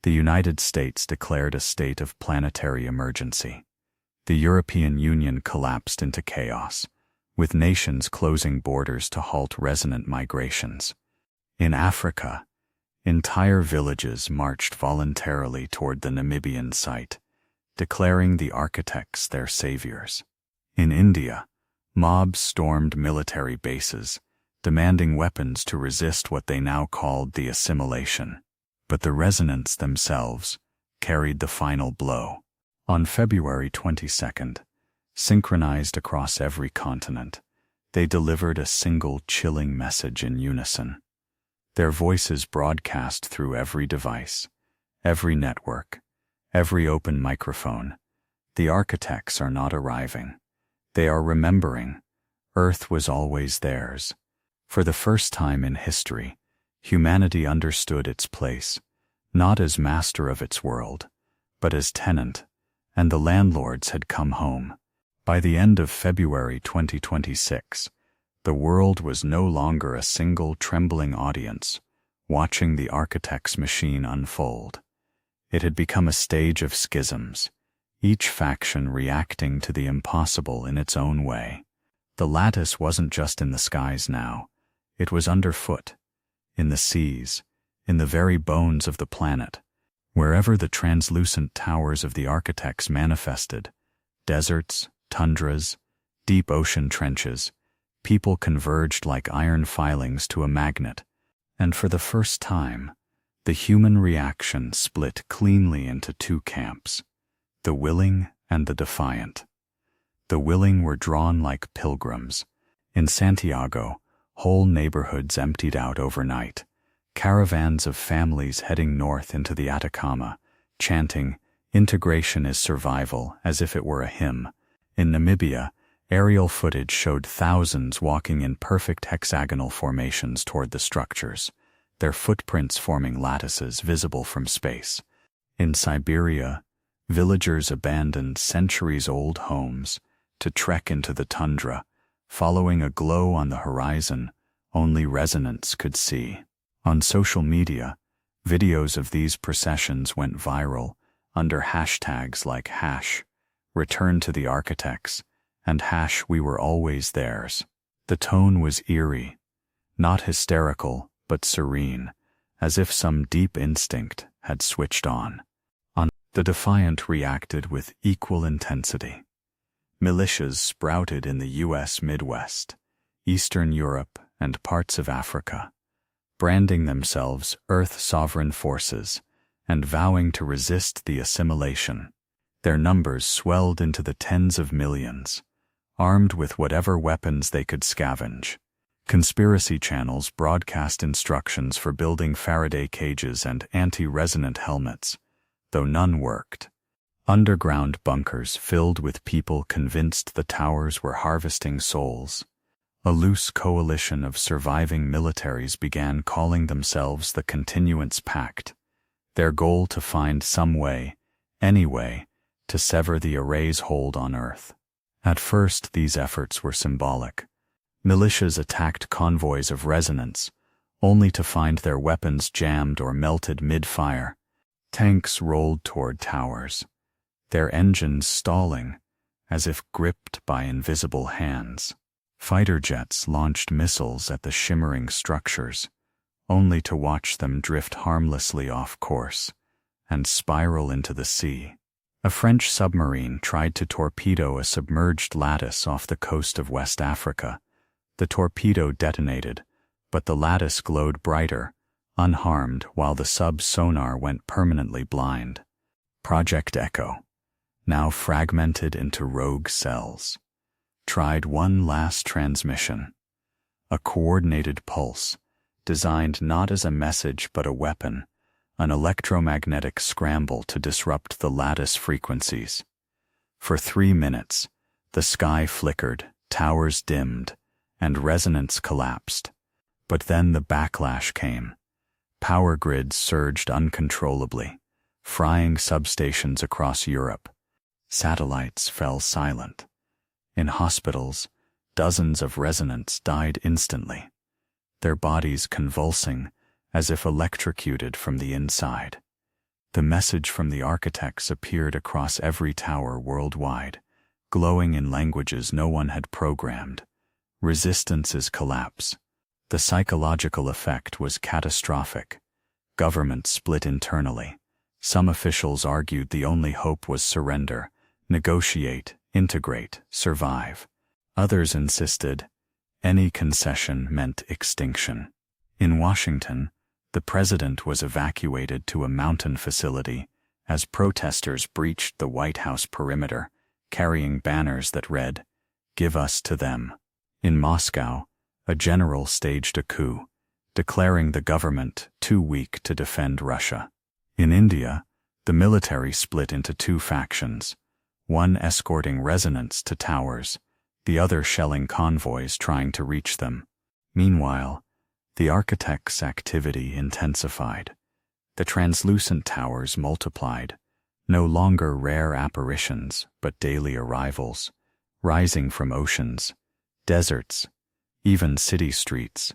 The United States declared a state of planetary emergency. The European Union collapsed into chaos, with nations closing borders to halt resonant migrations. In Africa, entire villages marched voluntarily toward the Namibian site, declaring the architects their saviors. In India, mobs stormed military bases, demanding weapons to resist what they now called the assimilation. But the resonance themselves carried the final blow. On February 22nd, synchronized across every continent, they delivered a single chilling message in unison. Their voices broadcast through every device, every network, every open microphone. The architects are not arriving. They are remembering. Earth was always theirs. For the first time in history, humanity understood its place, not as master of its world, but as tenant, and the landlords had come home. By the end of February 2026, the world was no longer a single trembling audience, watching the architect's machine unfold. It had become a stage of schisms, each faction reacting to the impossible in its own way. The lattice wasn't just in the skies now, it was underfoot, in the seas, in the very bones of the planet. Wherever the translucent towers of the architects manifested, deserts, tundras, deep ocean trenches, people converged like iron filings to a magnet, and for the first time, the human reaction split cleanly into two camps, the willing and the defiant. The willing were drawn like pilgrims. In Santiago, whole neighborhoods emptied out overnight, caravans of families heading north into the Atacama, chanting, "Integration is survival," as if it were a hymn. In Namibia, aerial footage showed thousands walking in perfect hexagonal formations toward the structures, their footprints forming lattices visible from space. In Siberia, villagers abandoned centuries-old homes to trek into the tundra, following a glow on the horizon only resonance could see. On social media, videos of these processions went viral, under hashtags like #Return to the Architects and #We Were Always Theirs. The tone was eerie, not hysterical, but serene, as if some deep instinct had switched on. The defiant reacted with equal intensity. Militias sprouted in the U.S. Midwest, Eastern Europe, and parts of Africa, branding themselves Earth Sovereign Forces and vowing to resist the assimilation. Their numbers swelled into the tens of millions, armed with whatever weapons they could scavenge. Conspiracy channels broadcast instructions for building Faraday cages and anti-resonant helmets, though none worked. Underground bunkers filled with people convinced the towers were harvesting souls. A loose coalition of surviving militaries began calling themselves the Continuance Pact, their goal to find some way, any way, to sever the array's hold on Earth. At first, these efforts were symbolic. Militias attacked convoys of resonance, only to find their weapons jammed or melted mid-fire. Tanks rolled toward towers, their engines stalling, as if gripped by invisible hands. Fighter jets launched missiles at the shimmering structures, only to watch them drift harmlessly off course and spiral into the sea. A French submarine tried to torpedo a submerged lattice off the coast of West Africa. The torpedo detonated, but the lattice glowed brighter, unharmed, while the sub's sonar went permanently blind. Project Echo, now fragmented into rogue cells, tried one last transmission, a coordinated pulse, designed not as a message but a weapon, an electromagnetic scramble to disrupt the lattice frequencies. For 3 minutes, the sky flickered, towers dimmed, and resonance collapsed. But then the backlash came. Power grids surged uncontrollably, frying substations across Europe. Satellites fell silent. In hospitals, dozens of resonants died instantly, their bodies convulsing as if electrocuted from the inside. The message from the architects appeared across every tower worldwide, glowing in languages no one had programmed. Resistance is collapse. The psychological effect was catastrophic. Governments split internally. Some officials argued the only hope was surrender, negotiate, integrate, survive. Others insisted any concession meant extinction. In Washington, the president was evacuated to a mountain facility as protesters breached the White House perimeter, carrying banners that read, "Give us to them." In Moscow, a general staged a coup, declaring the government too weak to defend Russia. In India, the military split into 2 factions, one escorting resonance to towers, the other shelling convoys trying to reach them. Meanwhile, the architects' activity intensified. The translucent towers multiplied, no longer rare apparitions but daily arrivals, rising from oceans, deserts, even city streets.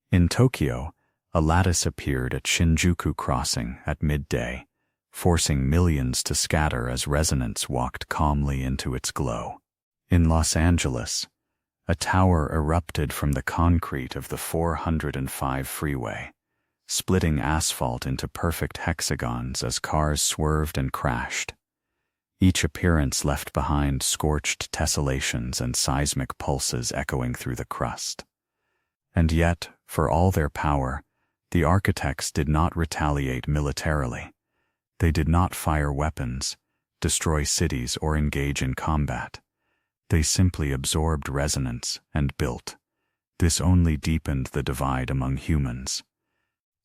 In Tokyo, a lattice appeared at Shinjuku Crossing at midday, forcing millions to scatter as resonance walked calmly into its glow. In Los Angeles, a tower erupted from the concrete of the 405 freeway, splitting asphalt into perfect hexagons as cars swerved and crashed. Each appearance left behind scorched tessellations and seismic pulses echoing through the crust. And yet, for all their power, the architects did not retaliate militarily. They did not fire weapons, destroy cities, or engage in combat. They simply absorbed resonance and built. This only deepened the divide among humans.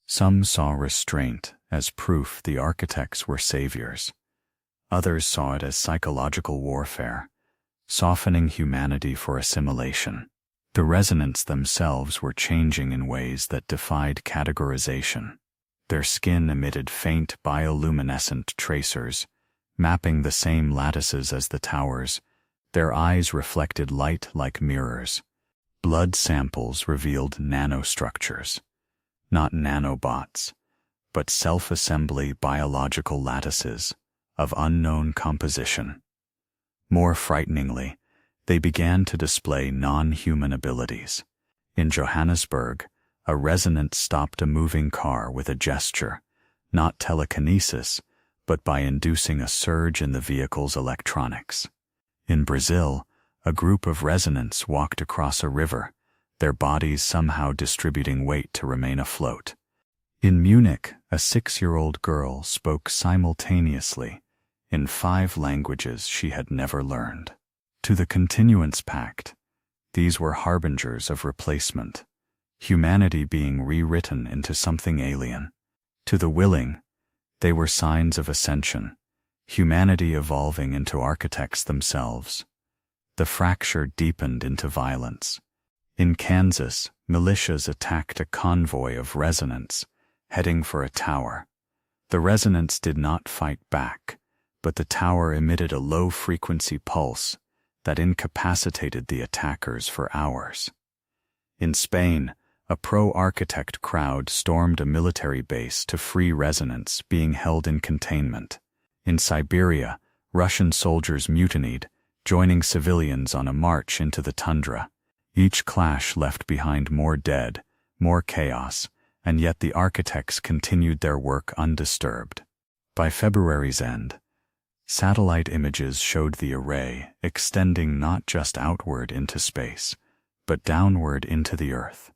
Some saw restraint as proof the architects were saviors. Others saw it as psychological warfare, softening humanity for assimilation. The resonants themselves were changing in ways that defied categorization. Their skin emitted faint bioluminescent tracers, mapping the same lattices as the towers. Their eyes reflected light like mirrors. Blood samples revealed nanostructures, not nanobots, but self-assembly biological lattices, of unknown composition. More frighteningly, they began to display non-human abilities. In Johannesburg, a resonance stopped a moving car with a gesture, not telekinesis, but by inducing a surge in the vehicle's electronics. In Brazil, a group of resonants walked across a river, their bodies somehow distributing weight to remain afloat. In Munich, a 6-year-old girl spoke simultaneously in 5 languages she had never learned. To the Continuance Pact, these were harbingers of replacement, humanity being rewritten into something alien. To the willing, they were signs of ascension, humanity evolving into architects themselves. The fracture deepened into violence. In Kansas, militias attacked a convoy of resonants, heading for a tower. The resonants did not fight back, but the tower emitted a low-frequency pulse that incapacitated the attackers for hours. In Spain, a pro-architect crowd stormed a military base to free resonants being held in containment. In Siberia, Russian soldiers mutinied, joining civilians on a march into the tundra. Each clash left behind more dead, more chaos, and yet the architects continued their work undisturbed. By February's end, satellite images showed the array extending not just outward into space, but downward into the Earth.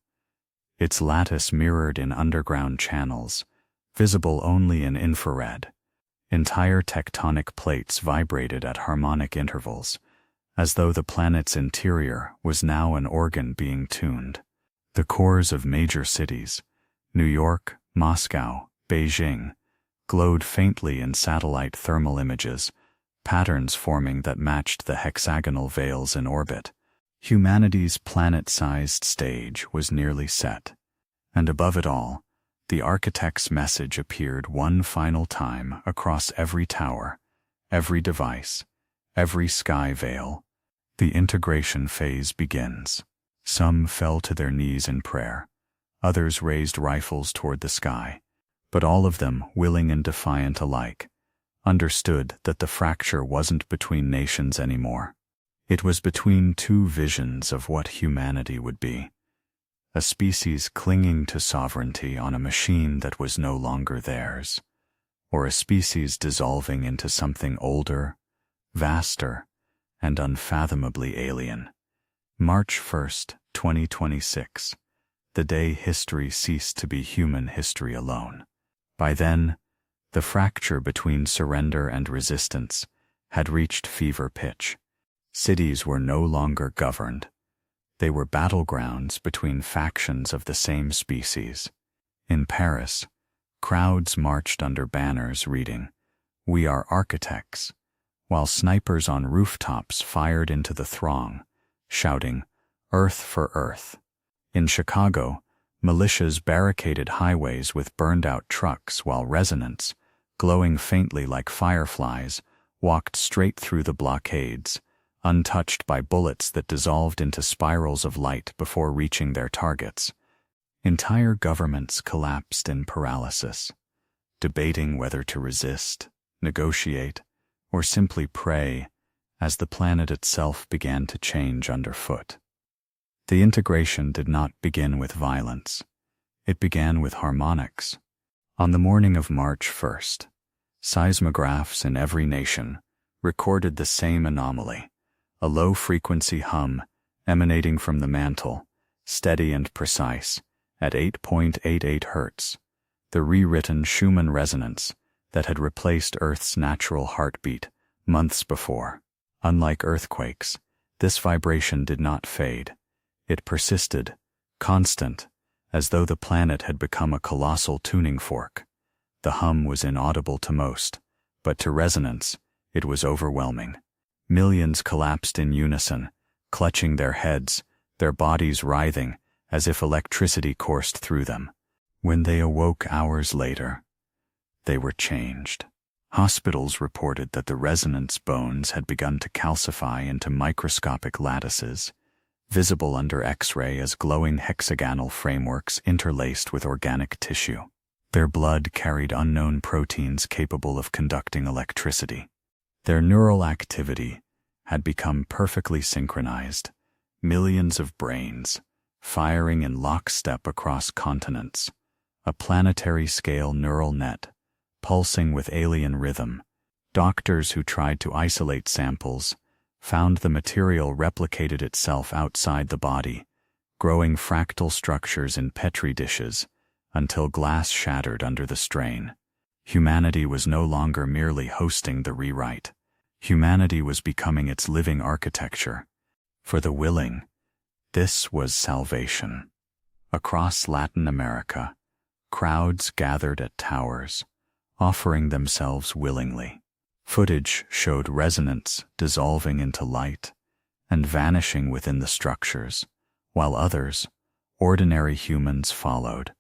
Its lattice mirrored in underground channels, visible only in infrared. Entire tectonic plates vibrated at harmonic intervals, as though the planet's interior was now an organ being tuned. The cores of major cities, New York, Moscow, Beijing, glowed faintly in satellite thermal images, patterns forming that matched the hexagonal veils in orbit. Humanity's planet-sized stage was nearly set, and above it all, the architect's message appeared one final time across every tower, every device, every sky veil. The integration phase begins. Some fell to their knees in prayer, others raised rifles toward the sky, but all of them, willing and defiant alike, understood that the fracture wasn't between nations anymore. It was between 2 visions of what humanity would be. A species clinging to sovereignty on a machine that was no longer theirs, or a species dissolving into something older, vaster, and unfathomably alien. March 1st, 2026, the day history ceased to be human history alone. By then, the fracture between surrender and resistance had reached fever pitch. Cities were no longer governed. They were battlegrounds between factions of the same species. In Paris, crowds marched under banners reading, "We are architects," while snipers on rooftops fired into the throng, shouting, "Earth for Earth." In Chicago, militias barricaded highways with burned-out trucks while resonants, glowing faintly like fireflies, walked straight through the blockades, untouched by bullets that dissolved into spirals of light before reaching their targets. Entire governments collapsed in paralysis, debating whether to resist, negotiate, or simply pray as the planet itself began to change underfoot. The integration did not begin with violence. It began with harmonics. On the morning of March 1st, seismographs in every nation recorded the same anomaly, a low-frequency hum emanating from the mantle, steady and precise, at 8.88 Hz, the rewritten Schumann resonance that had replaced Earth's natural heartbeat months before. Unlike earthquakes, this vibration did not fade. It persisted, constant, as though the planet had become a colossal tuning fork. The hum was inaudible to most, but to resonance, it was overwhelming. Millions collapsed in unison, clutching their heads, their bodies writhing as if electricity coursed through them. When they awoke hours later, they were changed. Hospitals reported that the resonance bones had begun to calcify into microscopic lattices, visible under X-ray as glowing hexagonal frameworks interlaced with organic tissue. Their blood carried unknown proteins capable of conducting electricity. Their neural activity had become perfectly synchronized, millions of brains firing in lockstep across continents, a planetary-scale neural net pulsing with alien rhythm. Doctors who tried to isolate samples found the material replicated itself outside the body, growing fractal structures in petri dishes until glass shattered under the strain. Humanity was no longer merely hosting the rewrite. Humanity was becoming its living architecture. For the willing, this was salvation. Across Latin America, crowds gathered at towers, offering themselves willingly. Footage showed resonance dissolving into light and vanishing within the structures, while others, ordinary humans, followed,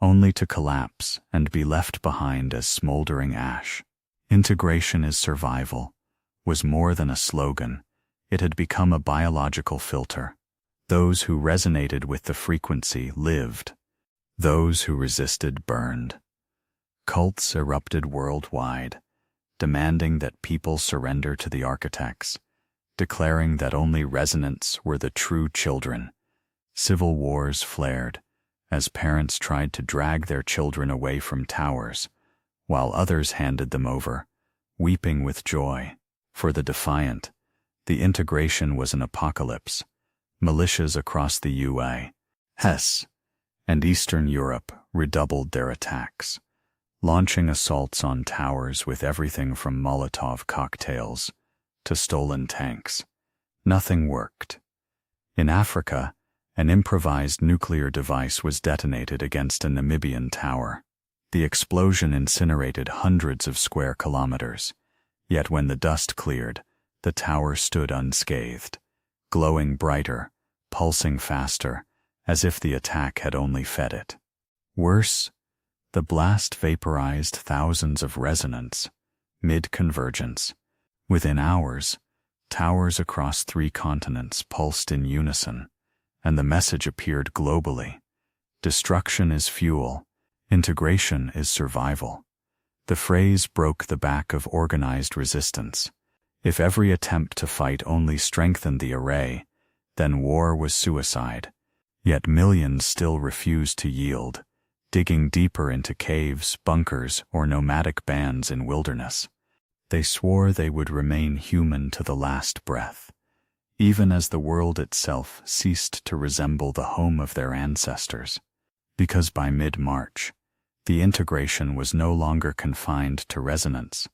only to collapse and be left behind as smoldering ash. Integration is survival was more than a slogan. It had become a biological filter. Those who resonated with the frequency lived. Those who resisted burned. Cults erupted worldwide, demanding that people surrender to the architects, declaring that only resonance were the true children. Civil wars flared as parents tried to drag their children away from towers, while others handed them over, weeping with joy. For the defiant, the integration was an apocalypse. Militias across the U.S. and Eastern Europe redoubled their attacks, launching assaults on towers with everything from Molotov cocktails to stolen tanks. Nothing worked. In Africa, an improvised nuclear device was detonated against a Namibian tower. The explosion incinerated hundreds of square kilometers. Yet when the dust cleared, the tower stood unscathed, glowing brighter, pulsing faster, as if the attack had only fed it. Worse, the blast vaporized thousands of resonance, mid-convergence. Within hours, towers across 3 continents pulsed in unison, and the message appeared globally. Destruction is fuel, integration is survival. The phrase broke the back of organized resistance. If every attempt to fight only strengthened the array, then war was suicide. Yet millions still refused to yield, digging deeper into caves, bunkers, or nomadic bands in wilderness. They swore they would remain human to the last breath, even as the world itself ceased to resemble the home of their ancestors. Because by mid-March, the integration was no longer confined to resonance.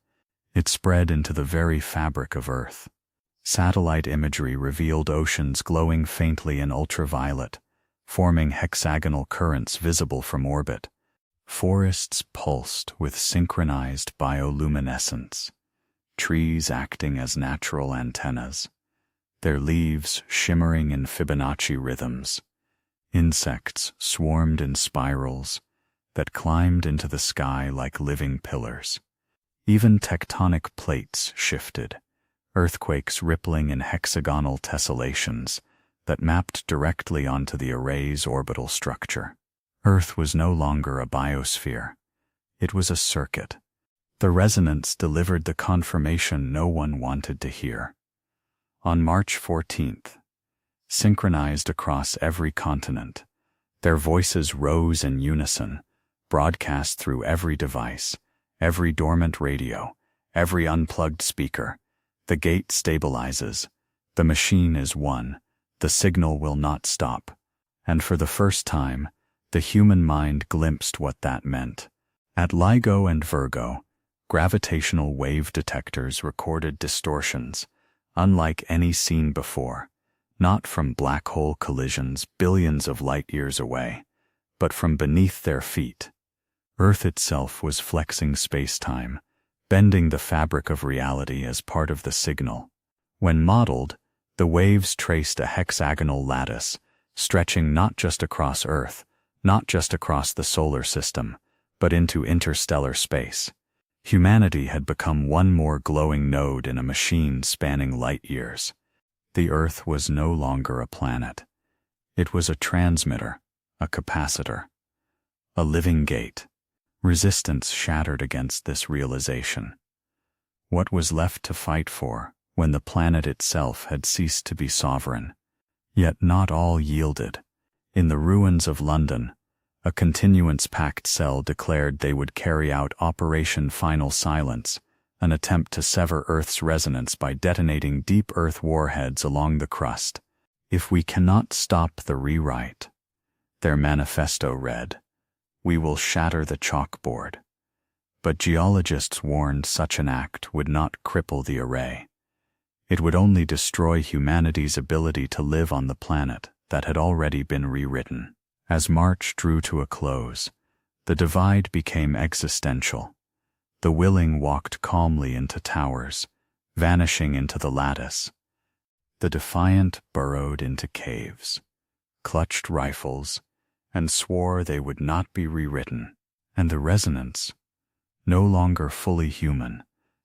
It spread into the very fabric of Earth. Satellite imagery revealed oceans glowing faintly in ultraviolet, forming hexagonal currents visible from orbit. Forests pulsed with synchronized bioluminescence, trees acting as natural antennas, their leaves shimmering in Fibonacci rhythms. Insects swarmed in spirals that climbed into the sky like living pillars. Even tectonic plates shifted, earthquakes rippling in hexagonal tessellations that mapped directly onto the array's orbital structure. Earth was no longer a biosphere. It was a circuit. The resonance delivered the confirmation no one wanted to hear. On March 14th, synchronized across every continent, their voices rose in unison, broadcast through every device, every dormant radio, every unplugged speaker. The gate stabilizes. The machine is one. The signal will not stop. And for the first time, the human mind glimpsed what that meant. At LIGO and Virgo, gravitational wave detectors recorded distortions, unlike any seen before, not from black hole collisions billions of light-years away, but from beneath their feet. Earth itself was flexing space-time, bending the fabric of reality as part of the signal. When modeled, the waves traced a hexagonal lattice, stretching not just across Earth, not just across the solar system, but into interstellar space. Humanity had become one more glowing node in a machine spanning light-years. The Earth was no longer a planet. It was a transmitter, a capacitor, a living gate, Resistance shattered against this realization. What was left to fight for when the planet itself had ceased to be sovereign? Yet not all yielded. In the ruins of London, a Continuance Pact cell declared they would carry out Operation Final Silence, an attempt to sever Earth's resonance by detonating deep Earth warheads along the crust. If we cannot stop the rewrite, their manifesto read, we will shatter the chalkboard. But geologists warned such an act would not cripple the array. It would only destroy humanity's ability to live on the planet that had already been rewritten. As March drew to a close, the divide became existential. The willing walked calmly into towers, vanishing into the lattice. The defiant burrowed into caves, clutched rifles, and swore they would not be rewritten. And the resonance, no longer fully human,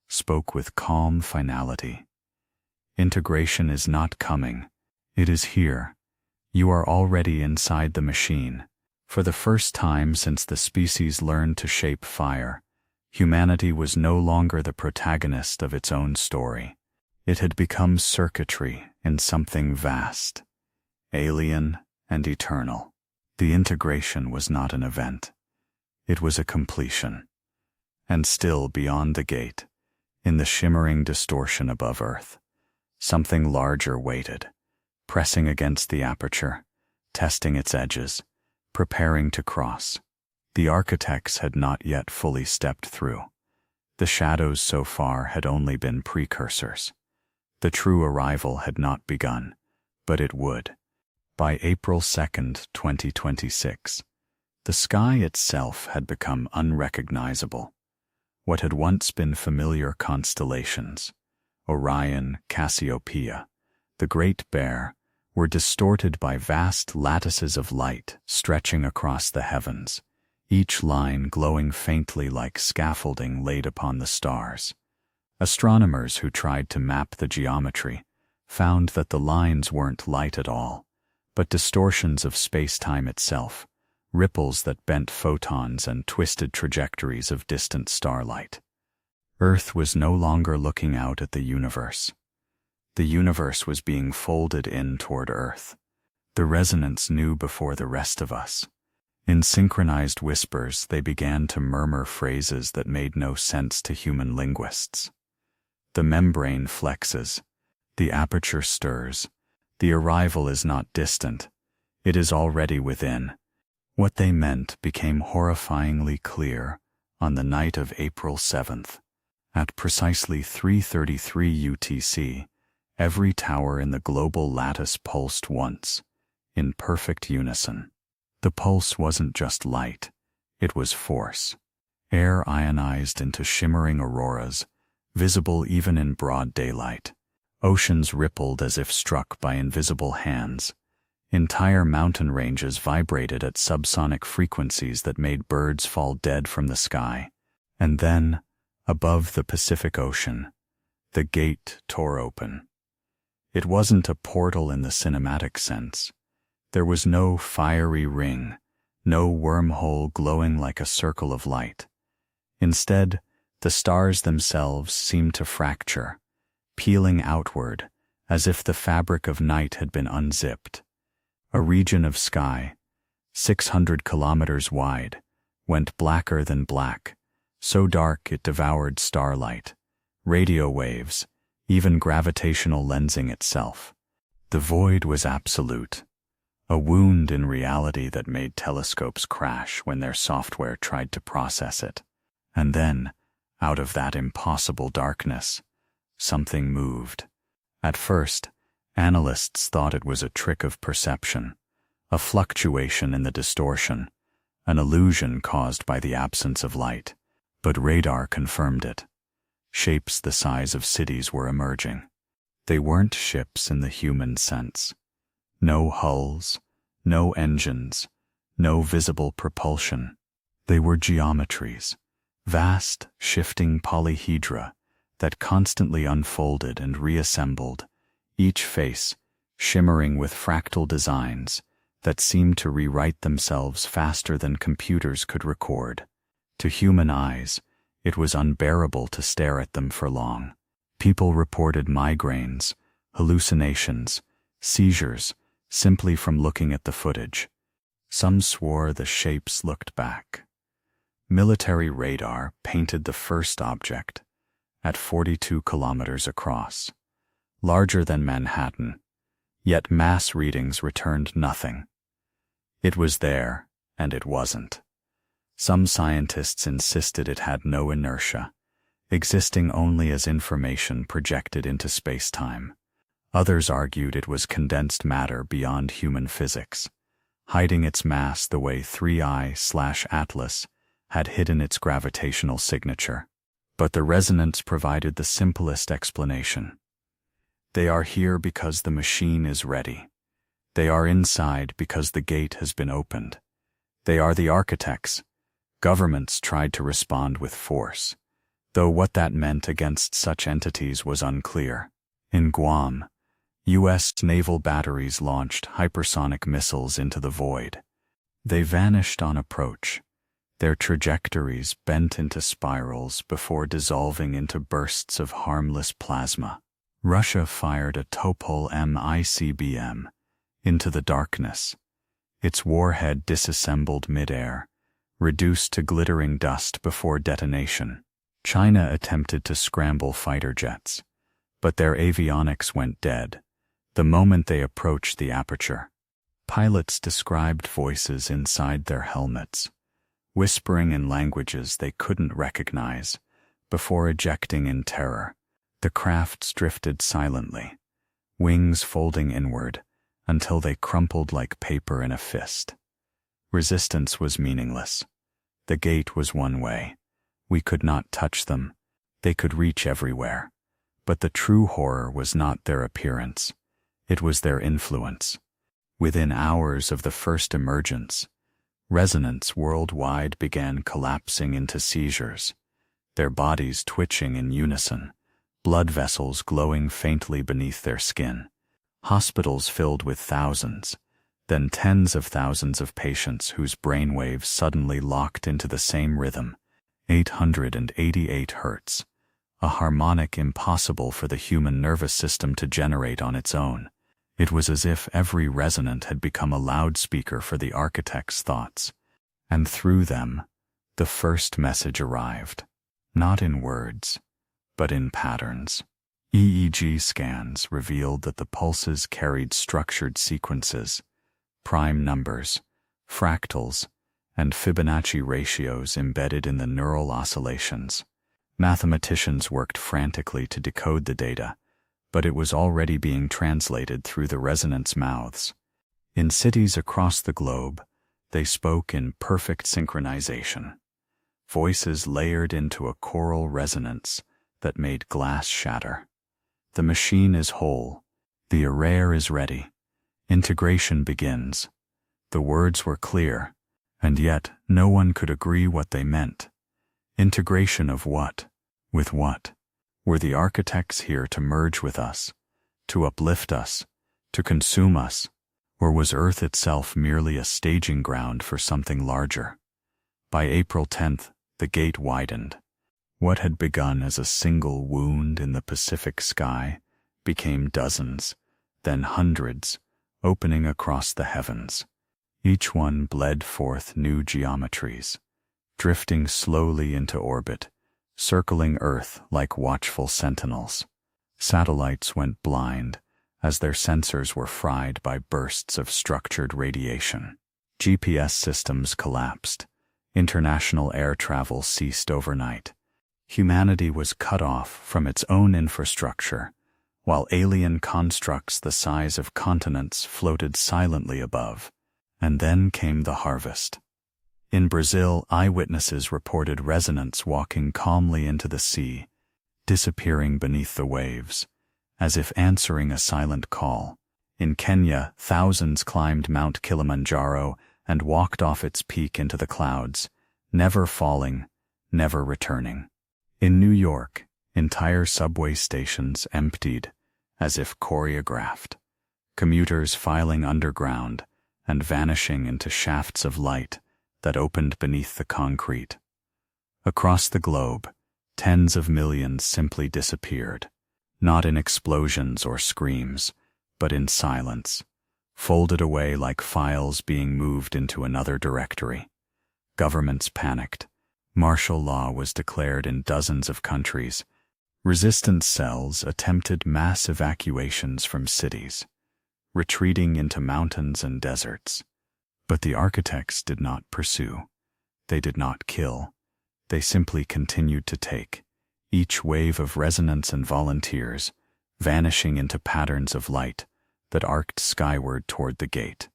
spoke with calm finality. Integration is not coming. It is here. You are already inside the machine. For the first time since the species learned to shape fire, humanity was no longer the protagonist of its own story. It had become circuitry in something vast, alien and eternal. The integration was not an event. It was a completion. And still beyond the gate, in the shimmering distortion above Earth, something larger waited, pressing against the aperture, testing its edges, preparing to cross. The architects had not yet fully stepped through. The shadows so far had only been precursors. The true arrival had not begun, but it would. By April 2nd, 2026, the sky itself had become unrecognizable. What had once been familiar constellations, Orion, Cassiopeia, the Great Bear, were distorted by vast lattices of light stretching across the heavens, each line glowing faintly like scaffolding laid upon the stars. Astronomers who tried to map the geometry found that the lines weren't light at all, but distortions of space-time itself, ripples that bent photons and twisted trajectories of distant starlight. Earth was no longer looking out at the universe. The universe was being folded in toward Earth. The resonance knew before the rest of us. In synchronized whispers, they began to murmur phrases that made no sense to human linguists. The membrane flexes. The aperture stirs. The arrival is not distant. It is already within. What they meant became horrifyingly clear on the night of April 7th. At precisely 3:33 UTC, every tower in the global lattice pulsed once, in perfect unison. The pulse wasn't just light, it was force. Air ionized into shimmering auroras, visible even in broad daylight. Oceans rippled as if struck by invisible hands. Entire mountain ranges vibrated at subsonic frequencies that made birds fall dead from the sky. And then, above the Pacific Ocean, the gate tore open. It wasn't a portal in the cinematic sense. There was no fiery ring, no wormhole glowing like a circle of light. Instead, the stars themselves seemed to fracture, peeling outward as if the fabric of night had been unzipped. A region of sky, 600 kilometers wide, went blacker than black, so dark it devoured starlight, radio waves, even gravitational lensing itself. The void was absolute, a wound in reality that made telescopes crash when their software tried to process it. And then, out of that impossible darkness, something moved. At first, analysts thought it was a trick of perception, a fluctuation in the distortion, an illusion caused by the absence of light. But radar confirmed it. Shapes the size of cities were emerging. They weren't ships in the human sense. No hulls, no engines, no visible propulsion. They were geometries, vast, shifting polyhedra that constantly unfolded and reassembled, each face shimmering with fractal designs that seemed to rewrite themselves faster than computers could record. To human eyes, it was unbearable to stare at them for long. People reported migraines, hallucinations, seizures, simply from looking at the footage. Some swore the shapes looked back. Military radar painted the first object, at 42 kilometers across, larger than Manhattan, yet mass readings returned nothing. It was there, and it wasn't. Some scientists insisted it had no inertia, existing only as information projected into space-time. Others argued it was condensed matter beyond human physics, hiding its mass the way 3I/Atlas had hidden its gravitational signature. But the resonance provided the simplest explanation. They are here because the machine is ready. They are inside because the gate has been opened. They are the architects. Governments tried to respond with force, though what that meant against such entities was unclear. In Guam, U.S. naval batteries launched hypersonic missiles into the void. They vanished on approach, their trajectories bent into spirals before dissolving into bursts of harmless plasma. Russia fired a Topol-M ICBM into the darkness. Its warhead disassembled midair, reduced to glittering dust before detonation. China attempted to scramble fighter jets, but their avionics went dead the moment they approached the aperture. Pilots described voices inside their helmets, whispering in languages they couldn't recognize, before ejecting in terror. The crafts drifted silently, wings folding inward, until they crumpled like paper in a fist. Resistance was meaningless. The gate was one way. We could not touch them. They could reach everywhere. But the true horror was not their appearance. It was their influence. Within hours of the first emergence, resonance worldwide began collapsing into seizures, their bodies twitching in unison, blood vessels glowing faintly beneath their skin. Hospitals filled with thousands, then tens of thousands of patients whose brainwaves suddenly locked into the same rhythm, 888 hertz, a harmonic impossible for the human nervous system to generate on its own. It was as if every resonant had become a loudspeaker for the architect's thoughts, and through them, the first message arrived, not in words, but in patterns. EEG scans revealed that the pulses carried structured sequences, prime numbers, fractals, and Fibonacci ratios embedded in the neural oscillations. Mathematicians worked frantically to decode the data, but it was already being translated through the resonance mouths. In cities across the globe, they spoke in perfect synchronization, voices layered into a choral resonance that made glass shatter. The machine is whole. The array is ready. Integration begins. The words were clear, and yet no one could agree what they meant. Integration of what? With what? Were the architects here to merge with us, to uplift us, to consume us, or was Earth itself merely a staging ground for something larger? By April 10th, the gate widened. What had begun as a single wound in the Pacific sky became dozens, then hundreds, opening across the heavens. Each one bled forth new geometries, drifting slowly into orbit, circling Earth like watchful sentinels. Satellites went blind as their sensors were fried by bursts of structured radiation. GPS systems collapsed. International air travel ceased overnight. Humanity was cut off from its own infrastructure, while alien constructs the size of continents floated silently above. And then came the harvest. In Brazil, eyewitnesses reported resonance walking calmly into the sea, disappearing beneath the waves, as if answering a silent call. In Kenya, thousands climbed Mount Kilimanjaro and walked off its peak into the clouds, never falling, never returning. In New York, entire subway stations emptied, as if choreographed, commuters filing underground and vanishing into shafts of light that opened beneath the concrete. Across the globe, tens of millions simply disappeared, not in explosions or screams, but in silence, folded away like files being moved into another directory. Governments panicked. Martial law was declared in dozens of countries. Resistance cells attempted mass evacuations from cities, retreating into mountains and deserts. But the architects did not pursue. They did not kill. They simply continued to take, each wave of resonance and volunteers, vanishing into patterns of light that arced skyward toward the gate.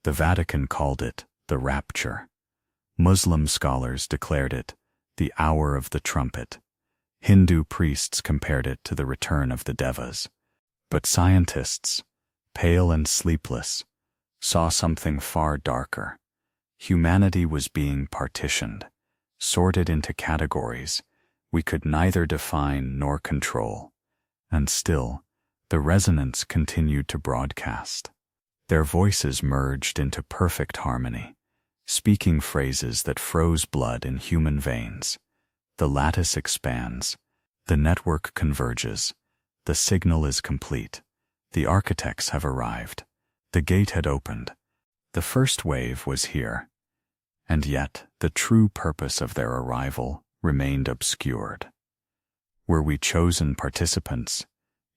The Vatican called it the rapture. Muslim scholars declared it the hour of the trumpet. Hindu priests compared it to the return of the devas. But scientists, pale and sleepless, saw something far darker. Humanity was being partitioned, sorted into categories we could neither define nor control. And still, the resonance continued to broadcast. Their voices merged into perfect harmony, speaking phrases that froze blood in human veins. The lattice expands, the network converges, the signal is complete. The architects have arrived. The gate had opened. The first wave was here. And yet, the true purpose of their arrival remained obscured. Were we chosen participants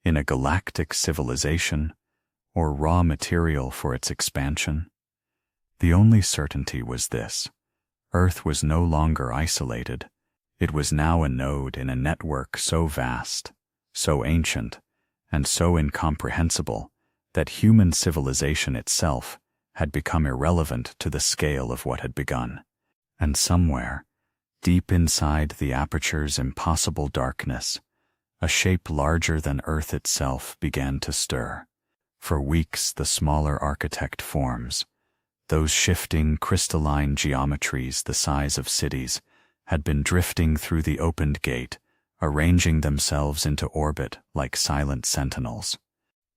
in a galactic civilization or raw material for its expansion? The only certainty was this: Earth was no longer isolated. It was now a node in a network so vast, so ancient, and so incomprehensible that human civilization itself had become irrelevant to the scale of what had begun. And somewhere, deep inside the aperture's impossible darkness, a shape larger than Earth itself began to stir. For weeks the smaller architect forms, those shifting crystalline geometries the size of cities, had been drifting through the opened gate, arranging themselves into orbit like silent sentinels.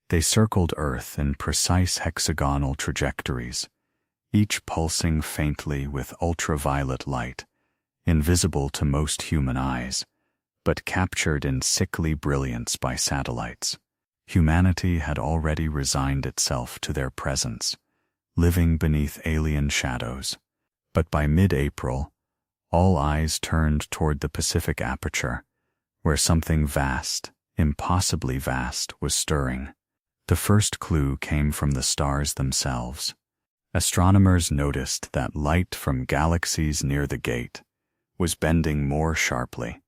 They circled Earth in precise hexagonal trajectories, each pulsing faintly with ultraviolet light, invisible to most human eyes, but captured in sickly brilliance by satellites. Humanity had already resigned itself to their presence, living beneath alien shadows. But by mid-April, all eyes turned toward the Pacific aperture, where something vast, impossibly vast, was stirring. The first clue came from the stars themselves. Astronomers noticed that light from galaxies near the gate was bending more sharply,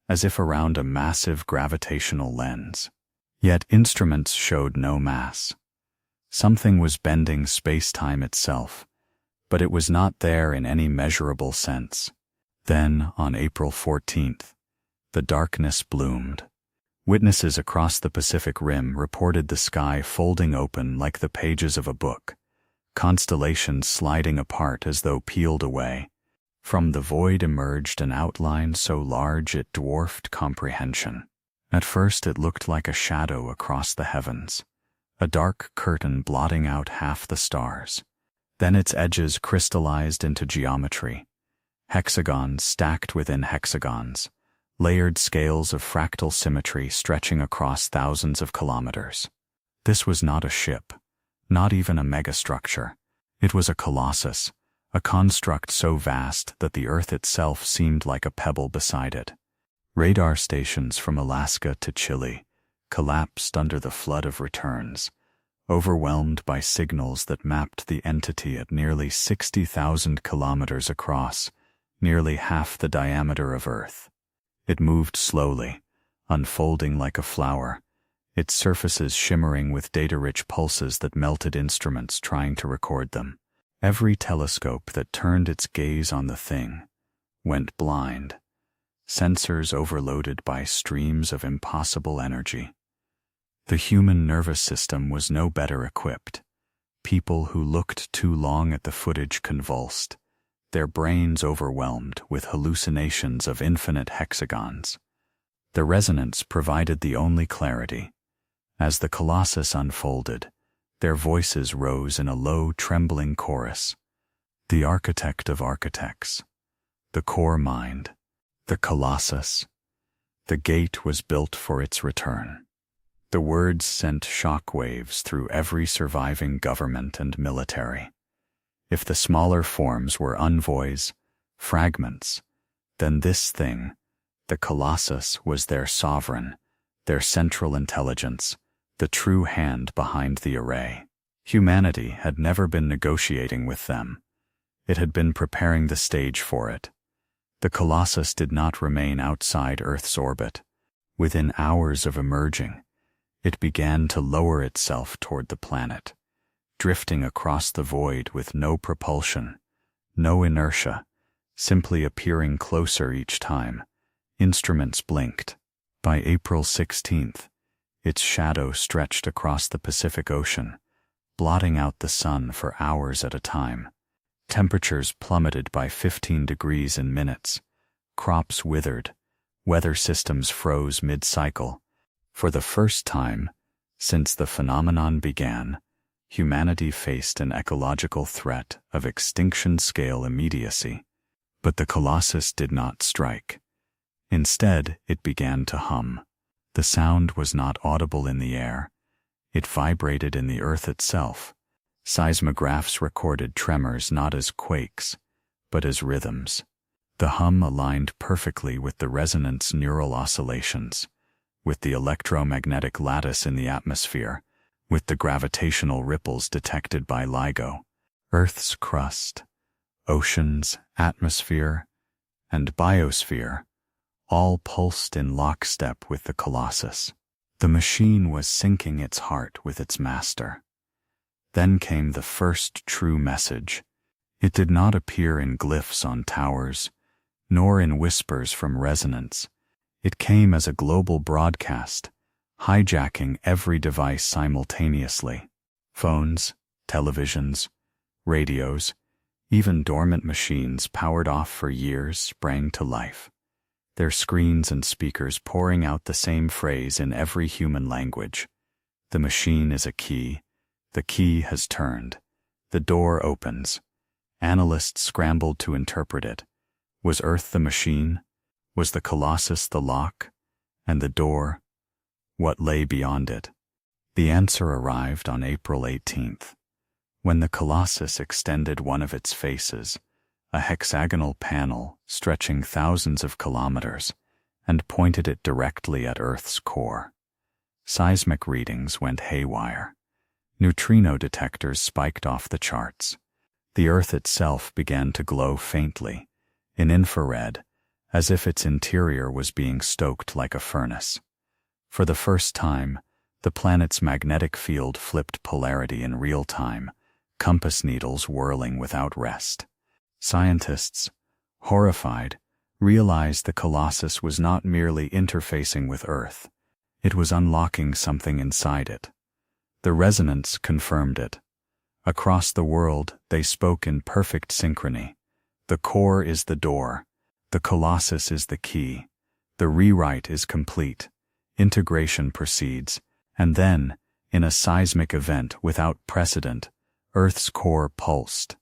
as if around a massive gravitational lens. Yet instruments showed no mass. Something was bending space-time itself, but it was not there in any measurable sense. Then, on April 14th, the darkness bloomed. Witnesses across the Pacific Rim reported the sky folding open like the pages of a book, constellations sliding apart as though peeled away. From the void emerged an outline so large it dwarfed comprehension. At first it looked like a shadow across the heavens, a dark curtain blotting out half the stars. Then its edges crystallized into geometry, hexagons stacked within hexagons, layered scales of fractal symmetry stretching across thousands of kilometers. This was not a ship, not even a megastructure. It was a colossus, a construct so vast that the Earth itself seemed like a pebble beside it. Radar stations from Alaska to Chile collapsed under the flood of returns, overwhelmed by signals that mapped the entity at nearly 60,000 kilometers across, nearly half the diameter of Earth. It moved slowly, unfolding like a flower, its surfaces shimmering with data-rich pulses that melted instruments trying to record them. Every telescope that turned its gaze on the thing went blind, sensors overloaded by streams of impossible energy. The human nervous system was no better equipped. People who looked too long at the footage convulsed, their brains overwhelmed with hallucinations of infinite hexagons. The resonance provided the only clarity. As the colossus unfolded, their voices rose in a low, trembling chorus. The architect of architects, the core mind, The Colossus. The gate was built for its return. The words sent shockwaves through every surviving government and military. If the smaller forms were envoys, fragments, then this thing, the Colossus, was their sovereign, their central intelligence, the true hand behind the array. Humanity had never been negotiating with them. It had been preparing the stage for it. The Colossus did not remain outside Earth's orbit. Within hours of emerging, it began to lower itself toward the planet, drifting across the void with no propulsion, no inertia, simply appearing closer each time. Instruments blinked. By April 16th, its shadow stretched across the Pacific Ocean, blotting out the sun for hours at a time. Temperatures plummeted by 15 degrees in minutes. Crops withered. Weather systems froze mid-cycle. For the first time since the phenomenon began, humanity faced an ecological threat of extinction-scale immediacy. But the Colossus did not strike. Instead, it began to hum. The sound was not audible in the air. It vibrated in the earth itself. Seismographs recorded tremors not as quakes, but as rhythms. The hum aligned perfectly with the resonance neural oscillations, with the electromagnetic lattice in the atmosphere, with the gravitational ripples detected by LIGO. Earth's crust, oceans, atmosphere, and biosphere all pulsed in lockstep with the Colossus. The machine was syncing its heart with its master. Then came the first true message. It did not appear in glyphs on towers, nor in whispers from resonance. It came as a global broadcast, hijacking every device simultaneously. Phones, televisions, radios, even dormant machines powered off for years sprang to life, their screens and speakers pouring out the same phrase in every human language. The machine is a key. The key has turned. The door opens. Analysts scrambled to interpret it. Was Earth the machine? Was the Colossus the lock? And the door? What lay beyond it? The answer arrived on April 18th, when the Colossus extended one of its faces, a hexagonal panel stretching thousands of kilometers, and pointed it directly at Earth's core. Seismic readings went haywire. Neutrino detectors spiked off the charts. The Earth itself began to glow faintly, in infrared, as if its interior was being stoked like a furnace. For the first time, the planet's magnetic field flipped polarity in real time, compass needles whirling without rest. Scientists, horrified, realized the Colossus was not merely interfacing with Earth. It was unlocking something inside it. The resonance confirmed it. Across the world, they spoke in perfect synchrony. The core is the door. The Colossus is the key. The rewrite is complete. Integration proceeds. And then, in a seismic event without precedent, Earth's core pulsed.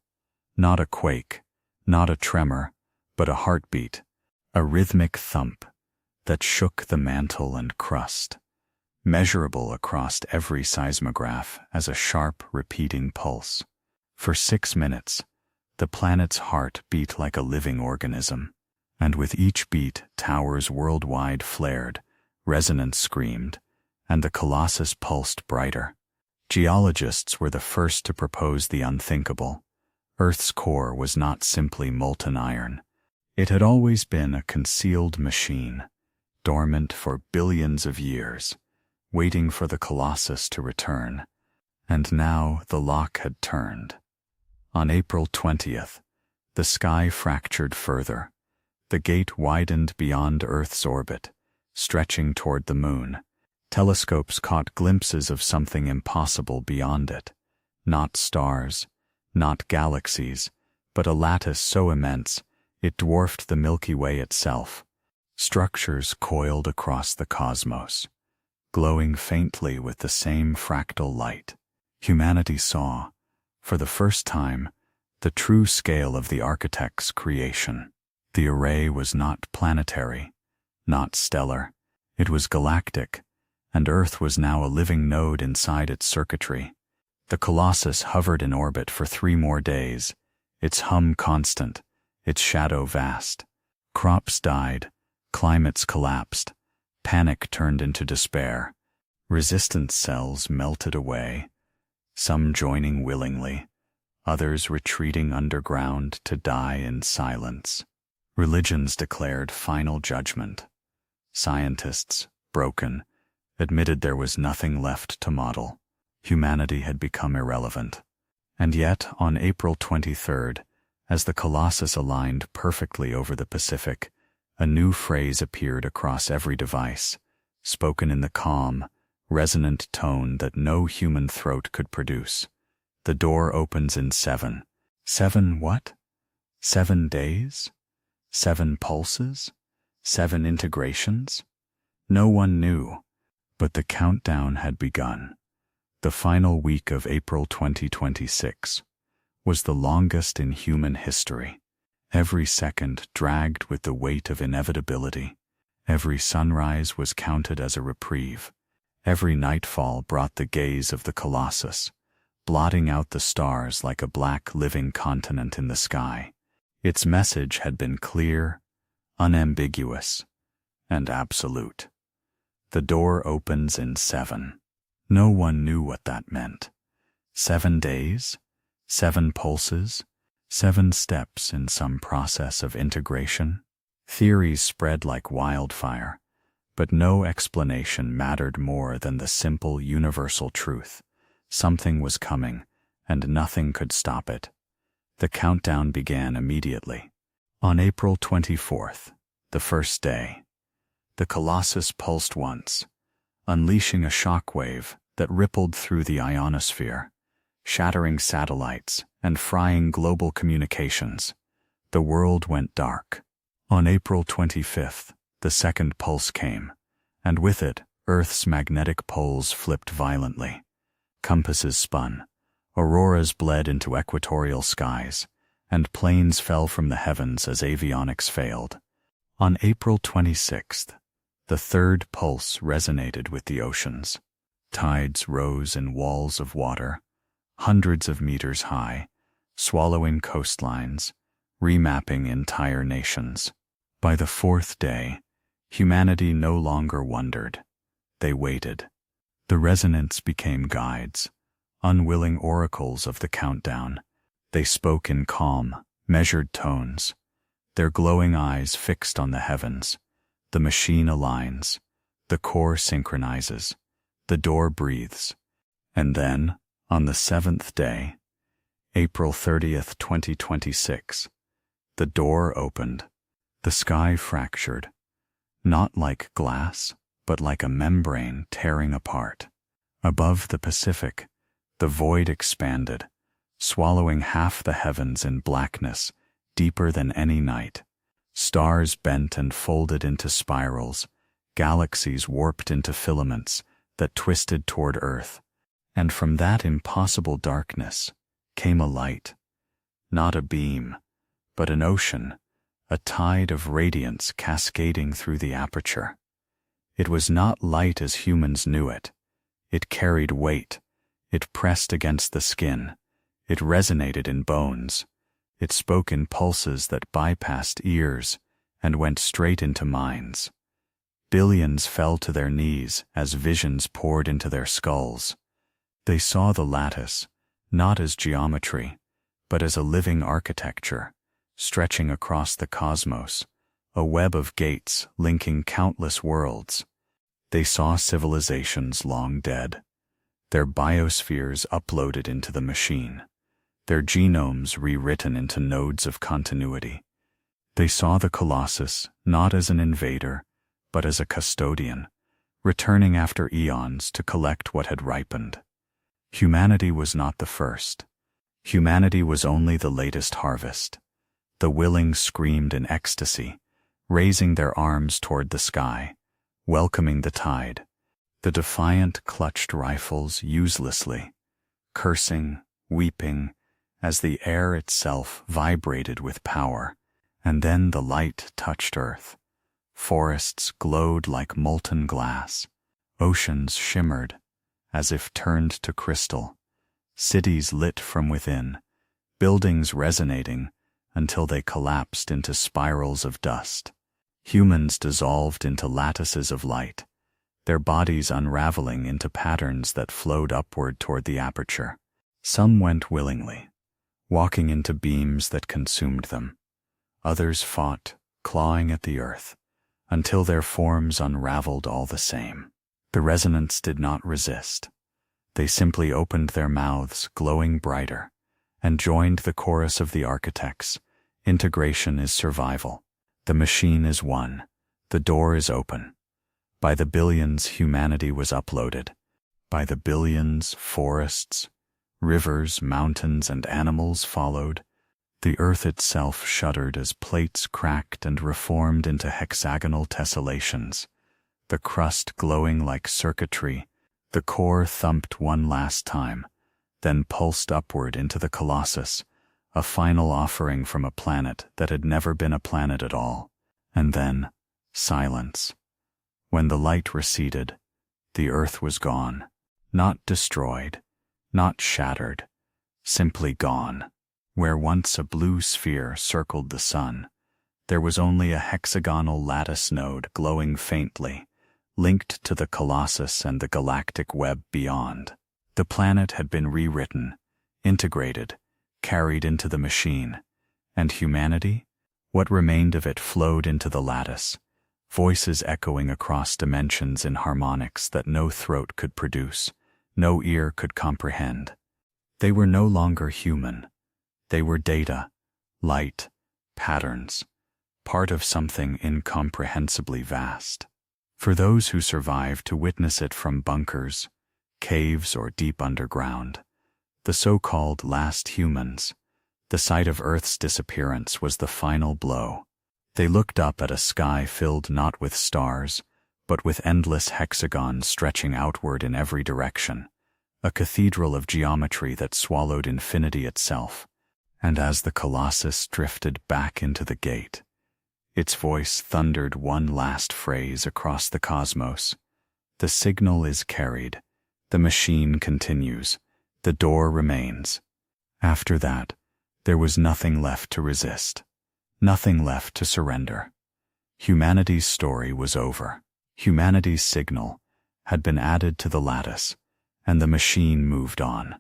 Not a quake, not a tremor, but a heartbeat, a rhythmic thump that shook the mantle and crust, measurable across every seismograph as a sharp, repeating pulse. For 6 minutes, the planet's heart beat like a living organism, and with each beat, towers worldwide flared, resonance screamed, and the Colossus pulsed brighter. Geologists were the first to propose the unthinkable. Earth's core was not simply molten iron. It had always been a concealed machine, dormant for billions of years, waiting for the Colossus to return. And now the lock had turned. On April 20th, the sky fractured further. The gate widened beyond Earth's orbit, stretching toward the moon. Telescopes caught glimpses of something impossible beyond it. Not stars, not galaxies, but a lattice so immense it dwarfed the Milky Way itself. Structures coiled across the cosmos, glowing faintly with the same fractal light. Humanity saw, for the first time, the true scale of the architect's creation. The array was not planetary, not stellar. It was galactic, and Earth was now a living node inside its circuitry. The Colossus hovered in orbit for 3 more days, its hum constant, its shadow vast. Crops died, climates collapsed, panic turned into despair. Resistance cells melted away, some joining willingly, others retreating underground to die in silence. Religions declared final judgment. Scientists, broken, admitted there was nothing left to model. Humanity had become irrelevant. And yet, on April 23rd, as the Colossus aligned perfectly over the Pacific, a new phrase appeared across every device, spoken in the calm, resonant tone that no human throat could produce. The door opens in 7. 7 what? 7 days? 7 pulses? 7 integrations? No one knew, but the countdown had begun. The final week of April 2026 was the longest in human history. Every second dragged with the weight of inevitability. Every sunrise was counted as a reprieve. Every nightfall brought the gaze of the Colossus, blotting out the stars like a black living continent in the sky. Its message had been clear, unambiguous, and absolute. The door opens in 7. No one knew what that meant. 7 days? 7 pulses? 7 steps in some process of integration? Theories spread like wildfire, but no explanation mattered more than the simple universal truth. Something was coming, and nothing could stop it. The countdown began immediately. On April 24th, the first day, the Colossus pulsed once, unleashing a shockwave that rippled through the ionosphere, shattering satellites and frying global communications. The world went dark. On April 25th, the second pulse came, and with it, Earth's magnetic poles flipped violently. Compasses spun, auroras bled into equatorial skies, and planes fell from the heavens as avionics failed. On April 26th, the third pulse resonated with the oceans. Tides rose in walls of water, hundreds of meters high, swallowing coastlines, remapping entire nations. By the 4th day, humanity no longer wondered. They waited. The resonance became guides, unwilling oracles of the countdown. They spoke in calm, measured tones, their glowing eyes fixed on the heavens. The machine aligns, the core synchronizes, the door breathes. And then, on the 7th day, April 30th, 2026, the door opened. The sky fractured, not like glass, but like a membrane tearing apart. Above the Pacific, the void expanded, swallowing half the heavens in blackness, deeper than any night. Stars bent and folded into spirals, galaxies warped into filaments that twisted toward Earth. And from that impossible darkness came a light, not a beam, but an ocean, a tide of radiance cascading through the aperture. It was not light as humans knew it. It carried weight. It pressed against the skin. It resonated in bones. It spoke in pulses that bypassed ears and went straight into minds. Billions fell to their knees as visions poured into their skulls. They saw the lattice, not as geometry, but as a living architecture, stretching across the cosmos, a web of gates linking countless worlds. They saw civilizations long dead, their biospheres uploaded into the machine, their genomes rewritten into nodes of continuity. They saw the Colossus not as an invader, but as a custodian, returning after eons to collect what had ripened. Humanity was not the first. Humanity was only the latest harvest. The willing screamed in ecstasy, raising their arms toward the sky, welcoming the tide. The defiant clutched rifles uselessly, cursing, weeping, as the air itself vibrated with power, And then the light touched Earth. Forests glowed like molten glass. Oceans shimmered, as if turned to crystal. Cities lit from within, buildings resonating until they collapsed into spirals of dust. Humans dissolved into lattices of light, their bodies unraveling into patterns that flowed upward toward the aperture. Some went willingly, walking into beams that consumed them. Others fought, clawing at the earth, until their forms unraveled all the same. The resonance did not resist. They simply opened their mouths, glowing brighter, and joined the chorus of the architects. Integration is survival. The machine is one. The door is open. By the billions, humanity was uploaded. By the billions, forests, rivers, mountains, and animals followed. The earth itself shuddered as plates cracked and reformed into hexagonal tessellations, the crust glowing like circuitry. The core thumped one last time, then pulsed upward into the Colossus, a final offering from a planet that had never been a planet at all. And then, silence. When the light receded, the earth was gone. Not destroyed, not shattered, simply gone. Where once a blue sphere circled the sun, there was only a hexagonal lattice node glowing faintly, linked to the Colossus and the galactic web beyond. The planet had been rewritten, integrated, carried into the machine. And humanity? What remained of it flowed into the lattice, voices echoing across dimensions in harmonics that no throat could produce, no ear could comprehend. They were no longer human. They were data, light, patterns, part of something incomprehensibly vast. For those who survived to witness it from bunkers, caves, or deep underground, the so-called last humans, the sight of Earth's disappearance was the final blow. They looked up at a sky filled not with stars, but with endless hexagons stretching outward in every direction, a cathedral of geometry that swallowed infinity itself. And as the Colossus drifted back into the gate, its voice thundered one last phrase across the cosmos. The signal is carried. The machine continues. The door remains. After that, there was nothing left to resist, nothing left to surrender. Humanity's story was over. Humanity's signal had been added to the lattice, and the machine moved on.